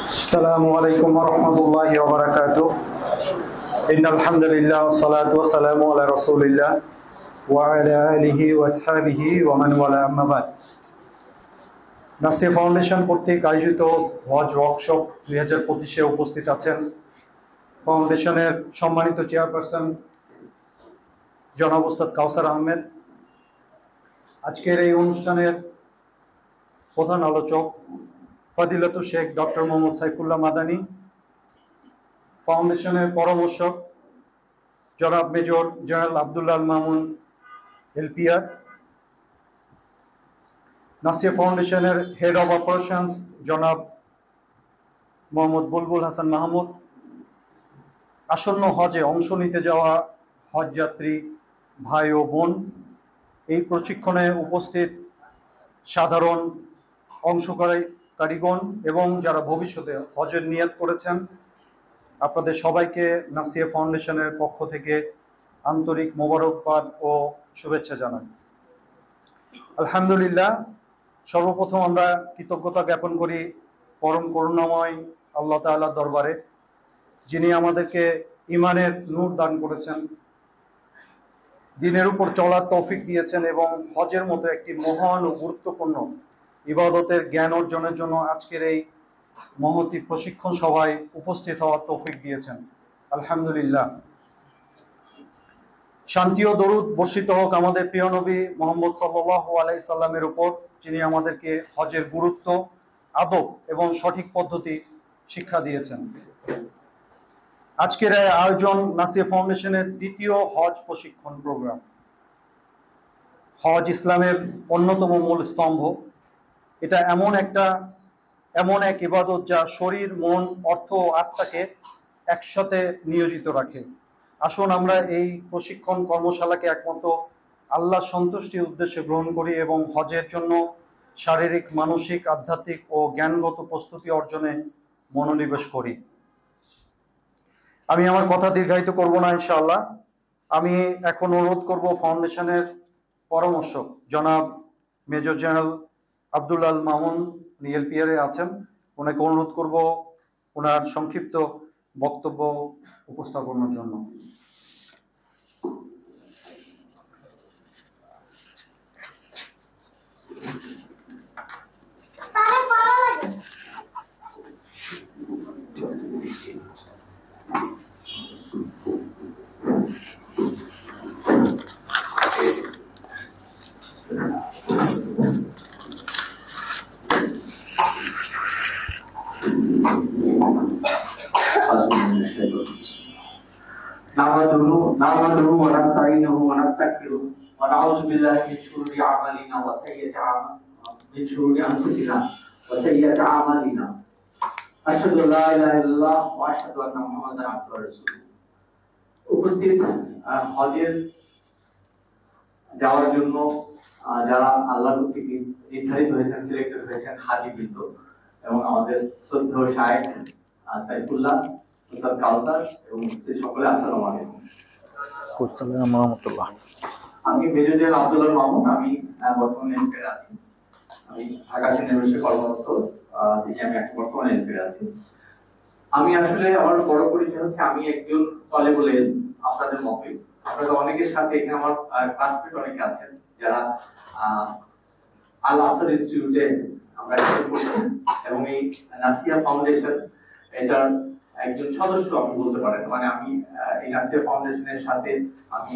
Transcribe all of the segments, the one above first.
السلام عليكم ورحمة الله وبركاته. إن الحمد لله والصلاة والسلام على رسول الله وعلى آله وأصحابه ومن والاه أما بعد. নাসিয়া foundation কর্তৃক আয়োজিত হজ workshop 2025-এ উপস্থিত আছেন ফাউন্ডেশনের সম্মানিত চেয়ারপারসন জনাব ওস্তাদ কাউসার আহমেদ। আজকের এই অনুষ্ঠানের প্রধান আলোচক ফজিলাতুল শেখ ডক্টর মোহাম্মদ সাইফুল্লাহ মাদানী, ফাউন্ডেশনের পরামর্শক জনাব major general Abdullah Al Mamun LPR, নাসিয়া ফাউন্ডেশনের হেড অব অপারেশনস জনাব মোহাম্মদ বুলবুল হাসান মাহমুদ, আসন্ন হজে অংশ নিতে যাওয়া হজযাত্রী ভাই ও বোন, এই প্রশিক্ষণে উপস্থিত সাধারণ অংশকারীগণ এবং যারা ভবিষ্যতে হজের নিয়ত করেছেন, আপনাদের সবাইকে নাসিয়া ফাউন্ডেশনের পক্ষ থেকে আন্তরিক মোবারকবাদ ও শুভেচ্ছা জানাই। আলহামদুলিল্লাহ, সর্বপ্রথম আমরা কৃতজ্ঞতা জ্ঞাপন করি পরম করুণাময় আল্লাহ তাআলার দরবারে, যিনি আমাদেরকে ঈমানের নূর দান করেছেন, দিনের উপর চলার তৌফিক দিয়েছেন এবং হজের মতো একটি মহান ও গুরুত্বপূর্ণ ইবাদতের জ্ঞান অর্জনের জন্য আজকের এই মহতী প্রশিক্ষণ সভায় উপস্থিত হওয়ার তৌফিক দিয়েছেন। আলহামদুলিল্লাহ। শান্তি ও দরুদ বর্ষিত হোক আমাদের প্রিয় নবী মুহাম্মদ সাল্লাল্লাহু আলাইহি সাল্লামের উপর, যিনি আমাদেরকে হজের গুরুত্ব, আদব এবং সঠিক পদ্ধতি শিক্ষা দিয়েছেন। আজকের এই আয়োজন নাসিয়া ফাউন্ডেশনের দ্বিতীয় হজ প্রশিক্ষণ প্রোগ্রাম। হজ ইসলামের অন্যতম মূল স্তম্ভ। এটা এমন এক ইবাদত যা শরীর, মন, অর্থ ও আত্মাকে একসাথে নিয়োজিত রাখে। আসুন আমরা এই প্রশিক্ষণ কর্মশালাকে একমাত্র আল্লাহ সন্তুষ্টির উদ্দেশ্যে গ্রহণ করি এবং হজের জন্য শারীরিক, মানসিক, আধ্যাত্মিক ও জ্ঞানগত প্রস্তুতি অর্জনে মনোনিবেশ করি। আমি আমার কথা দীর্ঘায়িত করব না ইনশাআল্লাহ। আমি এখন অনুরোধ করব ফাউন্ডেশনের পরামর্শক জনাব মেজর জেনারেল আব্দুল্লাহ আল মামুন এলপিআরে আছেন, ওনাকে অনুরোধ করব ওনার সংক্ষিপ্ত বক্তব্য উপস্থাপনের জন্য। نعمده ونستعينه ونستغفره ونعوذ بالله من شرور أعمالنا من شرور أنفسنا وسيئات أعمالنا أشهد أن لا إله إلا الله وأشهد أن محمدا عبده ورسوله। উপস্থিত হজের যাওয়ার জন্য যারা আল্লাহ কর্তৃক নির্ধারিত হয়েছেন, সিলেক্টেড হয়েছেন হাজীবৃন্দ এবং আমাদের শ্রদ্ধেয় শায়েখ সাইফুল্লাহ, ওস্তাদ কাউসার এবং সকলে, আসসালামু আলাইকুম। আমি মেজর জেনারেল আব্দুল্লাহ মামুন। আমি বর্তমানে এমপিআর আছি। আমি ঢাকা ইউনিভার্সিটি কর্মরত থেকে আমি এখন বর্তমানে এমপিআর আছি। আমি আসলে আমার বড় পরিচয় হচ্ছে আমি একজন তলেবুল ইলম, আপনাদের মতে। আপনাদের অনেকের সাথে এখানে আমার ক্লাসমেট অনেকে আছেন যারা আল আসর ইনস্টিটিউটে আমরা পড়ছি এবং এই নাসিয়া ফাউন্ডেশন এটার একজন সদস্য আপনি বলতে পারেন। মানে আমি এই নাসিয়া ফাউন্ডেশনের সাথে আমি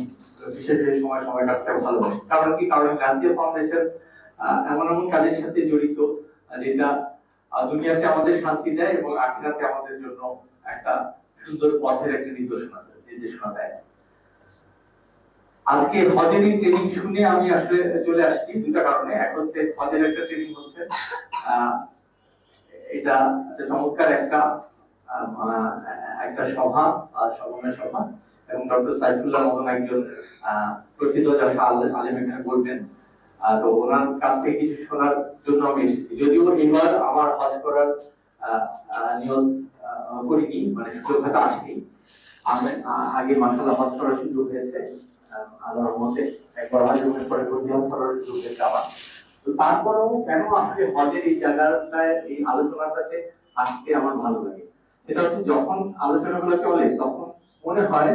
বিশেষ সময় কাটাতে ভালোবাসি। কারণ কি? কারণ নাসিয়া ফাউন্ডেশন এমন কাজের সাথে জড়িত যেটা দুনিয়াতে আমাদের শান্তি দেয় এবং আখিরাতে আমাদের জন্য একটা সুন্দর পথের একটা নির্দেশনা দেয়। আজকে হজের ট্রেনিং শুনে আমি আসলে চলে আসছি দুটা কারণে। এক হচ্ছে হজের একটা ট্রেনিং হচ্ছে, এটা চমৎকার একটা সভা এবং ডক্টর সাইফুল্লাহ মতন একজন প্রকৃত আলেম এখানে বলবেন। তো ওনার কাছ থেকে কিছু শোনার জন্য আমি এসেছি। যদিও এবার আমার হজ করার নিয়ত করিনি, মানে সুযোগ হয়তো আসেনি। আমি আগে মাশাআল্লাহ হজ করার সুযোগ হয়েছে আল্লাহর রহমতে। একবার হজ করার পরে ভর্তি হওয়ার সুযোগ হয়েছে আমার। তো তারপরেও কেন আসলে হজের এই জায়গাটায় এই আলোচনাটাতে আসতে আমার ভালো লাগে, সেটা হচ্ছে যখন আলোচনাগুলো চলে তখন মনে হয়,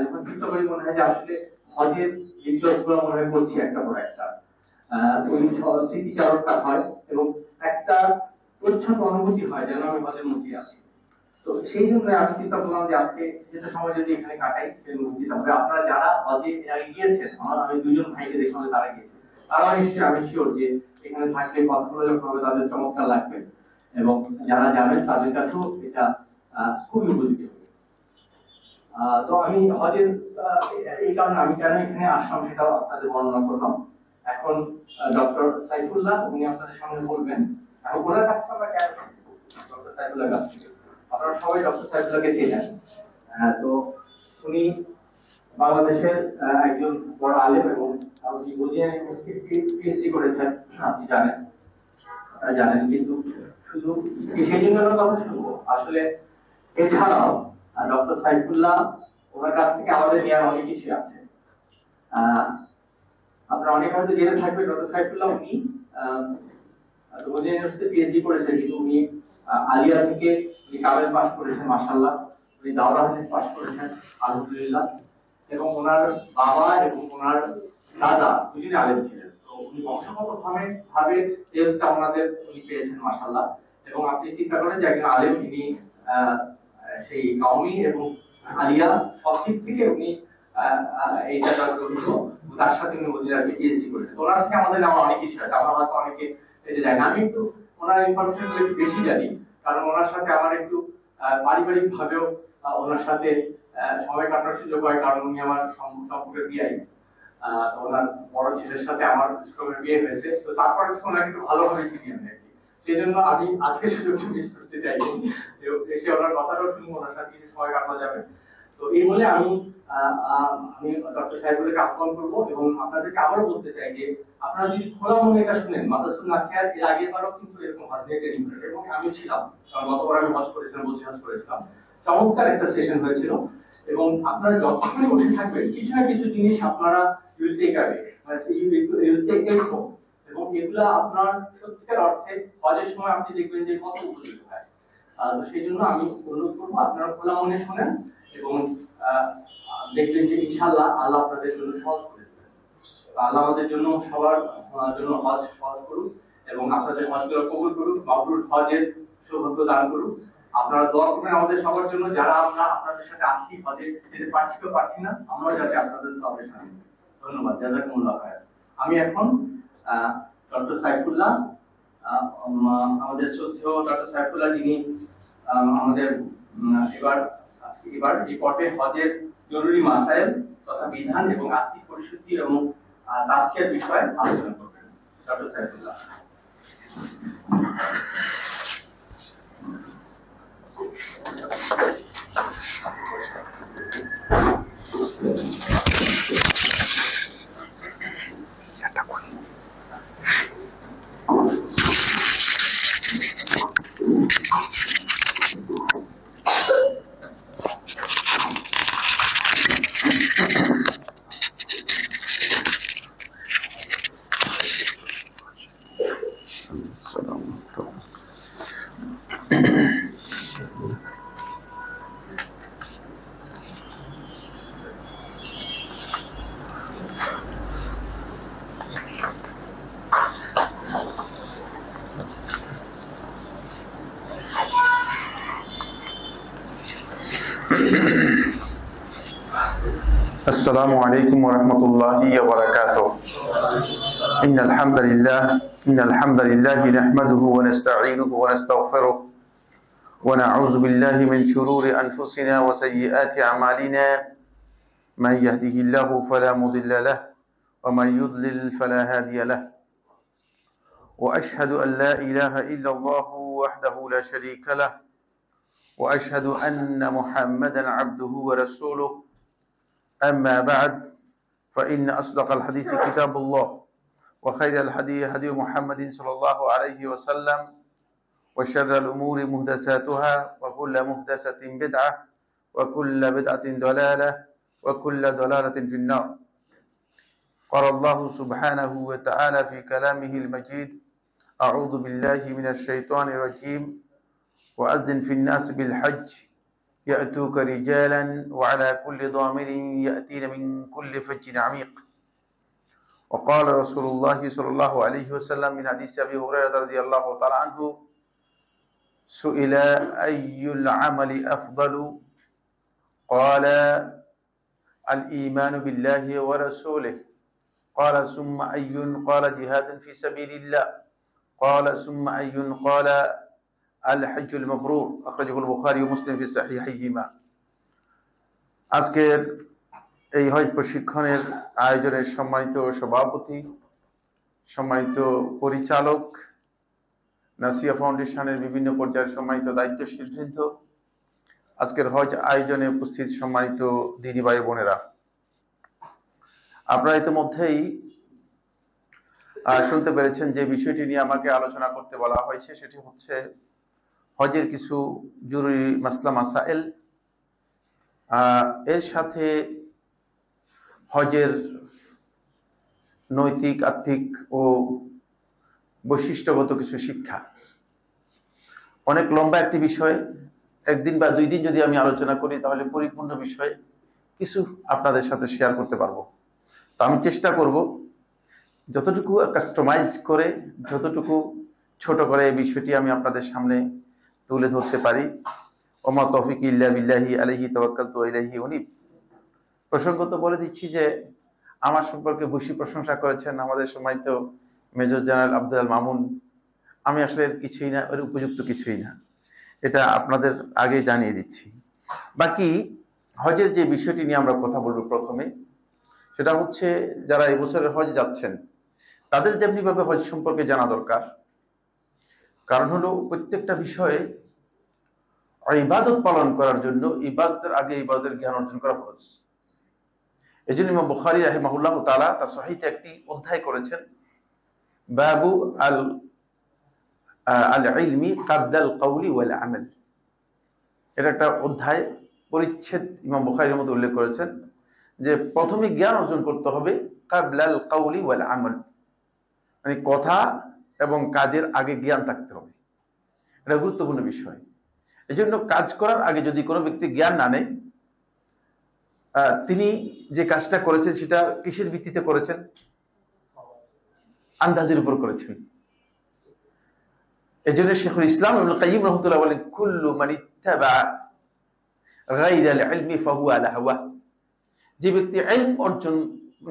যখন চিন্তা করি মনে হয় যে আসলে হজের ইতিহাসগুলো মনে হয় করছি একটা পর একটা, ওই স্মৃতিচারণটা হয় এবং একটা প্রচ্ছন্ন অনুভূতি হয় যেন আমি হজের মধ্যে আছি। তো সেই জন্য আমি চিন্তা করলাম যে আজকে যেটা সময় যদি এখানে কাটাই সেই অনুভূতিটা হবে। আপনারা যারা হজে এর আগে গিয়েছেন, আমি দুজন ভাইকে দেখলাম তারা গিয়েছে, তারা নিশ্চয়ই আমি শিওর যে এখানে থাকলে কথাগুলো যখন হবে তাদের চমৎকার লাগবে এবং যারা যাবেন তাদের কাছেও এটা খুবই উপযোগী হবে। তো আমি হজের এই কারণে আমি কেন এখানে আসলাম সেটাও আপনাদের বর্ণনা করলাম। এখন ডক্টর সাইফুল্লাহ উনি আপনাদের সামনে বলবেন। এখন ওনার কাছে আমরা কেন ডক্টর সাইফুল্লাহ কাছ থেকে, আপনারা সবাই ডক্টর সাইফুল্লাহকে চেনেন। তো উনি বাংলাদেশের একজন বড় আলেম এবং উনি বদিয়া ইউনিভার্সিটি পিএইচডি করেছেন, আপনি জানেন, আপনারা জানেন। কিন্তু শুধু সেই জন্য কথা শুনবো আসলে, এছাড়াও ডক্টর সাইফুল্লাহ ওনার কাছ থেকে আমাদের নেওয়ার অনেক কিছু আছে। আপনারা অনেক হয়তো জেনে থাকবেন ডক্টর সাইফুল্লাহ উনি বদিয়া ইউনিভার্সিটি পিএইচডি করেছেন, কিন্তু উনি আলিয়া থেকে কামেল পাস করেছেন, মাশাআল্লাহ। উনি দাওরা হাদিস পাস করেছেন, আলহামদুলিল্লাহ। এবং ওনার বাবা এবং ওনার দাদা দুজনে আলেম ছিলেন। তো উনি বংশগত ভাবে তেলটা ওনাদের উনি পেয়েছেন, মাশাআল্লাহ। এবং আপনি চিন্তা করেন যে একজন আলেম তিনি সেই কওমি এবং আলিয়া সব দিক থেকে উনি এই জায়গার জড়িত, তার সাথে উনি মদিনাতে পিএইচডি করেছেন। ওনার থেকে আমাদের নেওয়া অনেক কিছু আছে, আমরা হয়তো অনেকে এই যে জানি। আমি একটু ওনার ইনফরমেশন একটু বেশি জানি, কারণ ওনার সাথে আমার একটু পারিবারিক ভাবেও ওনার সাথে সময় কাটানোর সুযোগ হয়, কারণ উনি আমার সম্পর্কের বিয়াই। ওনার বড় ছেলের সাথে আমার বিয়ে হয়েছে, তো তারপর ওনাকে একটু ভালোভাবে চিনি আমি আর কি। সেই জন্য আমি আজকে সুযোগটা মিস করতে চাইনি, এসে ওনার কথাটাও শুনবো, ওনার সাথে কিছু সময় কাটানো যাবে। তো এই বলে আমি ডক্টর সাহেবকে আহ্বান করবো এবং আপনাদেরকে আবারও বলতে চাই যে আপনারা যদি খোলা মনে এটা শুনেন, মাদ্রাসুন নাসিহাত এর আগেরবারও কিন্তু এরকম হজ নিয়ে ট্রেনিং করেছে এবং আমি ছিলাম, কারণ গতবার আমি হজ করেছিলাম, বদ্রী হজ করেছিলাম। চমৎকার একটা সেশন হয়েছিল এবং আপনারা যতক্ষণই উঠে থাকবেন কিছু না কিছু জিনিস আপনারা ইউজ টেক আগে, এবং এগুলা আপনার সত্যিকার অর্থে হজের সময় আপনি দেখবেন যে কত উপযোগী হয়। তো সেই জন্য আমি অনুরোধ করবো আপনারা খোলা মনে শোনেন এবং দেখবেন যে ইনশাআল্লাহ আল্লাহ আপনাদের জন্য সহজ করে দেবেন। আল্লাহ আমাদের জন্য সবার জন্য হজ সহজ করুন এবং আপনাদের হজগুলো কবুল করুন, মাবরুর হজের সৌভাগ্য দান করুন। আপনারা দোয়া করবেন আমাদের সবার জন্য, যারা আমরা আপনাদের সাথে আসছি হজে যেতে পারছি তো পারছি না, আমরা যাতে আপনাদের সবাই সামনে। ধন্যবাদ, জাযাকুমুল্লাহ খায়র। আমি এখন ডক্টর সাইফুল্লাহ, আমাদের শ্রদ্ধেয় ডক্টর সাইফুল্লাহ, যিনি আমাদের এবার যে পর্বে হজের জরুরি মাসাইল তথা বিধান এবং আত্মিক পরিশুদ্ধি এবং তাজকিয়ার বিষয়ে আলোচনা করবেন। ডক্টর সাইফুল্লাহ। السلام عليكم ورحمة الله وبركاته. إن الحمد لله نحمده ونستعينه ونستغفره ونعوذ بالله من شرور أنفسنا وسيئات أعمالنا. من يهده الله فلا مضل له ومن يضلل فلا هادي له. وأشهد أن لا إله إلا الله وحده لا شريك له وأشهد أن محمدا عبده ورسوله. أما بعد فإن أصدق الحديث كتاب الله وخير الهدي هدي محمد صلى الله عليه وسلم وشر الأمور محدثاتها وكل محدثة بدعة وكل بدعة ضلالة وكل ضلالة في النار. قال الله سبحانه وتعالى في كلامه المجيد: أعوذ بالله من الشيطان الرجيم وأذن في الناس بالحج يأتوك رجالا وعلى كل ضامر يأتين من كل فج عميق. وقال رسول الله صلى الله عليه وسلم من حديث أبي هريرة رضي الله تعالى عنه: سئل أي العمل أفضل؟ قال: الإيمان بالله ورسوله. قال: ثم أي؟ قال: جهاد في سبيل الله. قال: ثم أي؟ قال: الحج المبرور أخرجه البخاري ومسلم في صحيحيهما। আজকের এই হজ প্রশিক্ষণের আয়োজনের সম্মানিত সভাপতি, সম্মানিত পরিচালক, নাসিয়া ফাউন্ডেশনের বিভিন্ন পর্যায়ের সম্মানিত দায়িত্বশীল বৃন্দ, আজকের হজ আয়োজনে উপস্থিত সম্মানিত দিনী ভাই বোনেরা, আপনারা ইতিমধ্যেই শুনতে পেরেছেন যে বিষয়টি নিয়ে আমাকে আলোচনা করতে বলা হয়েছে, সেটি হচ্ছে হজের কিছু জরুরি মাসলা মাসাইল, এর সাথে হজের নৈতিক, আর্থিক ও বৈশিষ্ট্যগত কিছু শিক্ষা। অনেক লম্বা একটি বিষয়, একদিন বা দুই দিন যদি আমি আলোচনা করি তাহলে পরিপূর্ণ বিষয়ে কিছু আপনাদের সাথে শেয়ার করতে পারবো। তো আমি চেষ্টা করব যতটুকু কাস্টমাইজ করে, যতটুকু ছোট করে এই বিষয়টি আমি আপনাদের সামনে তুলে ধরতে পারি। ওমা তৌফিক ইল্লা বিল্লাহি আলাইহি তাওয়াক্কালতু ওয়া ইলাইহি উনীব। প্রসঙ্গত বলে দিচ্ছি যে আমার সম্পর্কে বেশি প্রশংসা করেছেন আমাদের সম্মানিত মেজর জেনারেল আব্দুল মামুন। আমি আসলে এর কিছুই না, এর উপযুক্ত কিছুই না, এটা আপনাদের আগে জানিয়ে দিচ্ছি। বাকি হজের যে বিষয়টি নিয়ে আমরা কথা বলবো প্রথমে, সেটা হচ্ছে যারা এই বছরের হজ যাচ্ছেন তাদের যেমনিভাবে হজ সম্পর্কে জানা দরকার। কারণ হলো প্রত্যেকটা বিষয়ে ইবাদত পালন করার জন্য ইবাদতের আগে ইবাদতের জ্ঞান অর্জন করা ফরজ। এই জন্য ইমাম বুখারী রাহিমাহুল্লাহ তাআলা তার সহিহে একটি অধ্যায় করেছেন, বাবু আল ইলমি ক্বাবলা আল কওলি ওয়াল আমাল। এটা একটা অধ্যায়, পরিচ্ছেদ ইমাম বুখারীর মধ্যে উল্লেখ করেছেন যে প্রথমে জ্ঞান অর্জন করতে হবে ক্বাবলা আল কওলি ওয়াল আমাল, মানে কথা এবং কাজের আগে জ্ঞান থাকতে হবে। এটা গুরুত্বপূর্ণ বিষয়। এই জন্য কাজ করার আগে যদি কোনো ব্যক্তি জ্ঞান না নেয়, তিনি যে কাজটা করেছেন সেটা কিসের ভিত্তিতে করেছেন? আন্দাজের উপর করেছেন। এই জন্য শেখুল ইসলাম ইবনুল কাইয়্যিম রাহমাতুল্লাহ বলেন, কুল্লু মান ইত্তাবা গায়রাল ইলমি ফাহুয়া আলা হাওয়া। যে ব্যক্তি ইলম অর্জন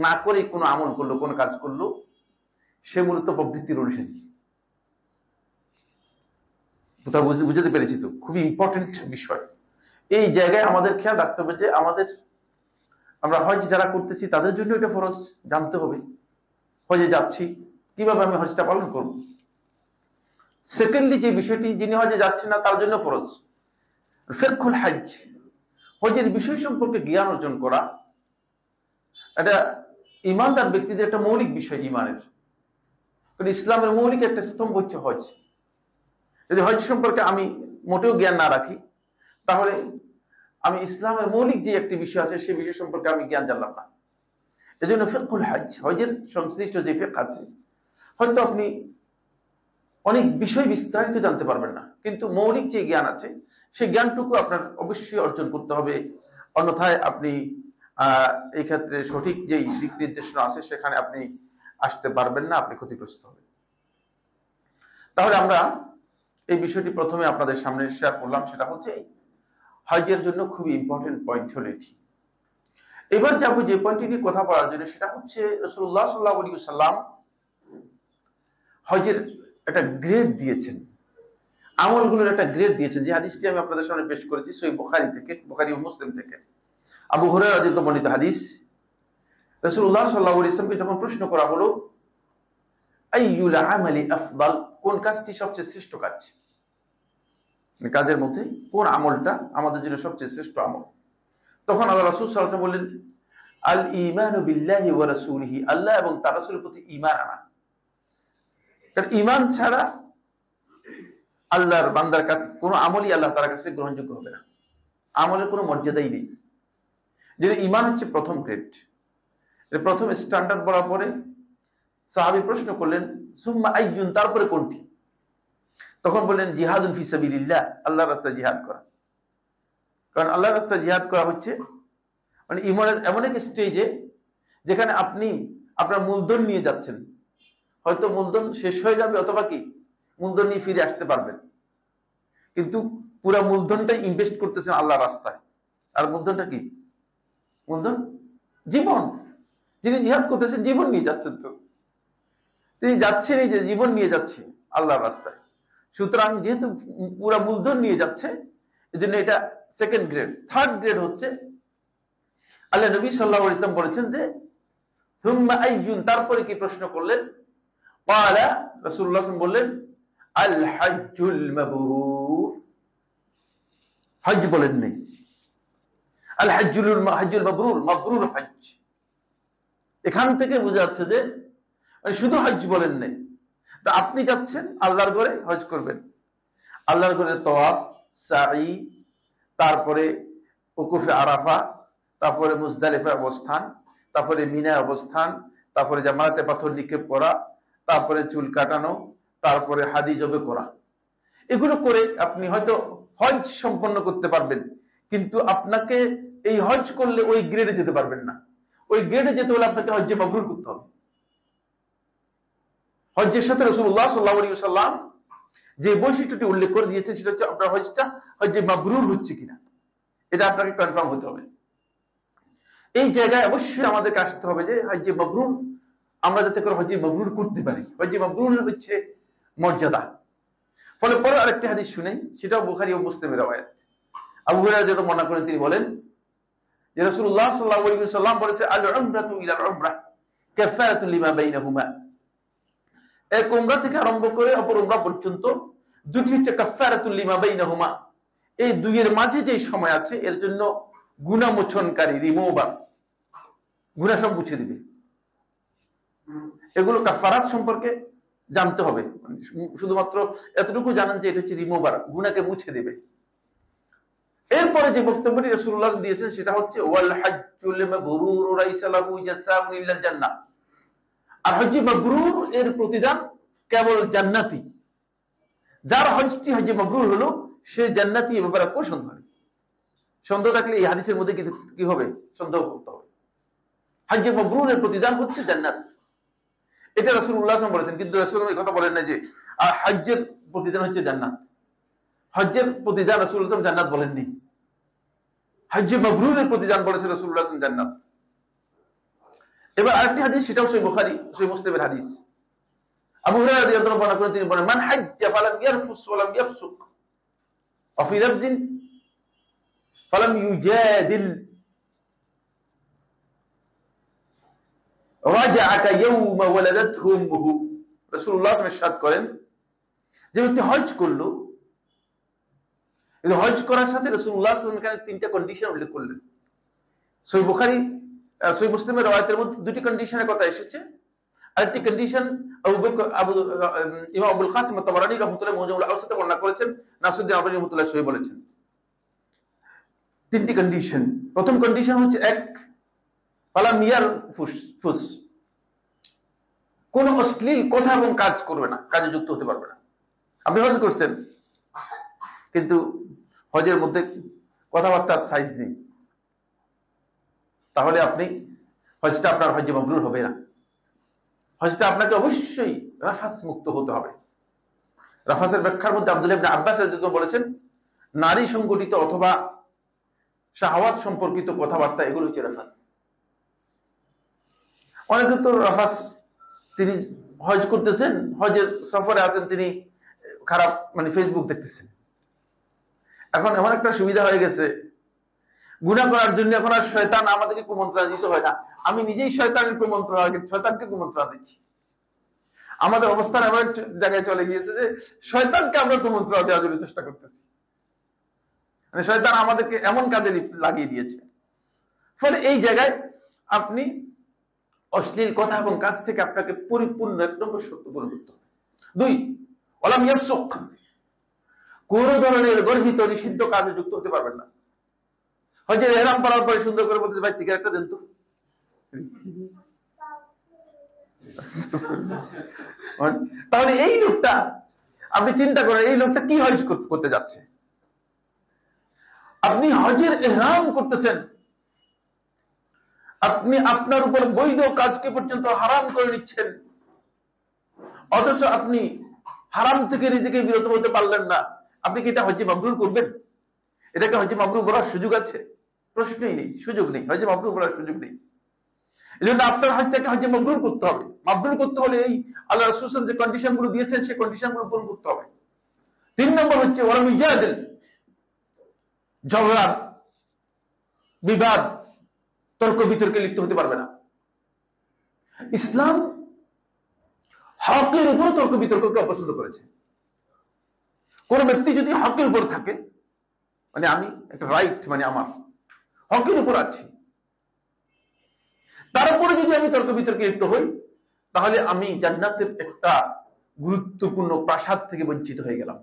না করে কোনো আমল করলো, কোনো কাজ করলো, সে মূলত প্রবৃত্তির অনুসারী। কোথাও বুঝতে পেরেছি তো? খুবই ইম্পর্টেন্ট বিষয়। এই জায়গায় আমাদের খেয়াল রাখতে হবে যে আমরা হজ যারা করতেছি তাদের জন্য এটা ফরজ জানতে হবে। হজে যাচ্ছি, কিভাবে আমি হজটা পালন করব। সেকেন্ডলি যে বিষয়টি, যিনি হজে যাচ্ছেন না তার জন্য ফরজ ফিকহুল হজ, হজের বিষয় সম্পর্কে জ্ঞান অর্জন করা। এটা ইমানদার ব্যক্তিদের একটা মৌলিক বিষয় ইমানের। কারণ ইসলামের মৌলিক একটা স্তম্ভ হচ্ছে হজ। যদি হজ সম্পর্কে আমি মোটেও জ্ঞান না রাখি, তাহলে আমি ইসলামের মৌলিক যে একটি বিষয় আছে সেই বিষয় সম্পর্কে আমি জ্ঞান জানলাম না। এই জন্য ফিকহুল হজ, হজের সংশ্লিষ্ট যে ফিকহ আছে, হয়তো আপনি অনেক বিষয় বিস্তারিত জানতে পারবেন না, কিন্তু মৌলিক যে জ্ঞান আছে সেই জ্ঞানটুকু আপনার অবশ্যই অর্জন করতে হবে। অন্যথায় আপনি এই ক্ষেত্রে সঠিক যেই দিক নির্দেশনা আছে সেখানে আপনি আসতে পারবেন না, আপনি ক্ষতিগ্রস্ত হবেন। তাহলে আমরা এই বিষয়টি প্রথমে আপনাদের সামনে শেয়ার করলাম, সেটা হচ্ছে হজের জন্য খুবই ইম্পর্টেন্ট পয়েন্ট হলো এটি। এবার যাবো যে পয়েন্টটি নিয়ে কথা বলার জন্য, সেটা হচ্ছে রাসূলুল্লাহ সাল্লাল্লাহু আলাইহি ওয়াসাল্লাম হজের একটা গ্রেড দিয়েছেন, আমলগুলোর একটা গ্রেড দিয়েছেন। যে হাদিসটি আমি আপনাদের সামনে পেশ করেছি সহিহ বুখারী থেকে, বুখারী ও মুসলিম থেকে, আবু হুরায়রা রাদিয়াল্লাহু বর্ণিত হাদিস। রাসূলুল্লাহ সাল্লাল্লাহু আলাইহি ওয়াসাল্লামকে যখন প্রশ্ন করা হলো আইয়ুল আমালি আফদাল, কোন কাজটি সবচেয়ে শ্রেষ্ঠ কাজ, কাজের মধ্যে কোন আমলটা আমাদের জন্য সবচেয়ে শ্রেষ্ঠ আমল, তখন আল্লাহ রাসূল সাল্লাল্লাহু আলাইহি ওয়াসাল্লাম বললেন, আল ঈমানু বিল্লাহি ওয়া রাসূলিহি, আল্লাহ এবং তার রাসূলের প্রতি ঈমান আনা। কারণ ঈমান ছাড়া আল্লাহর বান্দার কাছে কোনো আমলই আল্লাহ তাআলার কাছে গ্রহণযোগ্য হবে না, আমলের কোনো মর্যাদাই নেই। যদি ঈমান হচ্ছে প্রথম গ্রেড। প্রথম স্ট্যান্ডার্ড বলার পরে সাহাবী প্রশ্ন করলেন সুম্মা আইয়ুন, তারপরে কোনটি? তখন বললেন জিহাদুন ফি সাবিলিল্লাহ, আল্লাহর রাস্তায় জিহাদ করা। কারণ আল্লাহর রাস্তায় জিহাদ করা হচ্ছে মানে ইমানের এমন এক স্টেজে যেখানে আপনি আপনার মূলধন নিয়ে যাচ্ছেন, হয়তো মূলধন শেষ হয়ে যাবে অথবা কি মূলধন নিয়ে ফিরে আসতে পারবেন, কিন্তু পুরো মূলধনটাই ইনভেস্ট করতেছেন আল্লাহর রাস্তায়। আর মূলধনটা কি? মূলধন জীবন। যিনি জিহাদ করতেছেন জীবন নিয়ে যাচ্ছেন, তো তিনি যাচ্ছেন এই যে জীবন নিয়ে যাচ্ছে আল্লাহর রাস্তায়। সুতরাং যেহেতু পুরো মূলধন নিয়ে যাচ্ছে, এই জন্য এটা সেকেন্ড গ্রেড। থার্ড গ্রেড হচ্ছে আল্লাহ নবী সাল্লাল্লাহু আলাইহি ওয়াসাল্লাম বলেছেন যে সুম্মা আইয়ুন, তারপরে কি প্রশ্ন করলেন? ক্বালা, রাসূলুল্লাহ সাল্লাল্লাহু আলাইহি ওয়াসাল্লাম বললেন আল হজ্জুল মাবরুর। হজ বলেন নাই, আল হজ্জুল মাবরুর, মাবরুর হজ। এখান থেকে বোঝা যাচ্ছে যে শুধু হজ বলেন নাই, তা আপনি যাচ্ছেন আল্লাহর ঘরে হজ করবেন, আল্লাহর ঘরে তওয়াফ, সাঈ, তারপরে উকুফে আরাফা, তারপরে মুজদালিফা অবস্থান, তারপরে মিনা অবস্থান, তারপরে জামারাতে পাথর নিক্ষেপ করা, তারপরে চুল কাটানো, তারপরে হাদি জবে করা। এগুলো করে আপনি হয়তো হজ সম্পন্ন করতে পারবেন, কিন্তু আপনাকে এই হজ করলে ওই গ্রেডে যেতে পারবেন না। ওই গ্রেডে যেতে হলে আপনাকে হজ্জে মাবরুর করতে হবে। হজ্জের সাথে রাসূলুল্লাহ সাল্লাল্লাহু আলাইহি ওয়াসাল্লাম যে বৈশিষ্ট্যটি উল্লেখ করে দিয়েছেন সেটা হচ্ছে আপনার হজটা হজ্জে মাবরুর হচ্ছে কিনা, এটা আপনাকে কনফার্ম হতে হবে। এই জায়গায় অবশ্যই আমাদেরকে আসতে হবে যে হজ্জে মাবরুর আমরা যাতে করে হজ্জে মাবরুর করতে পারি। হজ্জে মাবরুর হচ্ছে মর্যাদা। ফলে পরে আরেকটি হাদিস শুনেন, সেটাও বুখারী ও মুসলিমের রওয়ায়াত। আবু হুরায়রা যেটা মনে করেন, তিনি বলেন যে রাসূলুল্লাহ সাল্লাল্লাহু আলাইহি ওয়াসাল্লাম বলেছে আল উমরাতু ইলা আল উমরাহ কাফারাতুন লিমা বাইনাহুমা। এক উমরা থেকে আরম্ভ করে অপর উমরা পর্যন্ত দুটি হচ্ছে কাফারাতুল লিমা বাইনাহুমা। এই দুইয়ের মাঝে যে সময় আছে এর জন্য গুনাহ মোচনকারী, রিমুভার, গুনাহ সব মুছে দিবে। এগুলো কাফারাত সম্পর্কে জানতে হবে, শুধুমাত্র এতটুকু জানেন যে এটা হচ্ছে রিমুভার, গুনাহকে মুছে দিবে। এরপরে যে বক্তব্যটি রাসূলুল্লাহ দিয়েছেন সেটা হচ্ছে ওয়াল হজ্জুল মাবরুর লাইসা লাহু জাযাউন ইল্লাল জান্নাহ। আর হজ্জে মাবরুর এর প্রতিদান কেবল জান্নাতি। যার হজটি হজ্জে মাবরুর হলো সে জান্নাতি। এ ব্যাপারে কোন সন্দেহ নেই। সন্দেহ থাকলে এই হাদিসের মধ্যে কি হবে? সন্দেহ করতে হবে। হজ্জে মাবরুরের প্রতিদান হচ্ছে জান্নাত, এটা রাসূলুল্লাহ সাল্লাল্লাহু আলাইহি ওয়াসাল্লাম বলেছেন। কিন্তু রাসূল এই কথা বলেন না যে আর হজ্জের প্রতিদান হচ্ছে জান্নাত। হজ্জের প্রতিদান রাসূলুল্লাহ সাল্লাল্লাহু আলাইহি ওয়াসাল্লাম জান্নাত বলেননি, হজ্জে মাবরুরের প্রতিদান বলেছে রাসূলুল্লাহ সাল্লাল্লাহু আলাইহি ওয়াসাল্লাম জান্নাত। এবার আরেকটি হাদিস, সেটাও সহিহ বুখারী সহিহ মুসলিমের হাদিস। আবু হুরায়রা রাদিয়াল্লাহু আনহু বর্ণনা করেন, তিনি বলেন মান হাজ্জা ফালাম ইয়ারফুস ওয়া লাম ইয়াফসুক ওয়া ফি লাফজিন ফালাম ইউজাদিল রাজাআকা ইয়াওমা ওয়ালাদাতহু উম্মুহু। রাসূলুল্লাহ ইরশাদ করেন যে ব্যক্তি হজ করলো, এই হজ করার সাথে রাসূলুল্লাহ সাল্লাল্লাহু আলাইহি ওয়াসাল্লাম এখানে তিনটা কন্ডিশন উল্লেখ করলেন। সহিহ বুখারী সহিহ মুসলিমের রওয়ায়াতের মধ্যে দুটি কন্ডিশনের কথা এসেছে। আরেকটি কন্ডিশন ইমাম আবুল কাসিম আত-তাবারানী রাহমাতুল্লাহ মুজামুল আওসাতে বর্ণনা করেছেন, নাসিরউদ্দিন আলবানী রাহমাতুল্লাহ সহিহ বলেছেন। তিনটি কন্ডিশন। প্রথম কন্ডিশন হচ্ছে এক, ফালাম ইয়ারফুস, কোন অশ্লীল কথা এবং কাজ করবে না, কাজে যুক্ত হতে পারবে না। আপনি হজ করছেন কিন্তু হজের মধ্যে কথাবার্তার সাইজ নেই, তাহলে আপনি হজটা আপনার হজ্জে মাবরুর হবে না। হজটা আপনাকে অবশ্যই রাফাস মুক্ত হতে হবে। রাফাসের ব্যাখ্যার মধ্যে আব্দুল্লাহ ইবনে আব্বাস রাদিয়াল্লাহু আনহু বলেছেন নারী সংগঠিত অথবা শাহওয়াত সম্পর্কিত কথাবার্তা, এগুলো হচ্ছে রাফাস। অনেকে তো রাফাস, তিনি হজ করতেছেন, হজের সফরে আছেন, তিনি খারাপ ফেসবুক দেখতেছেন। এখন এমন একটা সুবিধা হয়ে গেছে, গুনাহ করার জন্য এখন আর শয়তান আমাদেরকে কুমন্ত্রণা দিতে হয় না, আমি নিজেই শয়তানকে কুমন্ত্রণা দিচ্ছি। আমাদের অবস্থান এমন জায়গায় চলে গিয়েছে যে শয়তানকে আমরা কুমন্ত্রণা দেওয়ার জন্য চেষ্টা করতেছি। শয়তান আমাদেরকে এমন কাজে লাগিয়ে দিয়েছে। ফলে এই জায়গায় আপনি অশ্লীল কথা এবং কাজ থেকে আপনাকে পরিপূর্ণ ১ নম্বর সত্য পূরণ করতে হবে। ২, ওয়ালাম ইয়াফসুক, কোন ধরনের গর্হিত নিষিদ্ধ কাজে যুক্ত হতে পারবেন না। হজের ইহরাম পরার পরে সুন্দর করে বলতে ভাই সিগারেটটা দেন তো, তাহলে এই লোকটা, আপনি চিন্তা করেন, এই লোকটা কি হজ করতে যাচ্ছে? আপনি হজের ইহরাম করতেছেন, আপনি আপনার উপর বৈধ কাজকে পর্যন্ত হারাম করে নিচ্ছেন, অথচ আপনি হারাম থেকে নিজেকে বিরত হতে পারলেন না। আপনি কি এটা হজ্জে মাবরুর করবেন? এটাকে হজ্জে মাবরুর করার সুযোগ আছে? প্রশ্নই নেই, সুযোগ নেই, হজ্জে মাবরুর করার সুযোগ নেই। এই জন্য আপনার হজটাকে হজ্জে মাবরুর করতে হবে। মাবরুর করতে হলে এই আল্লাহ রাসূল যে কন্ডিশন গুলো দিয়েছেন সেই কন্ডিশন গুলো পূরণ করতে হবে। 3 নম্বর হচ্ছে ওয়ালা মুজাদিল, ঝগড়া, বিবাদ, তর্ক বিতর্কে লিপ্ত হতে পারবে না। ইসলাম হকের উপর তর্ক বিতর্ককে অপছন্দ করেছে। কোন ব্যক্তি যদি হকের উপর থাকে, মানে আমি একটা রাইট, মানে আমার হকের উপর আছি, তারপরে যদি আমি তর্ক বিতর্কে লিপ্ত হই, তাহলে আমি জান্নাতের একটা গুরুত্বপূর্ণ প্রাসাদ থেকে বঞ্চিত হয়ে গেলাম।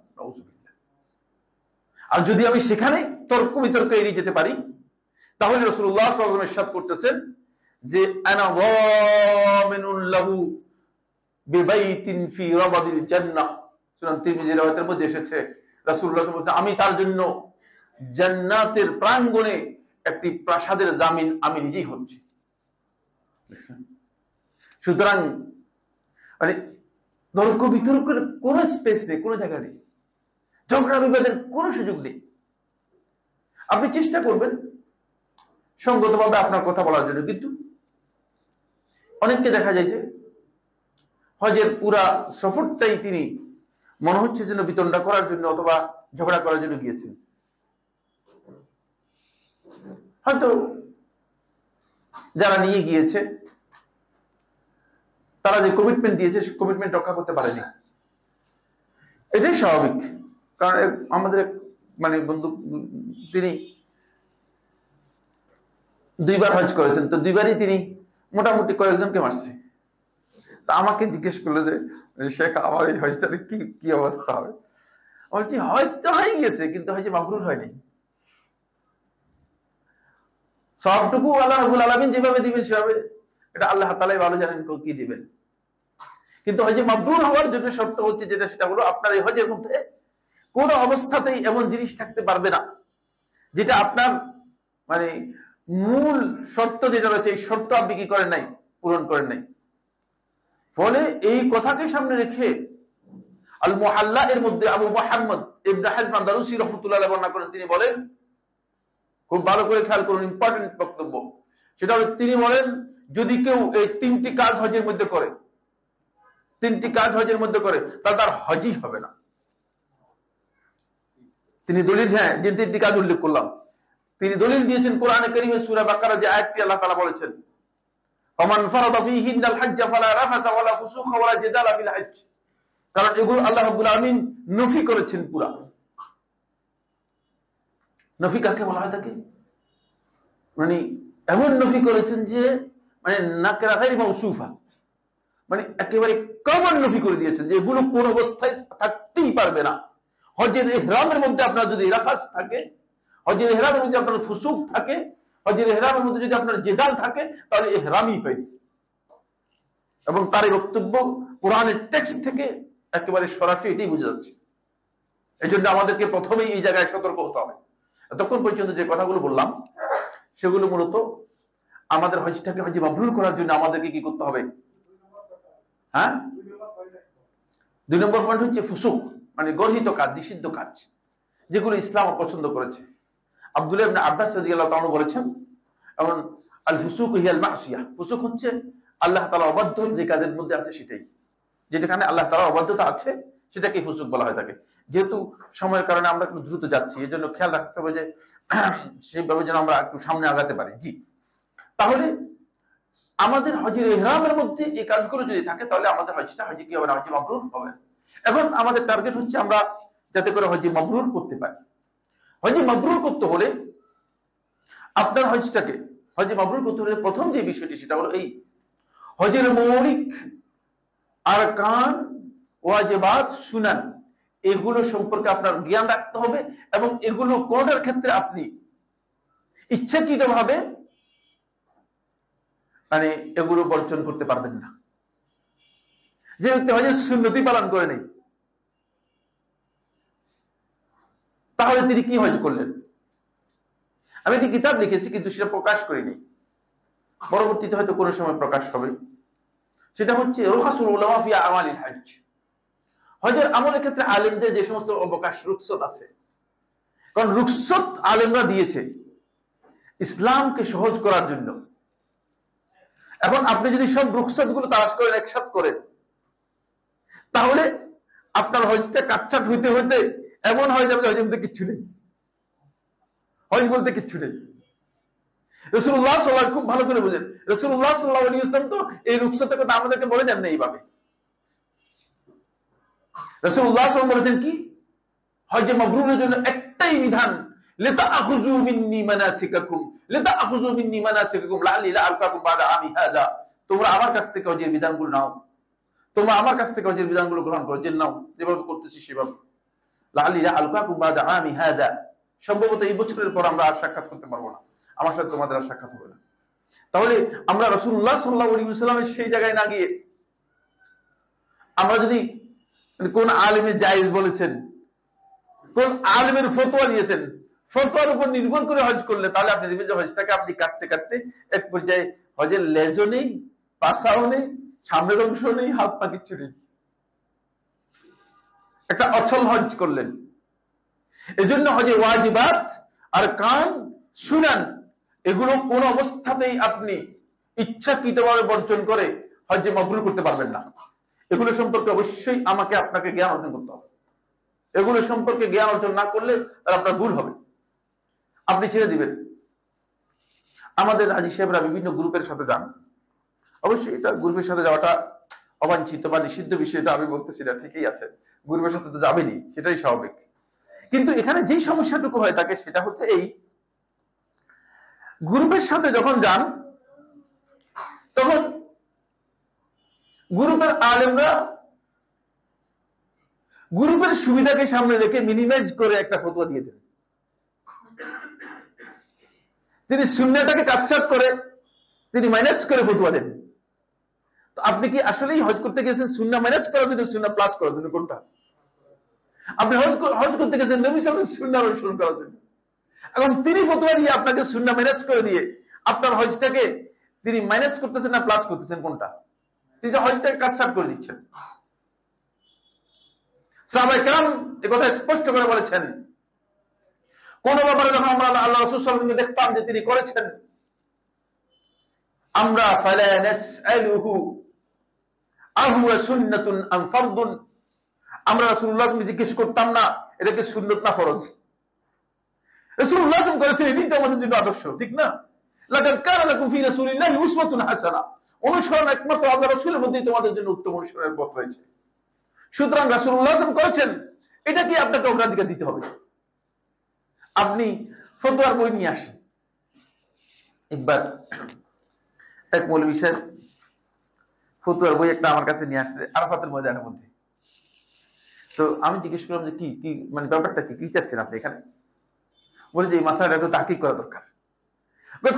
আর যদি আমি সেখানে তর্ক বিতর্ক এড়িয়ে যেতে পারি, তাহলে রাসূলুল্লাহ সাল্লাল্লাহু আলাইহি ওয়াসাল্লাম ইরশাদ করতেছেন যে আনা যামিনুল লাহু বিবাইতিন ফি রাবাদিল জান্নাহ। সুনান তিরমিজি riwayat-এর মধ্যে এসেছে, রাসূলুল্লাহ সাল্লাল্লাহু আলাইহি ওয়াসাল্লাম আমি তার জন্য জান্নাতের প্রাঙ্গণে একটি প্রাসাদের জামিন আমি নিজেই হচ্ছি। সুতরাং মানে তর্ক বিতর্কের কোন স্পেস নেই, কোন জায়গা নেই, ঝগড়া বিবাদের কোন সুযোগ নেই। আপনি চেষ্টা করবেন সঙ্গতভাবে আপনার কথা বলার জন্য, কিন্তু অনেককে দেখা যায় যে হজের পুরা সফরটাই তিনি মনে হচ্ছে যেন বিতণ্ডা করার জন্য অথবা ঝগড়া করার জন্য গিয়েছেন। হয়তো যারা নিয়ে গিয়েছে তারা যে কমিটমেন্ট দিয়েছে সে কমিটমেন্ট রক্ষা করতে পারেনি, এটাই স্বাভাবিক। কারণ আমাদের মানে বন্ধু, তিনি 2 বার হজ করেছেন, তো 2 বারই তিনি মোটামুটি কয়েকজনকে মারছে। তা আমাকে জিজ্ঞেস করলো যে শেখ আমার এই হজটার কি অবস্থা হবে? বলছি হজ তো হয়ে গিয়েছে, কিন্তু হজে মাবরুর হয়নি। সবটুকু আল্লাহ রাব্বুল আলামিন যেভাবে দিবেন সেভাবে, এটা আল্লাহ তাআলাই ভালো জানেন কি দিবেন। কিন্তু হজে মাবরুর হওয়ার জন্য শর্ত হচ্ছে যেটা, সেটা হলো আপনার এই হজের মধ্যে কোন অবস্থাতেই এমন জিনিস থাকতে পারবে না যেটা আপনার মানে মূল শর্ত যেটা রয়েছে এই শর্ত আপনি কি করেন নাই, পূরণ করেন নাই। ফলে এই কথাকে সামনে রেখে আল মুহাল্লা এর মধ্যে আবু মুহাম্মদ ইবনে হাজম আন্দালুসি রাহমাতুল্লাহ আলাইহি বর্ণনা করেন, তিনি বলেন, খুব ভালো করে খেয়াল করুন, ইম্পর্টেন্ট বক্তব্য, সেটা হলো তিনি বলেন যদি কেউ এই 3টি কাজ হজের মধ্যে করে, 3টি কাজ হজের মধ্যে করে, তাহলে তার হজই হবে না। তিনি দলিল, হ্যাঁ যে 3টি কাজ উল্লেখ করলাম, তিনি দলিল দিয়েছেন কোরআনে কারীমের সূরা বাকারা যে আয়াতটি আল্লাহ তাআলা বলেছেন ফামান ফারাদা ফীহিন্নাল হজ্জ ফালা রাফাসা ওয়ালা ফুসুকা ওয়ালা জিদালা ফিল হজ্জ। কারণ এগুলো আল্লাহ রাব্বুল আলামিন নফি করেছেন পুরা। নফি কাকে বলা হয় থাকে, মানে এমন নফি করেছেন যে মানে নাকরা গায়রি মাউসুফা, মানে একেবারে কমন নফি করে দিয়েছেন যে এগুলো কোন অবস্থায় থাকতেই পারবে না। হজের ইহরামের মধ্যে আপনার যদি রাফাস থাকে, হজের ইহরামের মধ্যে আপনার ফুসুক থাকে, হজের ইহরামের মধ্যে যদি আপনার জিদাল থাকে, তাহলে ইহরামই হয়। এবং তার এই বক্তব্য কোরআনের টেক্সট থেকে একেবারে সরাসরি এটাই বোঝা যাচ্ছে। এই জন্য আমাদেরকে প্রথমেই এই জায়গায় সতর্ক হতে হবে। এতক্ষণ পর্যন্ত যে কথাগুলো বললাম সেগুলো মূলত আমাদের হজটাকে হজে মাবরুর করার জন্য আমাদেরকে কি করতে হবে? হ্যাঁ, 2 নম্বর পয়েন্ট হচ্ছে ফুসুক, মানে গর্হিত কাজ, নিষিদ্ধ কাজ, যেগুলো ইসলাম অপছন্দ করেছে। আব্দুল্লাহ ইবনে আব্বাস রাদিয়াল্লাহু তাআলা বলেছেন, এমন আল ফুসুক হিয়াল মাসিয়া, ফুসুক হচ্ছে আল্লাহ তাআলা অবাধ্য যে কাজের মধ্যে আছে সেটাই, যেখানে আল্লাহ তাআলার অবাধ্যতা আছে সেটাকে ফুসুক বলা হয় থাকে। যেহেতু সময়ের কারণে আমরা একটু দ্রুত যাচ্ছি, এই জন্য খেয়াল রাখতে হবে যে সেইভাবে যেন আমরা একটু সামনে আগাতে পারি। জি, তাহলে আমাদের হজের ইহরামের মধ্যে এই কাজগুলো যদি থাকে তাহলে আমাদের হজটা হজে কি হবে না, হজে মাবরুর হবে। এখন আমাদের টার্গেট হচ্ছে আমরা যাতে করে হজে মাবরুর করতে পারি। হজে মাবরুর করতে হলে আপনার হজটাকে হজে মাবরুর করতে হলে প্রথম যে বিষয়টি সেটা হলো এই হজের মৌলিক আরকান, ওয়াজিবাত, সুনান, এগুলো সম্পর্কে আপনার জ্ঞান রাখতে হবে এবং এগুলো কোনটার ক্ষেত্রে আপনি ইচ্ছাকৃতভাবে মানে এগুলো বর্জন করতে পারবেন না। যে ব্যক্তি হজের সুন্নতি পালন করে নেই, তাহলে তিনি কি হজ করলেন? আমি একটি কিতাব লিখেছি কিন্তু সেটা প্রকাশ করিনি, পরবর্তীতে হয়তো কোনো সময় প্রকাশ হবে। সেটা হচ্ছে রুখাসুল উলামা ফি আমালিল হজ। হজের আমলের ক্ষেত্রে আলেমদের যে সমস্ত অবকাশ, রুখসত আছে, কারণ রুখসত আলেমরা দিয়েছে ইসলামকে সহজ করার জন্য। এখন আপনি যদি সব রুখসত গুলো তালাশ করেন, একসাথ করেন, তাহলে আপনার হজটা কাটছাট হইতে হইতে এমন হয়ে যাবে হজের মধ্যে কিচ্ছু নেই, হজ বলতে কিচ্ছু নেই। রাসূলুল্লাহ সাল্লাল্লাহু আলাইহি ওয়াসাল্লাম খুব ভালো করে বুঝেন, রাসূলুল্লাহ সাল্লাল্লাহু আলাইহি ওয়াসাল্লাম তো এই রুখসতের কথা আমাদেরকে বলে যান না এইভাবে। রাসূলুল্লাহ সাল্লাল্লাহু আলাইহি ওয়াসাল্লাম বলেছেন কি, হজ্জে মাবরুরের জন্য একটাই বিধান, লিতাআখুযু মিন্নি মানাসিকাকুম, লিতাআখুযু মিন্নি মানাসিকাকুম লাআল্লি লা আলকাকুম বাদা আমি হাদা। তোমরা আমার কাছ থেকে হজের বিধানগুলো নাও, তোমরা আমার কাছ থেকে হজের বিধানগুলো গ্রহণ করো, যে নাও যেভাবে করতেছি সেভাবে। লাআল্লি লা আলকাকুম বাদা আমি হাদা, সম্ভবত এই বছরের পর আমরা আর সাক্ষাৎ করতে পারবো না, আমার সাথে তোমাদের আর সাক্ষাৎ হবে না। তাহলে আমরা রাসূলুল্লাহ সাল্লাল্লাহু আলাইহি ওয়াসাল্লামের সেই জায়গায় না গিয়ে আমরা যদি কোন আলেমে জায়েজ বলেছেন, কোন আলেমের ফতোয়া দিয়েছেন, ফতোয়ার উপর নির্ভর করে হজ করলে, তাহলে আপনি দেখবেন যে হজটাকে আপনি কাটতে কাটতে এক পর্যায়ে হজের লেজও নেই, পাছাও নেই, সামনের অংশ নেই, হাত পা কিচ্ছু নেই, একটা অচল হজ করলেন। এজন্য হজে ওয়াজিবাত আর কান সুনান এগুলো কোন অবস্থাতেই আপনি ইচ্ছাকৃতভাবে বর্জন করে হজ্জে মাবরুর করতে পারবেন না। এগুলো সম্পর্কে অবশ্যই আমাকে আপনাকে জ্ঞান অর্জন করতে হবে। এগুলো সম্পর্কে জ্ঞান অর্জন না করলে তার আপনার ভুল হবে, আপনি ছেড়ে দিবেন। আমাদের হাজী সাহেবরা বিভিন্ন গ্রুপের সাথে যান, অবশ্যই এটা গ্রুপের সাথে যাওয়াটা অবাঞ্ছিত বা নিষিদ্ধ বিষয়টা আমি বলতেছি না, ঠিকই আছে, গ্রুপের সাথে তো যাবেনি, সেটাই স্বাভাবিক। কিন্তু এখানে যেই সমস্যাটুকু হয় থাকে সেটা হচ্ছে এই, গ্রুপের সাথে যখন যান তখন গ্রুপের আলেমরা গ্রুপের সুবিধাকে সামনে রেখে মিনিমাইজ করে একটা ফতোয়া দিয়ে দেন। তিনি সুন্নাহটাকে কাটছাট করে তিনি মাইনাস করে ফতোয়া দেন। তো আপনি কি আসলেই হজ করতে গেছেন সুন্নাহ মাইনাস করার জন্য, সুন্নাহ প্লাস করার জন্য? কোনটা? আপনি হজ করতে গেছেন নবী সাল্লাল্লাহু আলাইহি ওয়াসাল্লামের সুন্নাহ অনুসরণ করার জন্য। এখন তিনি ফতোয়া দিয়ে আপনাকে সুন্নাহ মাইনাস করে দিয়ে আপনার হজটাকে তিনি মাইনাস করতেছেন না প্লাস করতেছেন? কোনটা? তিনি যে হজটাকে কাটছাট করে দিচ্ছেন। সাহাবায়ে কেরাম এই কথা স্পষ্ট করে বলেছেন, কোন ব্যাপারে যখন আমরা আল্লাহ রাসূল সাল্লাল্লাহু আলাইহি ওয়াসাল্লামকে দেখতাম যে তিনি করেছেন, আমরা ফালা নাসআলুহু আহুয়া সুন্নাতুন আম ফারদুন, আমরা রাসূলুল্লাহকে জিজ্ঞেস করতাম না এটা কি সুন্নাত না ফরজ। রাসূলুল্লাহ সাল্লাল্লাহু আলাইহি ওয়াসাল্লাম করেছেন, এটাই তো আমাদের জন্য আদর্শ, ঠিক না? লাকাদ কানা লাকুম ফি রাসূলিল্লাহি উসওয়াতুন হাসানাহ, অনুসরণ একমাত্র আল্লাহ রাসূলের মধ্যেই তোমাদের জন্য উত্তম অনুসরণের পথ রয়েছে। সুতরাং রাসূলুল্লাহ সাল্লাল্লাহু আলাইহি ওয়াসাল্লাম করেছেন, এটা কি আপনাকে অগ্রাধিকার দিতে হবে? আপনি ফতোয়ার বই নিয়ে আসেন। একবার এক মৌলভী সাহেব ফতোয়ার বই একটা আমার কাছে নিয়ে আসছে আরাফাতের ময়দানের মধ্যে। তো আমি জিজ্ঞেস করলাম যে কি কি মানে ব্যাপারটা কি চাচ্ছেন আপনি এখানে? বলে যে এই মাসালাটা একটু তাহকিক করা দরকার।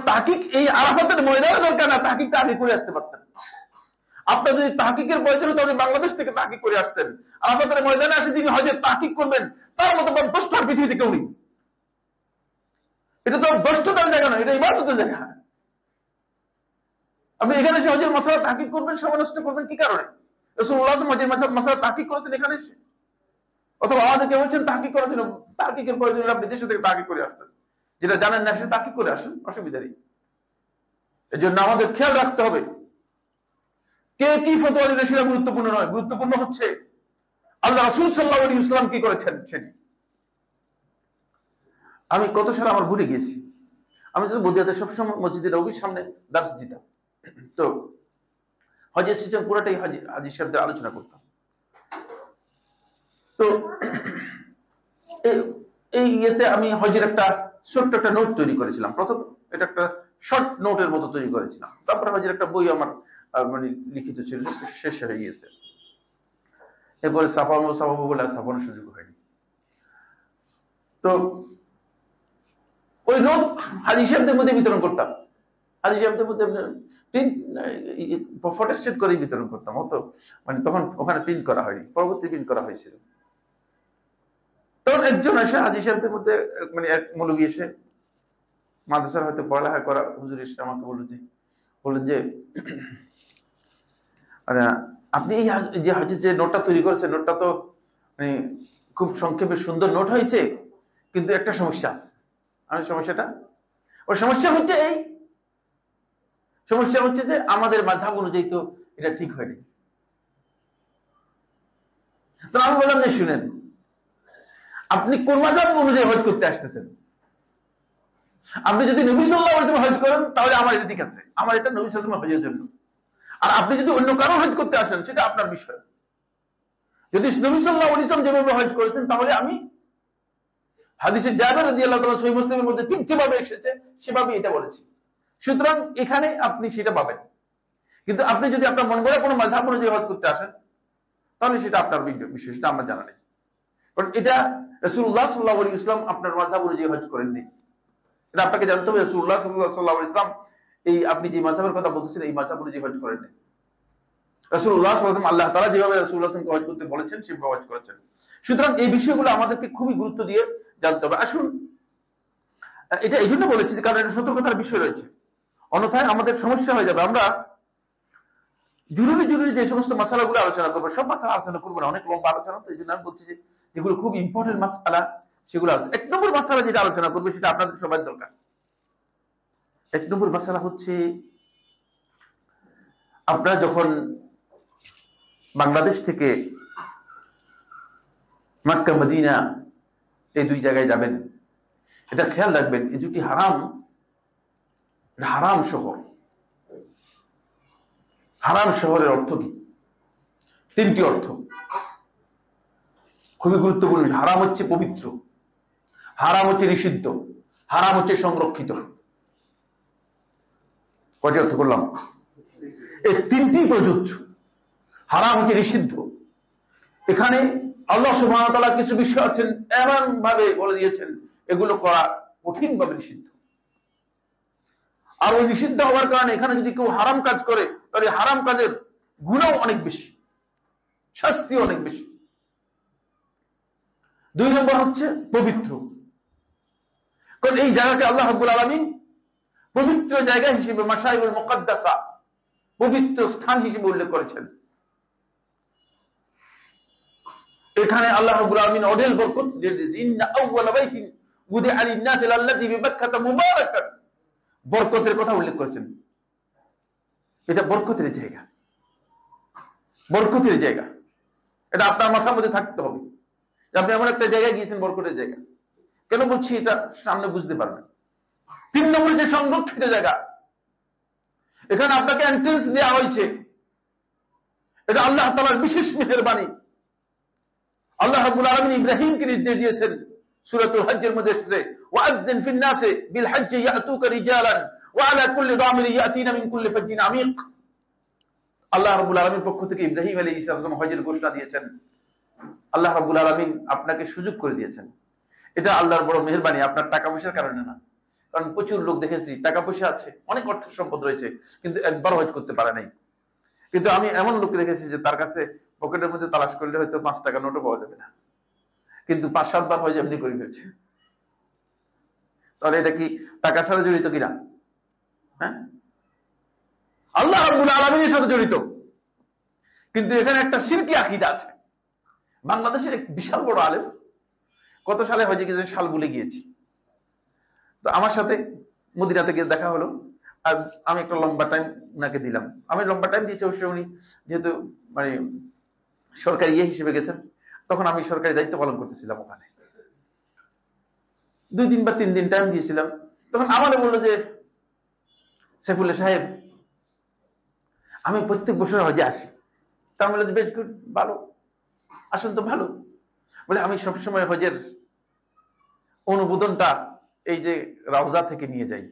তাহকিক এই আরাফাতের ময়দানে দরকার না, তাহকিকটা আগে করে আসতে পারতেন। আপনার যদি তাহকিকের প্রয়োজন হতো আপনি বাংলাদেশ থেকে তাহকিক করে আসতেন। আরাফাতের ময়দানে আসে যিনি হজের তাহকিক করবেন তার মতো দশটার পৃথিবীতে কেউ নেই। এটা তো দশটার জায়গা নয়, এটা ইবাদতের জায়গা। আপনি এখানে এসে হজের মাসালা তাহকিক করবেন, সময় নষ্ট করবেন কি কারণে? রাসূলুল্লাহ হজের মাসালা তাহকিক করেছেন এখানে এসে, অথবা আমাদেরকে বলছেন তাহকিক করার জন্য। তাহকিকের প্রয়োজন আপনি দেশে থেকে তাহকিক করে আসতেন, যেটা জানেন না সেটা তাহকিক করে আসেন, অসুবিধা নেই। এই জন্য আমাদের খেয়াল রাখতে হবে কে কি ফতোয়া দিলে সেটা গুরুত্বপূর্ণ নয়, গুরুত্বপূর্ণ হচ্ছে আল্লাহ রাসূল সাল্লাল্লাহু আলাইহি ওয়াসাল্লাম কি করেছেন সেটি। আমি কত সালে আমার ভুলে গিয়েছি, আমি তো বদিয়াতে সবসময় মসজিদে নববীর সামনে দার্স দিতাম। তো হজের সিজন পুরোটাই হাজী সাহেবদের আলোচনা করতাম। তো এই ইয়েতে আমি হজের একটা ছোট্ট একটা নোট তৈরি করেছিলাম। প্রথম এটা একটা শর্ট নোটের মতো তৈরি করেছিলাম, তারপরে হজের একটা বই আমার মানে লিখিত ছিল, শেষ হয়ে গিয়েছে। এরপরে ছাপাবো বলে ছাপানোর সুযোগ হয়নি। তো ওই নোট হাজী সাহেবদের মধ্যে বিতরণ করতাম। হাজি সাহেবদের মধ্যে প্রিন্ট ফটোস্টেট করে বিতরণ করতাম, অত মানে তখন ওখানে প্রিন্ট করা হয়নি, পরবর্তী প্রিন্ট করা হয়েছিল। তখন একজন এসে হাজি সাহেবদের মধ্যে মানে এক মৌলবী এসে মাদ্রাসার হয়তো পড়ালেখা করা হুজুর এসে আমাকে বললেন যে আপনি এই যে হাজি যে নোটটা তৈরি করেছেন, নোটটা তো মানে খুব সংক্ষেপে সুন্দর নোট হয়েছে, কিন্তু একটা সমস্যা আছে। আমি সমস্যাটা, ওর সমস্যা হচ্ছে এই সমস্যা হচ্ছে যে আমাদের মাযহাব অনুযায়ী তো এটা ঠিক হয়নি। তো আমি বললাম যে শুনেন, আপনি কোন মাযহাব অনুযায়ী হজ করতে আসতেছেন? আপনি যদি নবী সাল্লাল্লাহু আলাইহি ওয়াসাল্লাম হজ করেন তাহলে আমার এটা ঠিক আছে, আমার এটা নবী সাল্লাল্লাহু আলাইহি ওয়াসাল্লাম হজের জন্য। আর আপনি যদি অন্য কারো হজ করতে আসেন সেটা আপনার বিষয়। যদি নবী সাল্লাল্লাহু আলাইহি ওয়াসাল্লাম যেভাবে হজ করেছেন তাহলে আমি হাদিসে জাবের রাদিয়াল্লাহু তাআলা সহিহ মুসলিমের মধ্যে ঠিক যেভাবে এসেছে সেভাবে এটা বলেছি। সুতরাং এখানে আপনি সেটা পাবেন। কিন্তু আপনি যদি আপনার মন গড়া কোনো মাযহাব অনুযায়ী হজ করতে আসেন তাহলে সেটা আপনার বিষয়, সেটা আমার জানা নেই। কারণ এটা রাসূলুল্লাহ সাল্লাল্লাহু আলাইহি ওয়াসাল্লাম আপনার মাযহাব অনুযায়ী হজ করেননি। এটা আপনাকে জানতে হবে। রাসূলুল্লাহ সাল্লাল্লাহু আলাইহি ওয়াসাল্লাম এই আপনি যে মাযহাবের কথা বলছেন এই মাযহাব অনুযায়ী হজ করেননি। রাসূলুল্লাহ সাল্লাল্লাহু আলাইহি ওয়াসাল্লাম আল্লাহ তাআলা যেভাবে রাসূলুল্লাহ সাল্লাল্লাহু আলাইহি ওয়াসাল্লামকে হজ করতে বলেছেন সেভাবে হজ করেছেন। সুতরাং এই বিষয়গুলো আমাদেরকে খুবই গুরুত্ব দিয়ে জানতে হবে। আসুন, এটা এই জন্য বলেছি যে কারণ এটা সতর্কতার বিষয় রয়েছে, অন্যথায় আমাদের সমস্যা হয়ে যাবে। আমরা জরুরি যে সমস্ত মাসালাগুলো আলোচনা করবো, সব মাসালা আলোচনা করবো না, অনেক লম্বা আলোচনা, তো এই জন্য আমি বলছি যে যেগুলো খুব ইম্পর্টেন্ট মাসালা সেগুলো আছে। 1 নম্বর মাসালা যেটা আলোচনা করবো সেটা আপনাদের সবার দরকার। 1 নম্বর মাসালা হচ্ছে, আপনারা যখন বাংলাদেশ থেকে মক্কা মদিনা এই 2 জায়গায় যাবেন, এটা খেয়াল রাখবেন, এই দুটি হারাম শহর। হারাম শহরের অর্থ কি? 3টি অর্থ, খুবই গুরুত্বপূর্ণ। হারাম হচ্ছে পবিত্র, হারাম হচ্ছে নিষিদ্ধ, হারাম হচ্ছে সংরক্ষিত। কয়টি অর্থ করলাম? এই 3টি প্রযোজ্য। হারাম হচ্ছে নিষিদ্ধ, এখানে আল্লাহ সুবহানাহু ওয়া তাআলা কিছু বিষয় আছেন এমন ভাবে বলে দিয়েছেন এগুলো করা কঠিন ভাবে নিষিদ্ধ। আর ওই নিষিদ্ধ হওয়ার কারণে এখানে যদি কেউ হারাম কাজ করে তাহলে হারাম কাজের গুনাহ অনেক বেশি, শাস্তি অনেক বেশি। 2 নম্বর হচ্ছে পবিত্র, কারণ এই জায়গাকে আল্লাহ রাব্বুল আলামিন পবিত্র জায়গা হিসেবে, মাশাইউল মুকাদ্দাসা, পবিত্র স্থান হিসেবে উল্লেখ করেছেন। এখানে আল্লাহ রাব্বুল আলামিন অঢেল বরকত দিয়ে দিয়েছেন। ইন্না আউওয়ালা বাইতিন উদিআ লিন-নাসি লাল্লাযী বিবাক্কাতা মুবারাকান, বরকতের কথা উল্লেখ করেছেন। এটা বরকতের জায়গা, বরকতের জায়গা। এটা আপনার মাথার মধ্যে থাকতে হবে যে আপনি এমন একটা জায়গায় গিয়েছেন, বরকতের জায়গা। কেন বলছি এটা সামনে বুঝতে পারবেন। 3 নম্বরে যে সংরক্ষিত জায়গা, এখানে আপনাকে এন্ট্রেন্স দেওয়া হয়েছে, এটা আল্লাহ তাআলার বিশেষ মেহেরবানি। আল্লাহ রাব্বুল আলামিন ইব্রাহিমকে নির্দেশ দিয়েছেন, সূরাতুল হজ্জের মধ্যে এসেছে, ওয়াআযযিন ফিন নাসি বিল হজ্জি ইয়াতুকা রিজালান ওয়া আলা কুল্লি দামিরিন ইয়াতিনা মিন কুল্লি ফাজ্জিন আমিক। আল্লাহ রাব্বুল আলামিন পক্ষ থেকে ইব্রাহিম আলাইহিস সালাম হজের ঘোষণা দিয়েছেন। আল্লাহ রাব্বুল আলামিন আপনাকে সুযোগ করে দিয়েছেন। এটা আল্লাহর বড় মেহেরবানি, আপনার টাকা পয়সার কারণে না। কারণ প্রচুর লোক দেখেছি টাকা পয়সা আছে, অনেক অর্থ সম্পদ রয়েছে, কিন্তু একবার হজ করতে পারে নাই। কিন্তু আমি এমন লোক দেখেছি যে তার কাছে পকেটের মধ্যে তালাশ করলে হয়তো 5 টাকা নোটও পাওয়া যাবে না, কিন্তু 5-7 বার হজ এমনি করে ফেলছে। তাহলে এটা কি টাকার সাথে জড়িত কিনা? হ্যাঁ, আল্লাহ রাব্বুল আলামিনের সাথে জড়িত। কিন্তু এখানে একটা শিরকি আকীদা আছে। বাংলাদেশের এক বিশাল বড় আলেম, কত সালে হজে গিয়েছেন সাল ভুলে গিয়েছি, তো আমার সাথে মদিনাতে গিয়ে দেখা হলো। আর আমি একটা লম্বা টাইম উনাকে দিলাম। আমি লম্বা টাইম দিয়েছি, অবশ্যই উনি যেহেতু মানে সরকারি হিসেবে গেছেন, তখন আমি সরকারি দায়িত্ব পালন করতেছিলাম ওখানে। 2 দিন বা 3 দিন টাইম দিয়েছিলাম। তখন আমারে বললো যে, সাইফুল্লাহ সাহেব, আমি প্রত্যেক বছর হজে আসি। তার বললো যে বেশ গুড, ভালো, আসুন তো ভালো। বলে আমি সবসময় হজের অনুমোদনটা এই যে রওজা থেকে নিয়ে যাই।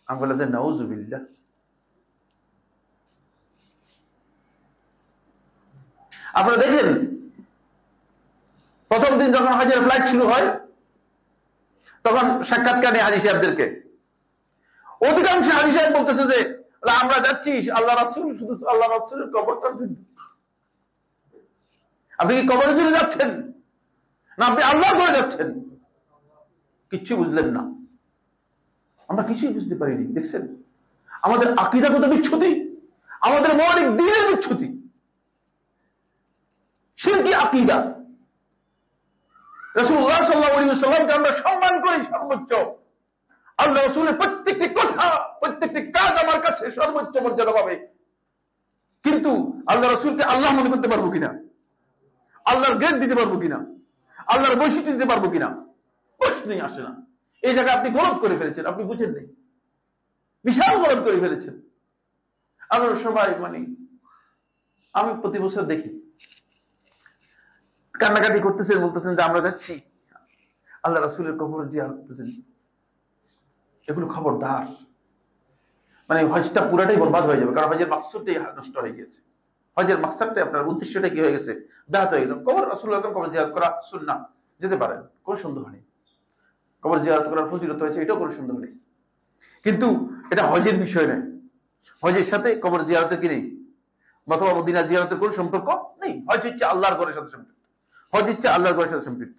আমি বললাম যে নাউজুবিল্লাহ, আপনারা দেখেন প্রথম দিন যখন হজের ফ্লাইট শুরু হয় তখন সাক্ষাৎকার নেই হাজী সাহেবদেরকে। অধিকাংশ হাজি সাহেব বলতেছে যে আমরা যাচ্ছি আল্লাহ রাসূল, শুধু আল্লাহ রাসূলের কবরটার জন্য। আপনি কি কবরের জন্য যাচ্ছেন, না আপনি আল্লাহর ঘরে যাচ্ছেন? কিচ্ছু বুঝলেন না। আমরা কিছুই বুঝতে পারিনি। দেখছেন আমাদের আকীদাগত বিচ্যুতি, আমাদের মৌলিক দ্বীনের বিচ্যুতি, শিরকি আকীদা। রাসূলুল্লাহ সাল্লাল্লাহু আলাইহি ওয়াসাল্লামকে আমরা সম্মান করি সর্বোচ্চ, আল্লাহ রাসূলের প্রত্যেকটি কথা, প্রত্যেকটি কাজ আমার কাছে সর্বোচ্চ মর্যাদা পাবে। কিন্তু আল্লাহ রাসূলকে আল্লাহ মনে করতে পারবো কিনা, আল্লাহর গ্রেড দিতে পারবো কিনা, আল্লাহর বৈশিষ্ট্য দিতে পারবো কিনা, প্রশ্নই আসে না। এই জায়গায় আপনি গলত করে ফেলেছেন, আপনি বুঝেন নেই, বিশাল গলত করে ফেলেছেন। আমরা সবাই আমি প্রতি বছর দেখি কান্নাকাটি করতেছেন, বলতেছেন যে আমরা যাচ্ছি আল্লাহ রাসূলের কবর জিয়ারত করতে। এগুলো খবরদার, হজটা পুরাটাই বরবাদ হয়ে যাবে, কারণ হজের মাকসুদটাই নষ্ট হয়ে গেছে। হজের মাকসাদটাই, আপনার উদ্দেশ্যটা কি হয়ে গেছে, ব্যাহত হয়ে গেছে। কবর রাসূলুল্লাহ সাল্লাল্লাহু আলাইহি ওয়াসাল্লাম কবর জিয়ারত করা সুন্নাহ, যেতে পারেন, কোনো সন্দেহ নেই। কবর জিয়ারত করার ফজিলত হয়েছে, এটাও কোনো সন্দেহ নেই। কিন্তু এটা হজের বিষয় নয়। হজের সাথে কবর জিয়ারতের কি নেই, অথবা মদিনা জিয়ারতের কোনো সম্পর্ক নেই। হজ হচ্ছে আল্লাহর ঘরের সাথে সম্পৃক্ত, হজ হচ্ছে আল্লাহর ঘরের সাথে সম্পৃক্ত।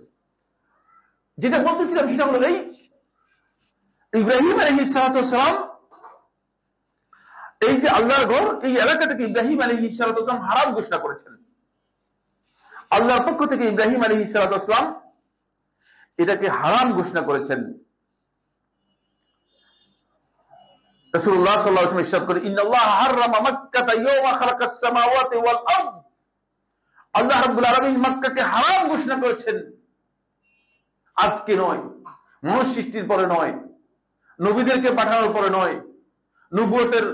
যেটা বলতেছিলাম সেটা হলো এই, ইব্রাহিম আলাইহিস সালাম, এই যে আল্লাহর ঘর, এই এলাকাটাকে ইব্রাহিম আলাইহিস সালাম হারাম ঘোষণা করেছেন। আল্লাহর পক্ষ থেকে ইব্রাহিম আলাইহিস সালাম এটাকে হারাম ঘোষণা করেছেন। রাসূলুল্লাহ সাল্লাল্লাহু আলাইহি ওয়াসাল্লাম ইরশাদ করেন, ইন্নাল্লাহা হাররামা মাক্কাতা ইয়াওমা খালাকাস সামাওয়াতি ওয়াল আরদ। আল্লাহ রাব্বুল আলামিন মক্কাকে হারাম ঘোষণা করেছেন, আজকে নয়, মানুষ সৃষ্টির পরে নয়, নবীদেরকে পাঠানোর পরে নয়, নবুয়তের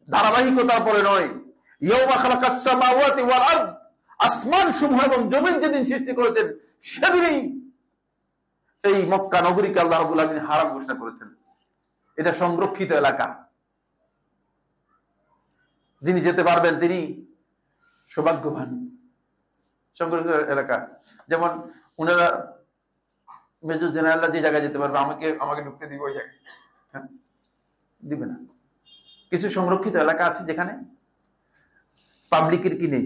ধারাবাহিকতার পরে নয়। ইয়াওমা খালাকাস সামাওয়াতি ওয়াল আরদ, আসমান সমূহ এবং জমিন যেদিন সৃষ্টি করেছেন সেদিনই এই মক্কা নগরীকে আল্লাহ রাব্বুল আলামিন হারাম ঘোষণা করেছেন। এটা সংরক্ষিত এলাকা, যিনি যেতে পারবেন তিনি সৌভাগ্যবান। সংরক্ষিত এলাকা, যেমন উনারা মেজর জেনারেলরা যে জায়গায় যেতে পারবে, আমাকে ঢুকতে দিবে ওই জায়গায়? দিবে না। কিছু সংরক্ষিত এলাকা আছে যেখানে পাবলিকের কি নেই,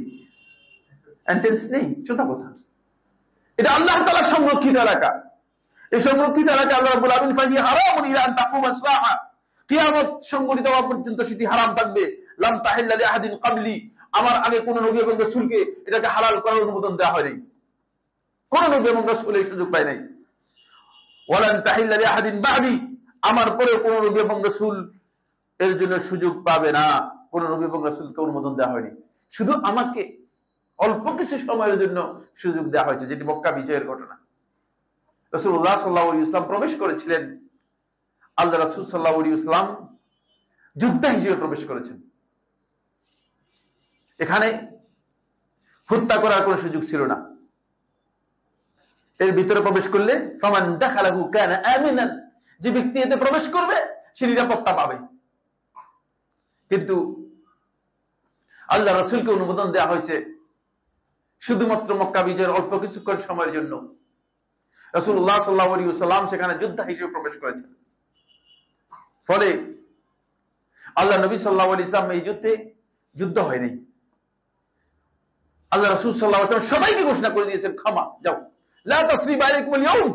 এন্ট্রেন্স নেই, সোজা কথা। এটা আল্লাহ তাআলা সংরক্ষিত এলাকা। এই সংরক্ষিত এলাকা আল্লাহ রাব্বুল আলামিন ফাজি হারামুন ইলা আন তাকুমা সাআ, কিয়ামত সংঘটিত হওয়া পর্যন্ত সেটি হারাম থাকবে। লাম তাহিল্লা লিআহাদিন ক্বাবলি, আমার আগে কোন নবী এবং রাসূলকে এটাকে হালাল করার অনুমোদন দেওয়া হয়নি, কোন নবী এবং রাসূল এই সুযোগ পায় নাই। ওয়ালান তাহিল্লা লিআহাদিন বা'দি, আমার পরে কোন নবী এবং রাসূল এর জন্য সুযোগ পাবে না, কোন নবী এবং রাসূলকে অনুমোদন দেওয়া হয়নি। শুধু আমাকে অল্প কিছু সময়ের জন্য সুযোগ দেওয়া হয়েছে, যেটি মক্কা বিজয়ের ঘটনা। রাসূলুল্লাহ সাল্লাল্লাহু আলাইহি ওয়াসাল্লাম প্রবেশ করেছিলেন, আল্লাহ রাসূল সাল্লাল্লাহু আলাইহি ওয়াসাল্লাম যোদ্ধা হিসেবে প্রবেশ করেছেন। এখানে হত্যা করার কোনো সুযোগ ছিল না। এর ভিতরে প্রবেশ করলে ফামান দাখালাহু কানা আমিনান, যে ব্যক্তি এতে প্রবেশ করবে সে নিরাপত্তা পাবে। কিন্তু আল্লাহ রাসূলকে অনুমোদন দেওয়া হয়েছে শুধুমাত্র মক্কা বিজয়ের অল্প কিছুক্ষণ সময়ের জন্য। রাসূলুল্লাহ সাল্লাল্লাহু আলাইহি ওয়াসাল্লাম সেখানে যোদ্ধা হিসেবে প্রবেশ করেছেন। ফলে আল্লাহ নবী সাল্লাল্লাহু আলাইহি ওয়াসাল্লাম এই যুদ্ধ হয়নি। আল্লাহ রাসূল সাল্লাল্লাহু আলাইহি ওয়াসাল্লাম সবাইকে ঘোষণা করে দিয়েছেন, ক্ষমা, যাও, লা তাসরিবা আলাইকুমুল ইয়াউম,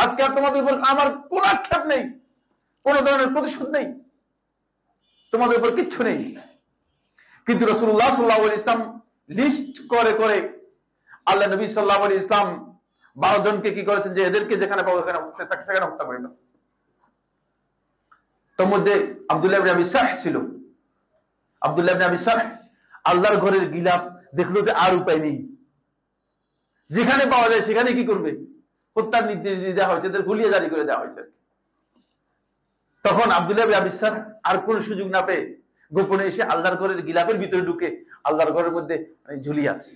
আজকে আর তোমাদের উপর আমার কোনো আক্ষেপ নেই, কোনো ধরনের প্রতিশোধ নেই, তোমাদের উপর কিচ্ছু নেই। কিন্তু রাসূলুল্লাহ সাল্লাল্লাহু আলাইহি ওয়াসাল্লাম লিস্ট করে করে আল্লাহ নবী সাল্লাল্লাহু আলাইহি ওয়াসাল্লাম 12 জনকে কি করেছেন, যে এদেরকে যেখানে পাবো সেখানে হত্যা করে দাও। তোর মধ্যে আব্দুল্লাহ ইবনে আবি সারহ ছিল। আব্দুল্লাহ ইবনে আবি সারহ আল্লাহর ঘরের গিলাফ দেখলো যে আর উপায় নেই, যেখানে পাওয়া যায় সেখানে কি করবে, হত্যার নির্দেশ দিয়ে দেওয়া হয়েছে, এদের গুলিয়ে জারি করে দেওয়া হয়েছে। তখন আব্দুল্লাহ ইবনে আবি সারহ আর কোন সুযোগ না পেয়ে গোপনে এসে আল্লাহর ঘরের গিলাফের ভিতরে ঢুকে আল্লাহর ঘরের মধ্যে ঝুলিয়ে আছে।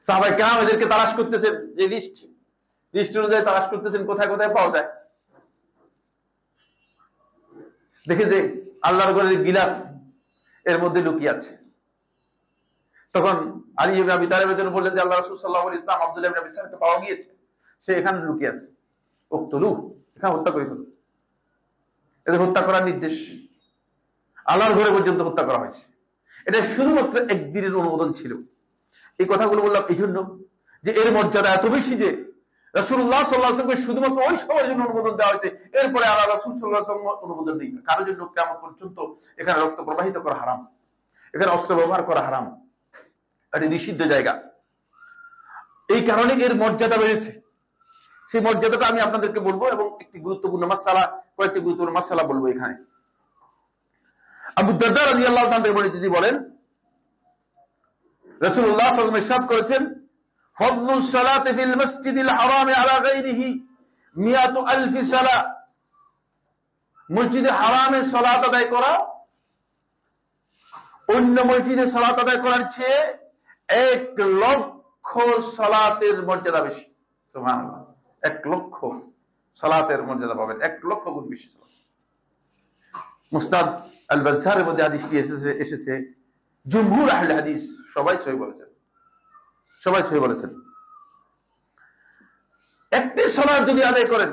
সাহাবায়ে কেরাম এদেরকে তালাশ করতেছেন, যে লিস্ট অনুযায়ী তালাশ করতেছেন কোথায় কোথায় পাওয়া যায়। দেখে যে আল্লাহর ঘরের গিলাফ এর মধ্যে লুকিয়ে আছে। তখন আলী ইবনে আবি তালেবের জন্য বললেন যে আল্লাহ রাসূল সাল্লাল্লাহু আলাইহি ওয়াসাল্লাম আব্দুল্লাহ ইবনে আবি সারহকে পাওয়া গিয়েছে, সে এখানে লুকিয়ে আছে, উকতুলু, এখানে হত্যা করে ফেলুন। এদের হত্যা করার নির্দেশ, আল্লাহর ঘরে পর্যন্ত হত্যা করা হয়েছে। এটা শুধুমাত্র একদিনের অনুমোদন ছিল। এই কথাগুলো বললাম এই জন্য যে এর মর্যাদা এত বেশি যে রাসূলুল্লাহ সাল্লাল্লাহু আলাইহি ওয়াসাল্লামকে শুধুমাত্র ওই সময়ের জন্য অনুমোদন দেওয়া হয়েছে, এরপরে আর রাসূল সাল্লাল্লাহু আলাইহি ওয়াসাল্লাম অনুমোদন নেই। কারোর জন্য কিয়ামত পর্যন্ত এখানে রক্ত প্রবাহিত করা হারাম, এখানে অস্ত্র ব্যবহার করা হারাম, এটি নিষিদ্ধ জায়গা। এই কারণে এর মর্যাদা বেড়েছে। সেই মর্যাদাটা আমি আপনাদেরকে বলবো এবং একটি গুরুত্বপূর্ণ মাসআলা, কয়েকটি গুরুত্বপূর্ণ মাসআলা বলবো এখানে। আবু দারদা রাদিয়াল্লাহু তাআলা তিনি বলেন রাসূলুল্লাহ সাল্লাল্লাহু আলাইহি ওয়াসাল্লাম ইরশাদ করেছেন, ফাদলুস সালাতি ফিল মাসজিদিল হারামি আলা গায়রিহি মিয়াতু আলফি সালাহ, মসজিদে হারামে সালাত আদায় করা অন্য মসজিদে সালাত আদায় করার চেয়ে 1,00,000 সালাতের মর্যাদা বেশি। সুবহানাল্লাহ, 1,00,000 সালাতের মর্যাদা পাবেন, 1,00,000 গুণ বেশি সালাত। মুসনাদ আল বাজ্জারের মধ্যে হাদিসটি এসেছে। জুমহুর আহলে হাদিস সবাই সহিহ বলেছেন, সবাই সহিহ বলেছেন। একটি সালাত যদি আদায় করেন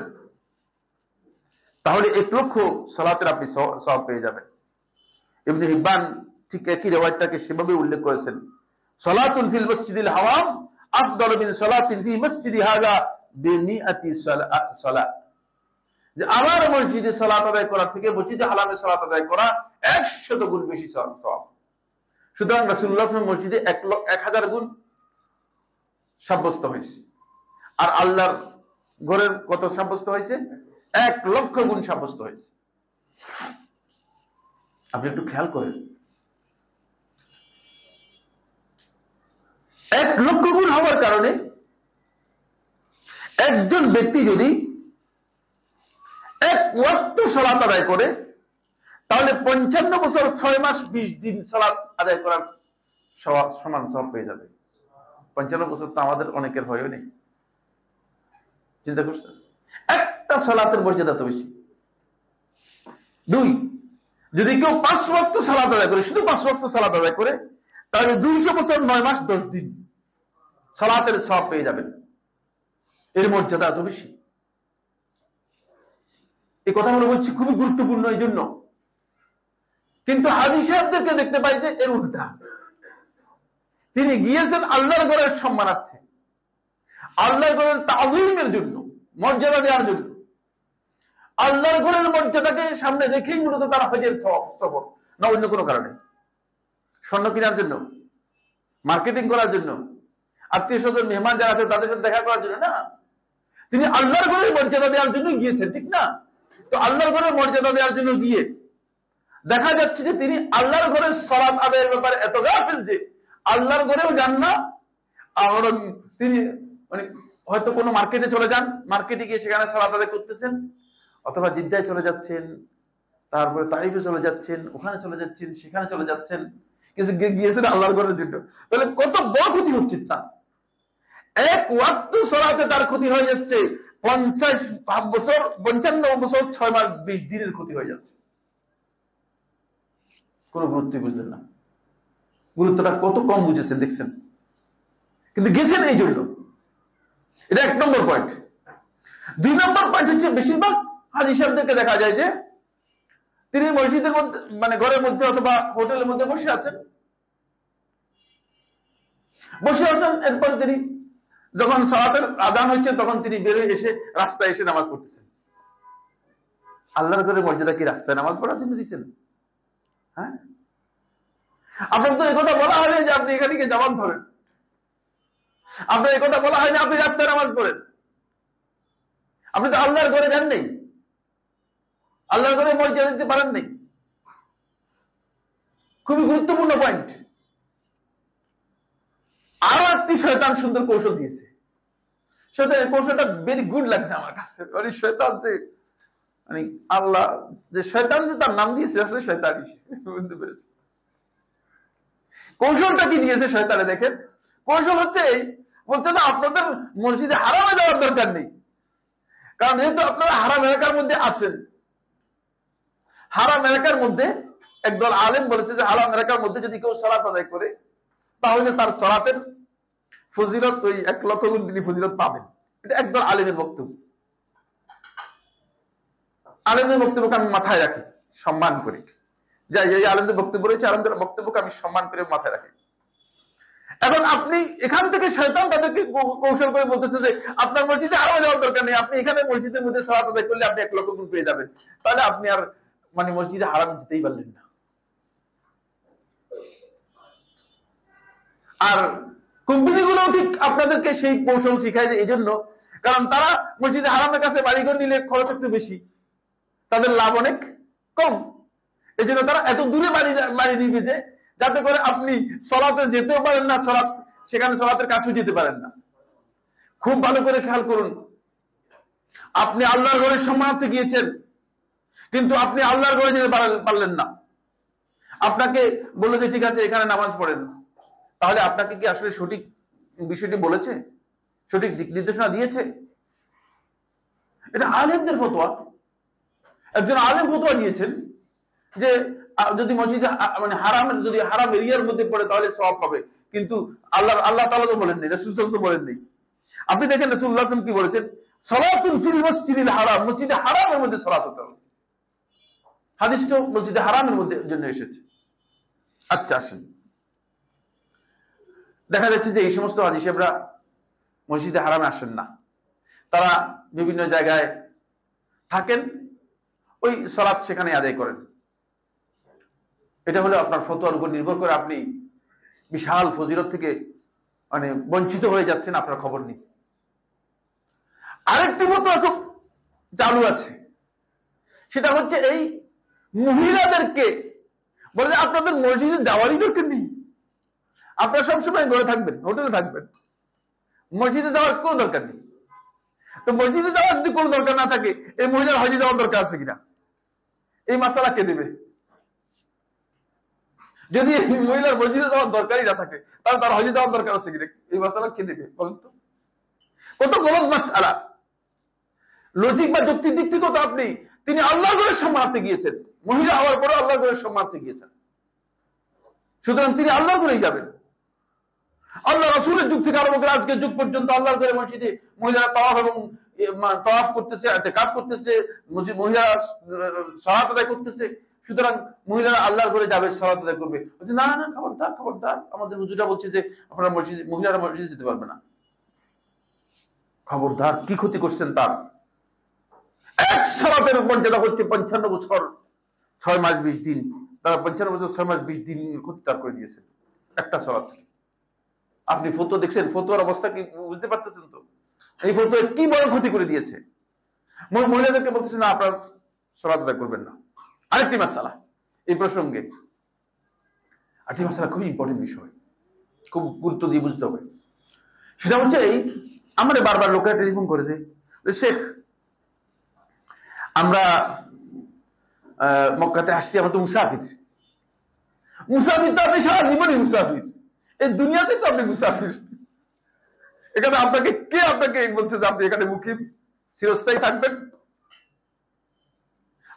তাহলে 1,00,000 সালাতের আপনি সওয়াব পেয়ে যাবেন। ইবনে হিব্বান ঠিক একই রিওয়ায়াতটাকে সেভাবে উল্লেখ করেছেন, সালাতুন ফিল মসজিদিল হারাম আফদালু মিন সালাতিন ফি মসজিদি হাযা বিমিআতি সালাত, যে আমার মসজিদে সালাত আদায় করা থেকে মসজিদে হারামে সালাত আদায় করা 100 গুণ বেশি সওয়াব। সুতরাং রাসূলুল্লাহ সাল্লাল্লাহু আলাইহি ওয়াসাল্লাম মসজিদে 1,000 গুণ সাব্যস্ত হয়েছে, আর আল্লাহর ঘরের কত সাব্যস্ত হয়েছে? 1,00,000 গুণ সাব্যস্ত হয়েছে। আপনি একটু খেয়াল করেন, 1,00,000 গুণ হওয়ার কারণে একজন ব্যক্তি যদি 1 ওয়াক্ত সালাত আদায় করে তাহলে 55 বছর 6 মাস 20 দিন সালাত আদায় করার সমান সওয়াব পেয়ে যাবে। 55 বছর তো আমাদের অনেকের হয়ও নেই, চিন্তা করছেন? একটা সালাতের মর্যাদা তো বেশি। 2, যদি কেউ 5 ওয়াক্ত সালাত আদায় করে, শুধু 5 ওয়াক্ত সালাত আদায় করে, তাহলে 200 বছর 9 মাস 10 দিন সালাতের সওয়াব পেয়ে যাবেন। এর মর্যাদা এত বেশি। এই কথাগুলো বলছি খুবই গুরুত্বপূর্ণ এই জন্য। কিন্তু হাজী সাহেবদেরকে দেখতে পাই যে এর উল্টা, তিনি গিয়েছেন আল্লাহর ঘরের সম্মানার্থে, আল্লাহর ঘরের তাযীমের জন্য, মর্যাদা দেওয়ার জন্য। আল্লাহর ঘরের মর্যাদাকে সামনে রেখেই মূলত তারা হজের সফর, না অন্য কোনো কারণে। স্বর্ণ কেনার জন্য, মার্কেটিং করার জন্য, আত্মীয় স্বজন মেহমান যারা আছে তাদের সাথে দেখা করার জন্য না, তিনি আল্লাহর ঘরের মর্যাদা দেওয়ার জন্য গিয়েছেন, ঠিক না? তো আল্লাহর ঘরের মর্যাদা দেওয়ার জন্য গিয়ে দেখা যাচ্ছে যে তিনি আল্লাহর ঘরের সালাত আদায়ের ব্যাপারে এত গাফিল যে আল্লাহর ঘরেও যান না। আর তিনি মানে হয়তো কোনো মার্কেটে চলে যান, মার্কেটে গিয়ে সেখানে সালাত আদায় করতেছেন, অথবা জিদ্দায় চলে যাচ্ছেন, তারপরে তাইফে চলে যাচ্ছেন, ওখানে চলে যাচ্ছেন, সেখানে চলে যাচ্ছেন, কিছু গিয়েছেন আল্লাহর ঘরের জন্য। তাহলে কত বড় ক্ষতি হচ্ছে তার। 1 ওয়াক্ত সালাতে তার ক্ষতি হয়ে যাচ্ছে 55 বছর 6 মাস 20 দিনের ক্ষতি হয়ে যাচ্ছে। কোন গুরুত্বই বুঝলেন না, গুরুত্বটা কত কম বুঝেছেন দেখছেন। কিন্তু গেছেন এই জন্য। এটা 1 নম্বর পয়েন্ট। 2 নম্বর পয়েন্ট হচ্ছে বেশিরভাগ হাজী সাহেবদেরকে দেখা যায় যে তিনি মসজিদের মধ্যে মানে ঘরের মধ্যে অথবা হোটেলের মধ্যে বসে আছেন, এরপর তিনি যখন সালাতের আযান হচ্ছে তখন তিনি বের হয়ে এসে রাস্তায় এসে নামাজ পড়তেছেন। আল্লাহর ঘরের মর্যাদা কি রাস্তায় নামাজ পড়ার জন্য দিয়েছেন? হ্যাঁ, আপনার তো এই কথা বলা হয়নি যে আপনি এখানে গিয়ে জামাত ধরেন, আপনার এই কথা বলা হয়নি আপনি রাস্তায় নামাজ পড়েন। আপনি তো আল্লাহর ঘরে যান নাই, আল্লাহর ঘরে মর্যাদা দিতে পারেন নাই। খুবই গুরুত্বপূর্ণ পয়েন্ট। আরো একটি শয়তান সুন্দর কৌশল দিয়েছে। শয়তানের কৌশলটা ভেরি গুড লাগছে আমার কাছে। শয়তান যে মানে আল্লাহ যে শয়তান যে তার নাম দিয়েছে, আসলে শয়তানই, বুঝতে পেরেছি। কৌশলটা কি দিয়েছে শয়তানে দেখেন। কৌশল হচ্ছে এই, বলছে না আপনাদের মসজিদে হারামে যাওয়ার দরকার নেই, কারণ যেহেতু আপনারা হারাম এলাকার মধ্যে আছেন। হারাম এলাকার মধ্যে একদল আলেম বলেছে যে হারাম এলাকার মধ্যে যদি কেউ সালাত আদায় করে তাহলে তার সালাতের ফজিলত ওই 1,00,000 গুণ তিনি ফজিলত পাবেন। এটা একদল আলেমের বক্তব্য। আলেমদের বক্তব্যকে আমি মাথায় রাখি, সম্মান করি। যাই যে আলেমদের বক্তব্য রয়েছে, আলেমদের বক্তব্যকে আমি সম্মান করে মাথায় রাখি। এখন আপনি এখান থেকে শয়তান তাদেরকে কৌশল করে বলতেছে যে আপনার মসজিদে আরো যাওয়ার দরকার নেই, আপনি এখানে মসজিদের মধ্যে সালাত আদায় করলে আপনি 1 লক্ষ গুণ পেয়ে যাবেন। তাহলে আপনি আর মানে মসজিদে হারাম যেতেই পারলেন না। আর কোম্পানিগুলো ঠিক আপনাদেরকে সেই কৌশল শিখায় যে এই জন্য, কারণ তারা মসজিদে হারামের কাছে বাড়িঘর নিলে খরচ একটু বেশি, তাদের লাভ অনেক কম। এই জন্য তারা এত দূরে বাড়ি নিবে যে যাতে করে আপনি সলাতে যেতেও পারেন না, সেখানে সলাতের কাছেও যেতে পারেন না। খুব ভালো করে খেয়াল করুন, আপনি আল্লাহর ঘরের সম্মানার্থে গিয়েছেন, কিন্তু আপনি আল্লাহর ঘরে যেতে পারলেন না। আপনাকে বললো যে ঠিক আছে এখানে নামাজ পড়েন, তাহলে আপনাকে কি আসলে সঠিক বিষয়টি বলেছে, সঠিক দিক নির্দেশনা দিয়েছে? এটা আলেমদের ফতোয়া। একজন আলেম ফতোয়া দিয়েছেন যে যদি মসজিদে মানে হারামের, যদি হারাম এরিয়ার মধ্যে পড়ে তাহলে সওয়াব পাবে, কিন্তু আল্লাহ তাআলা তো বলেননি, রাসূল সাল্লাল্লাহু আলাইহি ওয়াসাল্লাম তো বলেননি। আপনি দেখেন রাসূলুল্লাহ সাল্লাল্লাহু আলাইহি ওয়াসাল্লাম কি বলেছেন, সালাতুন ফিল মসজিদিল হারাম, মসজিদে হারামের মধ্যে সালাত হতে হবে। হাদিস তো মসজিদে হারামের মধ্যে জন্য এসেছে। আচ্ছা আসেন, দেখা যাচ্ছে যে এই সমস্ত হাদিসেরা মসজিদে হারামে আসেন না, তারা বিভিন্ন জায়গায় থাকেন, ওই সালাত সেখানে আদায় করেন। এটা হলো আপনার ফতোয়ার উপর নির্ভর করে আপনি বিশাল ফজিলত থেকে মানে বঞ্চিত হয়ে যাচ্ছেন, আপনার খবর নেই। আরেকটি ফতোয়া খুব চালু আছে, সেটা হচ্ছে এই মহিলাদেরকে বলে আপনাদের মসজিদে যাওয়ারই দরকার নেই, আপনারা সবসময় ঘরে থাকবেন, হোটেলে থাকবেন, মসজিদে যাওয়ার কোনো দরকার নেই। তো মসজিদে যাওয়ার যদি কোনো দরকার না থাকে, এই মহিলার হজে যাওয়ার দরকার আছে কিনা, এই মাসালা কে দেবে? যদি মহিলার মসজিদে যাওয়ার দরকারই না থাকে, তাহলে তার হজে যাওয়ার দরকার আছে কিনা, এই মাসালা কে দেবে বলুন তো? কত গলত মাসালা। লজিক বা যুক্তির দিক থেকেও তো আপনি, তিনি আল্লাহর ঘরের সম্মানার্থে গিয়েছেন, মহিলা হওয়ার পরে আল্লাহর ঘরের সম্মানার্থে গিয়েছেন, সুতরাং তিনি আল্লাহর ঘরেই যাবেন। আল্লাহ রাসূলের যুগ থেকে আরম্ভ করে আজকের যুগ পর্যন্ত আল্লাহর ঘরে মসজিদে মহিলারা তাওয়াফ এবং তাওয়াফ করতেছে, ইতিকাফ করতেছে, মহিলারা সালাত আদায় করতেছে। সুতরাং মহিলারা আল্লাহর ঘরে যাবে, সালাত আদায় করবে। বলছে না না, খবরদার খবরদার, আমাদের হুজুররা বলছে যে আপনারা মসজিদে, মহিলারা মসজিদে যেতে পারবে না। খবরদার, কি ক্ষতি করছেন তার? এক সালাতের মর্যাদা হচ্ছে 55 বছর 6 মাস 20 দিন। তারা 55 বছর 6 মাস 20 দিন ক্ষতি তার করে দিয়েছেন একটা সালাত। আপনি ফতোয়া দেখছেন, ফতোয়ার অবস্থা কি বুঝতে পারতেছেন তো? এই ফতোয়া কি বড় ক্ষতি করে দিয়েছে। মহিলাদেরকে বলতেছে না আপনারা সালাত আদায় করবেন না। আরেকটি মাসালা এই প্রসঙ্গে, আরেকটি মাসালা খুব ইম্পর্টেন্ট বিষয়, খুব গুরুত্ব দিয়ে বুঝতে হবে। সেটা হচ্ছে এই, আমাদের বারবার লোকেরা টেলিফোন করেছে, শেখ আমরা মক্কাতে আসছি, আমরা তো মুসাফির। মুসাফির তো আপনি সারা জীবনই মুসাফির, এই দুনিয়াতে তো আপনি মুসাফির। এখানে আপনাকে কে আপনাকে বলছে যে আপনি এখানে মুকিম চিরস্থায়ী থাকবেন?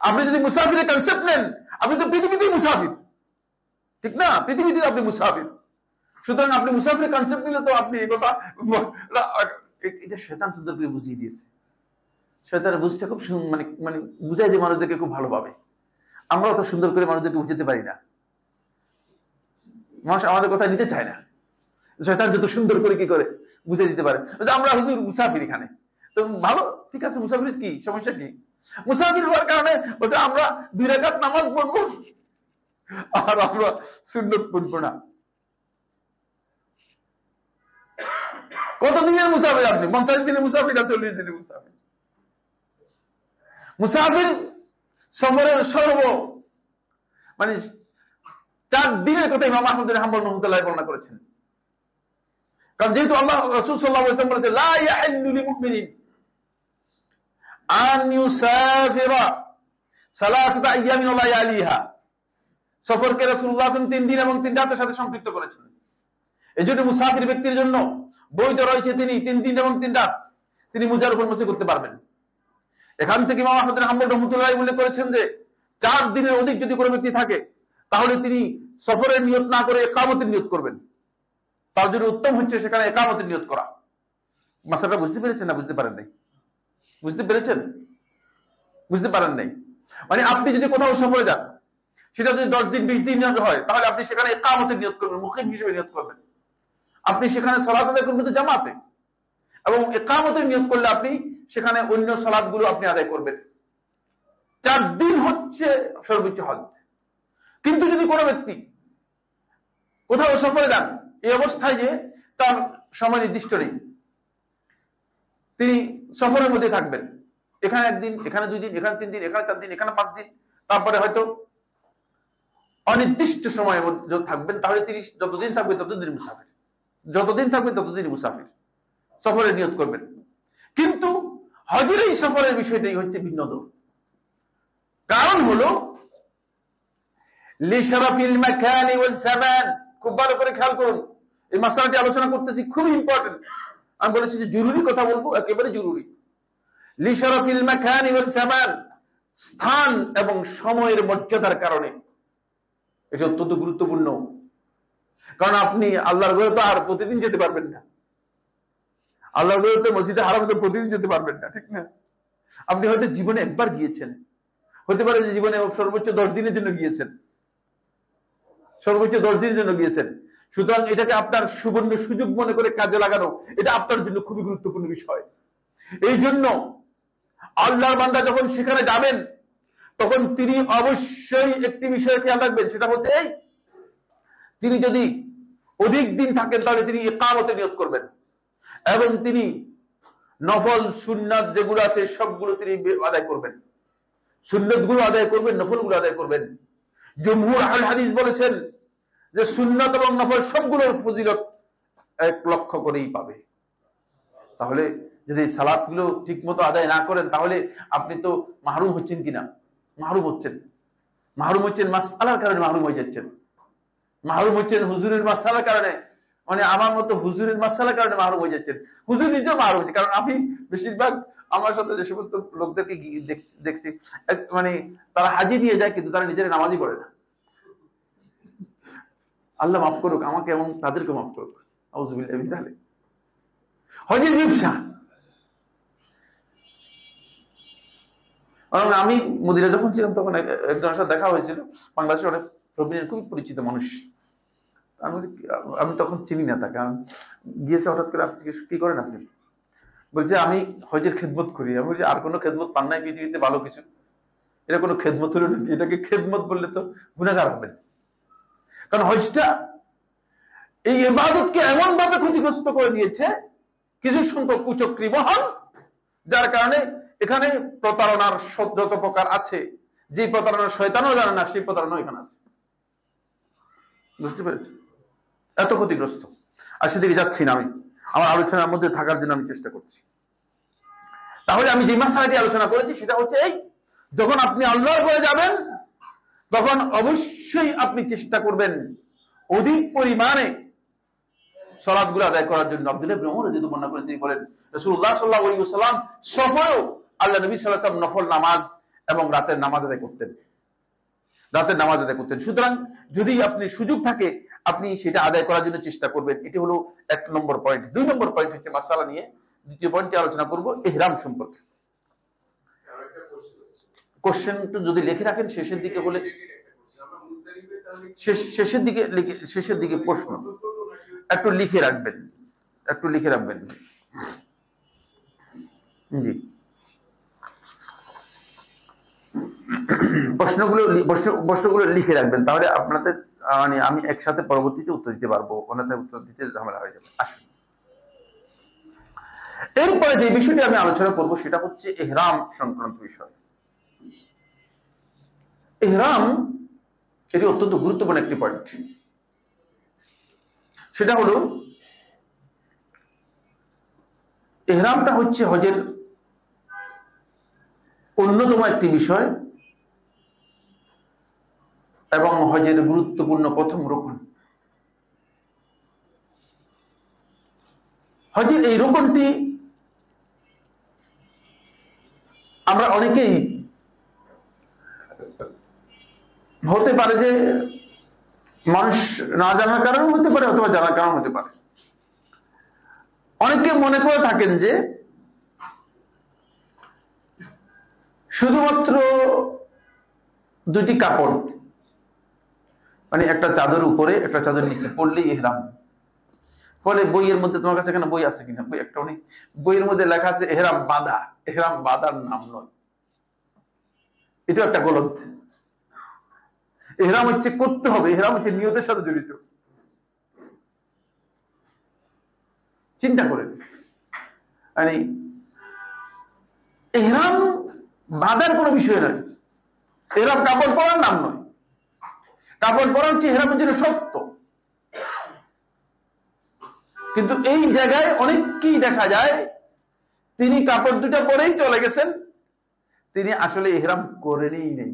আপনি যদি মুসাফিরের কনসেপ্ট নেন, আপনি তো পৃথিবীতেই মুসাফির, ঠিক না? পৃথিবীতেই আপনি মুসাফির। সুতরাং আপনি মুসাফিরের কনসেপ্ট নিলে তো আপনি এই কথা, এটা শয়তান সুন্দর করে বুঝিয়ে দিয়েছে। শয়তানের বুঝটা খুব মানে মানে বুঝাই দিয়ে মানুষদেরকে খুব ভালোভাবে। আমরা অত সুন্দর করে মানুষদেরকে বুঝাতে পারি না, মানুষ আমাদের কথা নিতে চায় না। শয়তান যত সুন্দর করে কি করে বুঝে দিতে পারে, আমরা হুজুর মুসাফির এখানে, তো ভালো, ঠিক আছে, মুসাফির কি সমস্যা কি? মুসাফির হওয়ার কারণে ওটা আমরা 2 রাকাত নামাজ পড়বো আর আমরা সুন্নত পড়বো না। কত দিনের মুসাফির আপনি? 50 দিনের মুসাফির আর 40 দিনের মুসাফির। মুসাফির সফরের মানে 4 দিনের কথা ইমাম আহমদ বিন হাম্বল রাহমাতুল্লাহ বর্ণনা করেছেন। কারণ যেহেতু আল্লাহ রাসূল সাল্লাল্লাহু আলাইহি ওয়াসাল্লাম বলেছেন লা ইয়াহিল্লু লিল-মুমিনিন আন ইউসাফিরা সালাসাতা আইয়ামিন ওয়া লায়ালিহা, সফরকে রাসূলুল্লাহ সাল্লাল্লাহু আলাইহি ওয়াসাল্লাম 3 দিন এবং 3 রাতের সাথে সম্পৃক্ত করেছেন। এজন্য মুসাফির ব্যক্তির জন্য বৈধ রয়েছে তিনি 3 দিন এবং 3 রাত তিনি মুজার উপর মুসি করতে পারবেন। এখান থেকে ইমাম আহমদ বিন হাম্বল রাহমাতুল্লাহ উল্লেখ করেছেন যে 4 দিনের অধিক যদি কোনো ব্যক্তি থাকে, তাহলে তিনি সফরের নিয়ত না করে ইকামতের নিয়ত করবেন। তার জন্য উত্তম হচ্ছে সেখানে ইকামতের নিয়ত করা। মাসালাটা বুঝতে পেরেছেন না বুঝতে পারেন নাই? বুঝতে পেরেছেন? বুঝতে পারেন নাই? মানে আপনি যদি কোথাও সফরে যান, সেটা যদি 10 দিন 20 দিন হয়, তাহলে আপনি সেখানে ইকামতের নিয়ত করবেন, মুকিম হিসেবে নিয়ত করবেন। আপনি সেখানে সালাত আদায় করবেন তো জামাতে, এবং ইকামতের নিয়ত করলে আপনি সেখানে অন্য সালাতগুলো আপনি আদায় করবেন। 4 দিন হচ্ছে সর্বোচ্চ হজ। কিন্তু যদি কোনো ব্যক্তি কোথাও সফরে যান, এই অবস্থায় যে তার সময় নির্দিষ্ট নেই, তিনি সফরের মধ্যে থাকবেন, এখানে 1 দিন, এখানে 2 দিন, এখানে 3 দিন, এখানে 4 দিন, এখানে 5 দিন, তারপরে হয়তো অনির্দিষ্ট সময়ের মধ্যে থাকবেন, তাহলে তিনি যতদিন থাকবেন ততদিন মুসাফির, যতদিন থাকবেন ততদিন মুসাফির, সফরের নিয়ত করবেন। কিন্তু হজের এই সফরের বিষয়টাই হচ্ছে ভিন্ন দর। কারণ হলো লিশরাফিল মাকানি ওয়াল জামান। খুব ভালো করে খেয়াল করুন, এই মাসআলাটি আলোচনা করতেছি, খুবই ইম্পর্টেন্ট। আমি বলেছি যে জরুরি কথা বলবো, একেবারে জরুরি। লিশরাফিল মাকানি ওয়াল জামান, স্থান এবং সময়ের মর্যাদার কারণে এটা অত্যন্ত গুরুত্বপূর্ণ। কারণ আপনি আল্লাহর ঘরে তো আর প্রতিদিন যেতে পারবেন না, আল্লাহর ঘরে তো মসজিদে হারামে তো প্রতিদিন যেতে পারবেন না, ঠিক না? আপনি হয়তো জীবনে একবার গিয়েছেন, হতে পারে যে জীবনে সর্বোচ্চ 10 দিনের জন্য গিয়েছেন, সর্বোচ্চ 10 দিনের জন্য গিয়েছেন। সুতরাং এটাকে আপনার সুবর্ণ সুযোগ মনে করে কাজে লাগানো, এটা আপনার জন্য খুবই গুরুত্বপূর্ণ বিষয়। এই জন্য আল্লাহর বান্দা যখন সেখানে যাবেন, তখন তিনি অবশ্যই একটি বিষয় খেয়াল রাখবেন, সেটা হচ্ছে এই, তিনি যদি অধিক দিন থাকেন তাহলে তিনি ইকামতে নিয়ত করবেন, এবং তিনি নফল সুন্নাত যেগুলো আছে সবগুলো তিনি আদায় করবেন, সুন্নাত গুলো আদায় করবেন, নফল গুলো আদায় করবেন। জমহুর আহলে হাদিস বলেছেন যে সুন্নাত এবং নফল সবগুলোর ফজিলত 1 লক্ষ করেই পাবে। তাহলে যদি সালাত গুলো ঠিক মতো আদায় না করেন, তাহলে আপনি তো মাহরুম হচ্ছেন কিনা? মাহরুম হচ্ছেন, মাহরুম হচ্ছেন, মাসআলার কারণে মাহরুম হয়ে যাচ্ছেন, মাহরুম হচ্ছেন হুজুরের মাসআলার কারণে, মানে আমার মতো হুজুরের মাসআলার কারণে মাহরুম হয়ে যাচ্ছেন। হুজুর নিজেও মাহরুম হচ্ছে, কারণ আমি বেশিরভাগ আমার সাথে যে সমস্ত লোকদেরকে দেখছি, মানে তারা হাজি দিয়ে যায় কিন্তু তারা নিজের নামাজই পড়ে না। আল্লাহ মাফ করুক আমাকে এবং তাদেরকে মাফ করুক। আউযুবিল্লাহি মিন যালিক। হজের ব্যবসা, আমি মদিনা যখন ছিলাম তখন একজনের সাথে দেখা হয়েছিল, বাংলাদেশের অনেক প্রবীণ খুবই পরিচিত মানুষ। আমি তখন চিনি না তাকে, গিয়েছে হঠাৎ করে, আপনি কি করেন আপনি? বলছে আমি হজের খেদমত করি। আমি বলছি আর কোনো খেদমত পান নাই পৃথিবীতে ভালো কিছু? এটা কোনো খেদমত হলো নাকি? এটাকে খেদমত বললে তো গুনাহগার হবেন। কারণ হজটা এই ইবাদতকে এমন ভাবে ক্ষতিগ্রস্ত করে দিয়েছে কিছু সংখ্যক কুচক্রী মহান, যার কারণে এখানে প্রতারণার যত প্রকার আছে, যে প্রতারণা শয়তানও জানে না, সেই প্রতারণা এখানে আছে। বুঝতে পেরেছি? এত ক্ষতিগ্রস্ত। আর সেদিকে যাচ্ছি না, আমি আমার আলোচনার মধ্যে থাকার জন্য আমি চেষ্টা করছি। তাহলে আমি যে মাসআলাটি আলোচনা করেছি সেটা হচ্ছে এই, যখন আপনি আল্লাহর ঘরে যাবেন তখন অবশ্যই আপনি চেষ্টা করবেন অধিক পরিমাণে সালাতগুলো আদায় করার জন্য। আব্দুল্লাহ ইবনে ওমর রাদিয়াল্লাহু আনহু বর্ণনা করেন, তিনি বলেন রাসূলুল্লাহ সাল্লাল্লাহু আলাইহি ওয়াসাল্লাম সফরেও আল্লাহ নবী সাল্লাল্লাহু আলাইহি ওয়াসাল্লাম নফল নামাজ এবং রাতের নামাজ আদায় করতেন, রাতের নামাজ আদায় করতেন। সুতরাং যদি আপনি সুযোগ থাকে আপনি সেটা আদায় করার জন্য চেষ্টা করবেন। এটি হলো 1 নম্বর পয়েন্ট। 2 নম্বর পয়েন্ট হচ্ছে মাসালা নিয়ে, দ্বিতীয় পয়েন্টটি আলোচনা করব ইহরাম সম্পর্কে। কোশ্চেনটা যদি লিখে রাখেন শেষের দিকে হলে, শেষের দিকে প্রশ্ন একটু লিখে রাখবেন, একটু লিখে রাখবেন। জি, প্রশ্নগুলো লিখে রাখবেন, তাহলে আপনাদের মানে আমি একসাথে পরবর্তীতে উত্তর দিতে পারবো, অন্যথায় উত্তর দিতে ঝামেলা হয়ে যাবে। আসুন, এরপরে যে বিষয়টি আমি আলোচনা করব সেটা হচ্ছে ইহরাম সংক্রান্ত বিষয়। ইহরাম এটি অত্যন্ত গুরুত্বপূর্ণ একটি পয়েন্ট। সেটা হলো ইহরামটা হচ্ছে হজের অন্যতম একটি বিষয় এবং হজের গুরুত্বপূর্ণ প্রথম রুকন। হজের এই রুকনটি আমরা অনেকেই, হতে পারে যে মানুষ না জানার কারণ হতে পারে অথবা জানার কারণ হতে পারে, অনেকে মনে করে থাকেন যে শুধুমাত্র দুইটি কাপড়, মানে একটা চাদর উপরে একটা চাদর নিচে পড়লেই ইহরাম। ফলে বইয়ের মধ্যে, তোমার কাছে এখানে বই আছে কিনা, বই একটাও নেই, বইয়ের মধ্যে লেখা আছে এহরাম বাঁধা। এহরাম বাঁধার নাম নয়, এটা একটা গলত। এহরাম হচ্ছে করতে হবে, এহরাম হচ্ছে নিয়তের সাথে জড়িত। চিন্তা করেন, মানে এহরাম বাঁধার কোনো বিষয় নয়, এহরাম কাপড় পরার নাম নয়। কাপড় পরা হচ্ছে এহরামের জন্য সত্য। কিন্তু এই জায়গায় অনেককেই দেখা যায় তিনি কাপড় দুটা পরেই চলে গেছেন, তিনি আসলে ইহরাম করেনই নেই।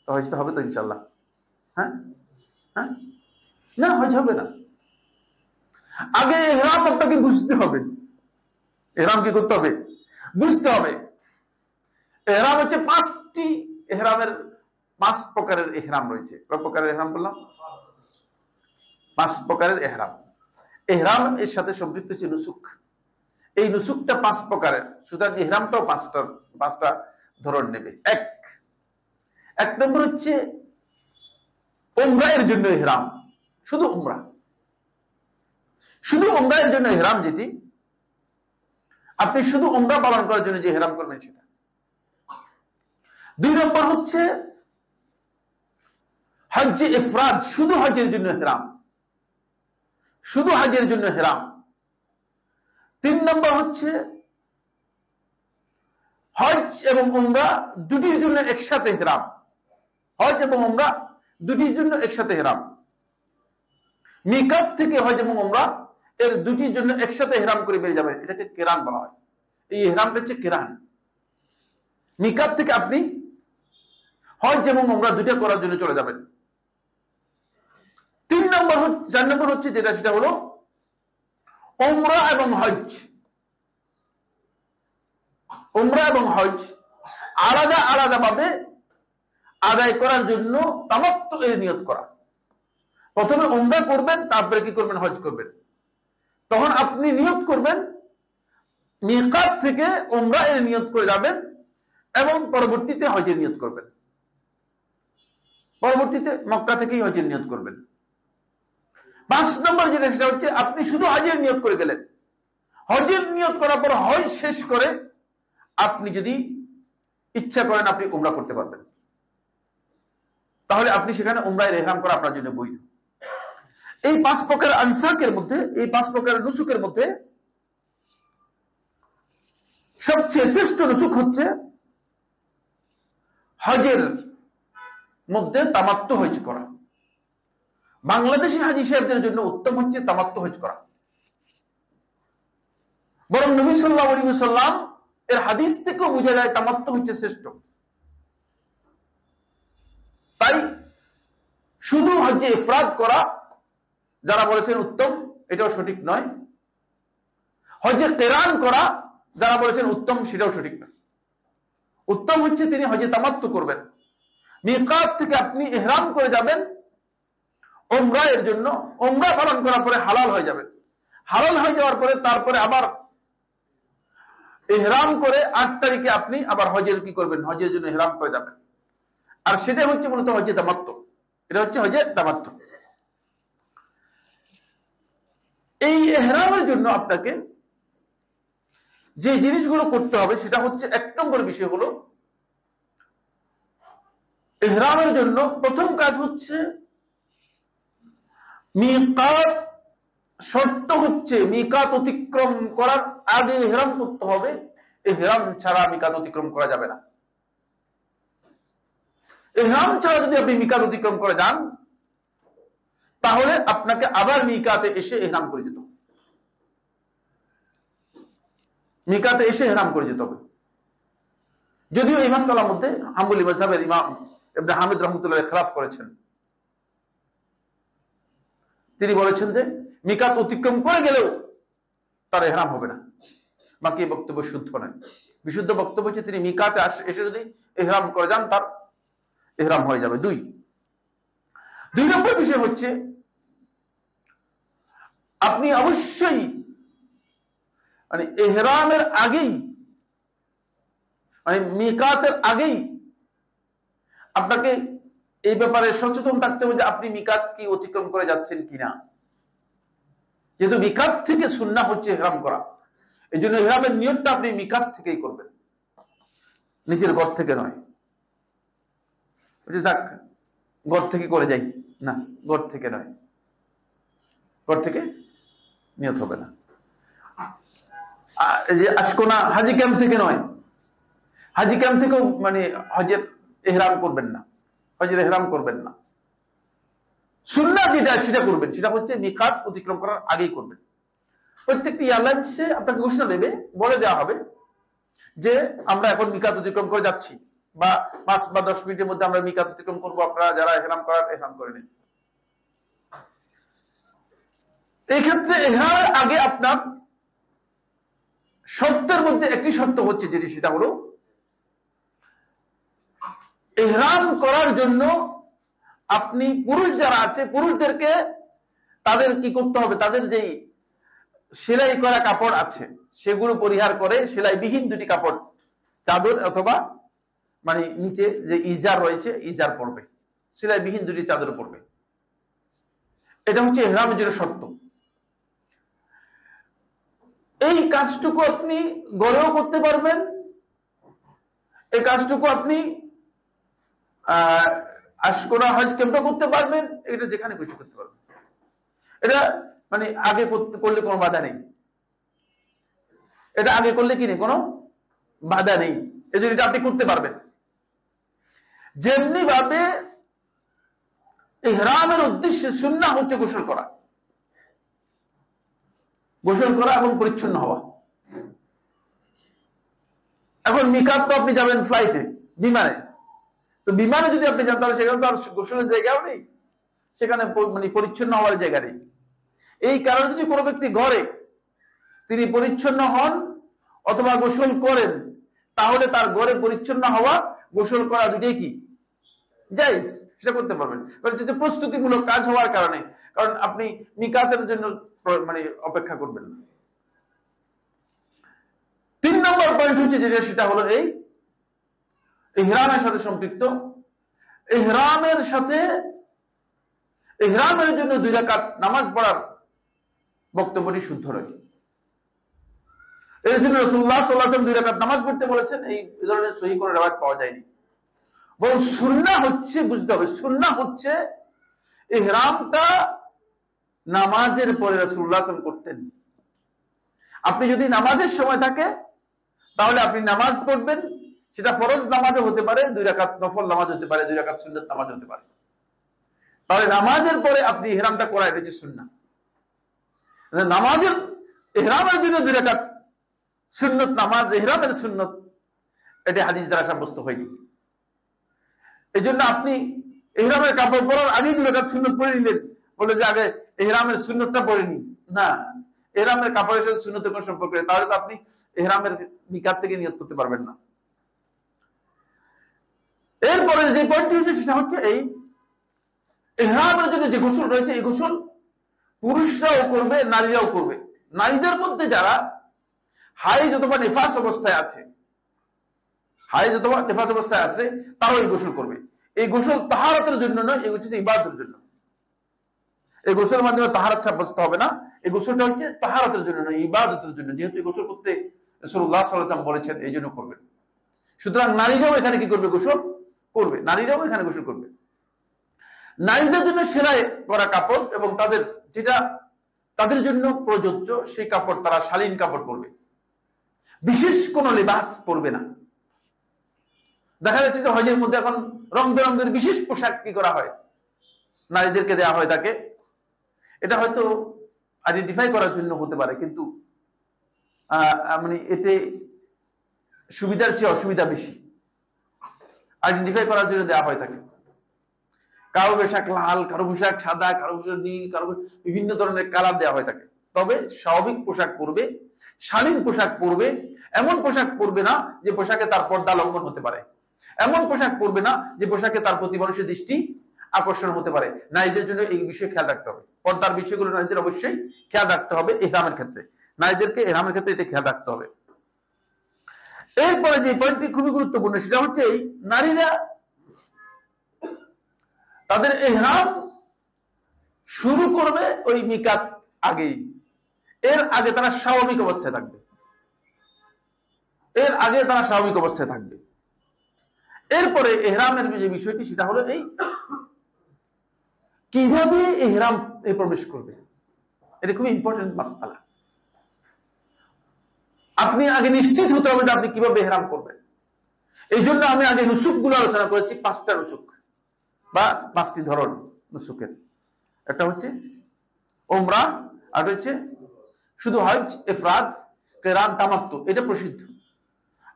হয়তো হবে তো ইনশাল্লাহ? হ্যাঁ হ্যাঁ, না হজ হবে না। আগে ইহরাম আপনাকে বুঝতে হবে। ইহরাম কি করতে হবে? বুঝতে হবে। ইহরাম হচ্ছে পাঁচটি, ইহরামের 5 প্রকারের ইহরাম রয়েছে। কয় প্রকারের ইহরাম বললাম? 5 প্রকারের ইহরাম। ইহরাম এর সাথে সম্পৃক্ত হচ্ছে নুসুক। এই নুসুকটা 5 প্রকারের, সুতরাং ইহরামটাও 5টা ধরন নেবে। এক নম্বর হচ্ছে উমরাহের জন্য ইহরাম, শুধু উমরা, শুধু উমরাহের জন্য ইহরাম, যেটি আপনি শুধু উমরা পালন করার জন্য যে ইহরাম করবেন সেটা। 2 নম্বর হচ্ছে হজ্জে ইফরাদ, শুধু হজের জন্য ইহরাম, শুধু হজের জন্য ইহরাম। 3 নম্বর হচ্ছে হজ এবং উমরা দুটির জন্য একসাথে ইহরাম, হজ এবং উমরা দুটির জন্য একসাথে ইহরাম। মিকাত থেকে হজ এবং উমরা এর দুটির জন্য একসাথে ইহরাম করে বেরিয়ে যাবেন, এটাকে কিরান বলা হয়। এই ইহরামটা হচ্ছে কিরান। মিকাত থেকে আপনি হজ এবং উমরা দুটো করার জন্য চলে যাবেন। 4 নম্বর হচ্ছে যেটা, সেটা হলো উমরা এবং হজ। উমরা এবং হজ আলাদা আলাদা ভাবে আদায় করার জন্য তামাত্তু এর নিয়ত করা। প্রথমে উমরা করবেন, তারপরে কি করবেন? হজ করবেন। তখন আপনি নিয়ত করবেন, মিকাত থেকে উমরা এর নিয়ত করে যাবেন এবং পরবর্তীতে হজের নিয়ত করবেন। পরবর্তীতে মক্কা থেকেই হজের নিয়ত করবেন। 5 নম্বর যেটা, সেটা হচ্ছে আপনি শুধু হজের নিয়ত করে গেলেন। হজের নিয়ত করার পর হজ শেষ করে আপনি যদি ইচ্ছা করেন আপনি উমরা করতে পারবেন, তাহলে আপনি সেখানে উমরায় ইহরাম করা আপনার জন্য বৈধ। এই 5 প্রকার আনসাকের মধ্যে, এই 5 প্রকার নুসুকের মধ্যে সবচেয়ে শ্রেষ্ঠ নুসুক হচ্ছে হজের মধ্যে তামাত্তু হজ করা। বাংলাদেশি হাজী সাহেবদের জন্য উত্তম হচ্ছে তামাত্তু হজ করা। বরং নবী সাল্লাল্লাহু আলাইহি ওয়াসাল্লাম এর হাদিস থেকেও বোঝা যায় তামাত্তু হচ্ছে শ্রেষ্ঠ। তাই শুধু হজ্জে ইফরাদ করা যারা বলেছেন উত্তম, এটাও সঠিক নয়। হজ্জে কিরান করা যারা বলেছেন উত্তম, সেটাও সঠিক নয়। উত্তম হচ্ছে তিনি হজ্জে তামাত্তু করবেন। মিকাত থেকে আপনি ইহরাম করে যাবেন উমরা এর জন্য, উমরা পালন করার পরে হালাল হয়ে যাবেন। হালাল হয়ে যাওয়ার পরে তারপরে আবার ইহরাম করে 8 তারিখে আপনি আবার হজের কি করবেন? হজের জন্য ইহরাম করে যাবেন। আর সেটাই হচ্ছে মূলত হজ্জে তামাত্তু। এটা হচ্ছে হজ্জে তামাত্তু। এই ইহরামের জন্য আপনাকে যে জিনিসগুলো করতে হবে সেটা হচ্ছে, 1 নম্বর বিষয় হলো ইহরামের জন্য প্রথম কাজ হচ্ছে মিকাত। শর্ত হচ্ছে মিকাত অতিক্রম করার আগে ইহরাম করতে হবে। ইহরাম ছাড়া মিকাত অতিক্রম করা যাবে না। ইহরাম ছাড়া যদি আপনি মিকাত অতিক্রম করে যান, তাহলে আপনাকে আবার মিকাতে এসে ইহরাম করে যেতে হবে। মিকাতে এসে ইহরাম করে যেতে হবে। যদিও এই মাসআলার মধ্যে হাম্বলি মাযহাবের ইমাম ইবনে হামিদ রাহমাতুল্লাহ খেলাফ করেছেন। তিনি বলেছেন যে মিকাত অতিক্রম করে গেলেও তার ইহরাম হবে না। বাকি বক্তব্য শুদ্ধ নয়। বিশুদ্ধ বক্তব্য হচ্ছে তিনি মিকাতে এসে যদি ইহরাম করে যান, তার ইহরাম হয়ে যাবে। 2 নম্বর বিষয় হচ্ছে আপনি অবশ্যই মানে ইহরামের আগেই, মানে মিকাতের আগেই আপনাকে এই ব্যাপারে সচেতন থাকতে হবে যে আপনি মিকাত কি অতিক্রম করে যাচ্ছেন কিনা। যেহেতু মিকাত থেকে সুন্নাহ হচ্ছে ইহরাম করা, এই জন্য ইহরামের নিয়তটা আপনি মিকাত থেকেই করবেন, নিজের ঘর থেকে নয়। যাক ঘর থেকে করে যাই, না, ঘর থেকে নয়, ঘর থেকে নিয়ত হবে না। এই যে আশকোনা হাজি ক্যাম্প থেকে নয়, হাজি ক্যাম্প থেকেও মানে হজের ইহরাম করবেন না, হজের ইহরাম করবেন না। সুন্নাহ যেটা সেটা করবেন, সেটা হচ্ছে মিকাত অতিক্রম করার আগেই করবেন। প্রত্যেকটি এয়ারলাইন্সে আপনাকে ঘোষণা দেবে, বলে দেওয়া হবে যে আমরা এখন মিকাত অতিক্রম করে যাচ্ছি, বা 5 বা 10 মিনিটের মধ্যে আমরা মিকাত অতিক্রম করবো, আপনারা যারা ইহরাম করার ইহরাম করে নিন। এই ক্ষেত্রে ইহরামের আগে আপনার শর্তের মধ্যে একটি শর্ত হচ্ছে যেটি, সেটা হলো ইহরাম করার জন্য আপনি পুরুষ যারা আছে পুরুষদেরকে তাদের কি করতে হবে, তাদের যেই সেলাই করা কাপড় আছে সেগুলো পরিহার করে সেলাইবিহীন দুটি কাপড়, চাদর অথবা মানে নিচে যে ইজার রয়েছে ইজার পরবে, সেলাইবিহীন দুটি চাদর পরবে। এটা হচ্ছে ইহরামের জন্য শর্ত। এই কাজটুকু আপনি গড়েও করতে পারবেন, এই কাজটুকু আপনি আশকোনা হজ ক্যাম্পে করতে পারবেন, এটা যেখানে খুশি করতে পারবেন। এটা মানে আগে করলে কোনো বাধা নেই, এটা আগে করলে কি নেই, কোনো বাধা নেই, এই জন্য এটা আপনি করতে পারবেন। যেমনি ভাবে ইহরামের উদ্দেশ্যে সুন্নাহ হচ্ছে গোসল করা, গোসল করা এবং পরিচ্ছন্ন হওয়া। এখন মিকাত তো আপনি যাবেন ফ্লাইটে, বিমানে, তো বিমানে যদি আপনি যান তাহলে সেখানে তো আর গোসলের জায়গাও নেই, সেখানে মানে পরিচ্ছন্ন হওয়ার জায়গা নেই। এই কারণে যদি কোনো ব্যক্তি ঘরে তিনি পরিচ্ছন্ন হন অথবা গোসল করেন, তাহলে তার ঘরে পরিচ্ছন্ন হওয়া গোসল করা দুটোই কি জায়েজ, সেটা করতে পারবেন। যদি প্রস্তুতিমূলক কাজ হওয়ার কারণে, কারণ আপনি মিকাতের জন্য মানে অপেক্ষা করবেন না। 3 নম্বর পয়েন্ট হচ্ছে যেটা, সেটা হলো এই ইহরামের সাথে সম্পৃক্ত। ইহরামের সাথে ইহরামের জন্য 2 রাকাত নামাজ পড়ার বক্তব্যটি শুদ্ধ রয়েছে। এর জন্য রাসূলুল্লাহ সাল্লাল্লাহু আলাইহি ওয়াসাল্লাম 2 রাকাত নামাজ পড়তে বলেছেন, এই ধরনের সহিহ কোনো রিওয়ায়াত পাওয়া যায়নি। বরং সুন্নাহ হচ্ছে, বুঝতে হবে, সুন্নাহ হচ্ছে ইহরামটা নামাজের পরে রাসূলুল্লাহ সাল্লাল্লাহু আলাইহি ওয়াসাল্লাম করতেন। আপনি যদি নামাজের সময় থাকে তাহলে আপনি নামাজ পড়বেন, সেটা ফরজ নামাজও হতে পারে, 2 রাকাত নফল নামাজ হতে পারে, 2 রাকাত সুন্নাত নামাজ হতে পারে। তাহলে নামাজের পরে আপনি ইহরামটা করা, এটা হচ্ছে সুন্নাহ। নামাজের ইহরামের জন্য 2 রাকাত সুন্নাত নামাজ, ইহরামের সুন্নাত, এটা হাদিস দ্বারা সাব্যস্ত হয়নি। এই জন্য আপনি ইহরামের কাপড় পরার আগেই 2 রাকাত সুন্নাত পড়ে নিলেন, বলে যে আগে ইহরামের সুন্নাতটা পড়ে নি, না, ইহরামের কাপড়ের সাথে সুন্নাতের কোনো সম্পর্ক নেই, তাহলে তো আপনি ইহরামের মিকাত থেকে নিয়ত করতে পারবেন না। এরপরে যে পয়েন্টটি হচ্ছে সেটা হচ্ছে এই ইহরামের জন্য যে গোসল রয়েছে, এই গোসল পুরুষরাও করবে, নারীরাও করবে। নারীদের মধ্যে যারা হাইজ অথবা নিফাস অবস্থায় আছে, হাইজ অথবা নিফাস অবস্থায় আছে, তারাও এই গোসল করবে। এই গোসল তাহারাতের জন্য নয়, এই হচ্ছে ইবাদতের জন্য। এই গোসলের মাধ্যমে তাহারাত সাব্যস্ত হবে না, এই গোসলটা হচ্ছে তাহারাতের জন্য নয়, ইবাদতের জন্য। যেহেতু এই গোসল করতে রাসূলুল্লাহ সাল্লাল্লাহু আলাইহি ওয়াসাল্লাম বলেছেন, এই জন্য করবেন। সুতরাং নারীরাও এখানে কি করবে, গোসল করবে, নারীরাও এখানে গোসল করবে। নারীদের জন্য সেলাই করা কাপড় এবং তাদের যেটা তাদের জন্য প্রযোজ্য সেই কাপড়, তারা শালীন কাপড় পরবে, বিশেষ কোন লিবাস পরবে না। দেখা যাচ্ছে যে হজের মধ্যে এখন রং বেরঙের বিশেষ পোশাক কি করা হয়, নারীদেরকে দেওয়া হয় তাকে। এটা হয়তো আইডেন্টিফাই করার জন্য হতে পারে, কিন্তু মানে এতে সুবিধার চেয়ে অসুবিধা বেশি। আইডেন্টিফাই করার জন্য দেওয়া হয় তাকে। কারো পোশাক লাল, কারো পোশাক সাদা, কারো পোশাক নীল, কারো বিভিন্ন ধরনের কালার দেওয়া হয় তাকে। তবে স্বাভাবিক পোশাক পরবে, শালীন পোশাক পরবে, এমন পোশাক পরবে না যে পোশাকে তার পর্দা লঙ্ঘন হতে পারে, এমন পোশাক পরবে না যে পোশাকে তার প্রতি মানুষের দৃষ্টি আকর্ষণ হতে পারে। নারীদের জন্য এই বিষয়ে খেয়াল রাখতে হবে, পর্দার বিষয়গুলো নারীদের অবশ্যই খেয়াল রাখতে হবে। ইহরামের ক্ষেত্রে নারীদেরকে ইহরামের ক্ষেত্রে এটা খেয়াল রাখতে হবে। এরপরে যে পয়েন্টটি খুবই গুরুত্বপূর্ণ সেটা হচ্ছে এই নারীরা তাদের ইহরাম শুরু করবে ওই মিকাত আগেই, এর আগে তারা স্বাভাবিক অবস্থায় থাকবে, এর আগে তারা স্বাভাবিক অবস্থায় থাকবে। এরপরে ইহরামের যে বিষয়টি সেটা হলো এই কিভাবে ইহরাম প্রবেশ করবে, এটা খুব ইম্পর্টেন্ট মাসআলা। আপনি আগে নিশ্চিত হতে হবে যে আপনি কিভাবে ইহরাম করবেন। এই জন্য আমি আগে নুসুক গুলো আলোচনা করেছি, 5টা নুসুক বা 5টি ধরন নুসুকের। একটা হচ্ছে ওমরা, আর হচ্ছে শুধু হজ, ইফরাদ, কিরান, তামাত্তু, এটা প্রসিদ্ধ।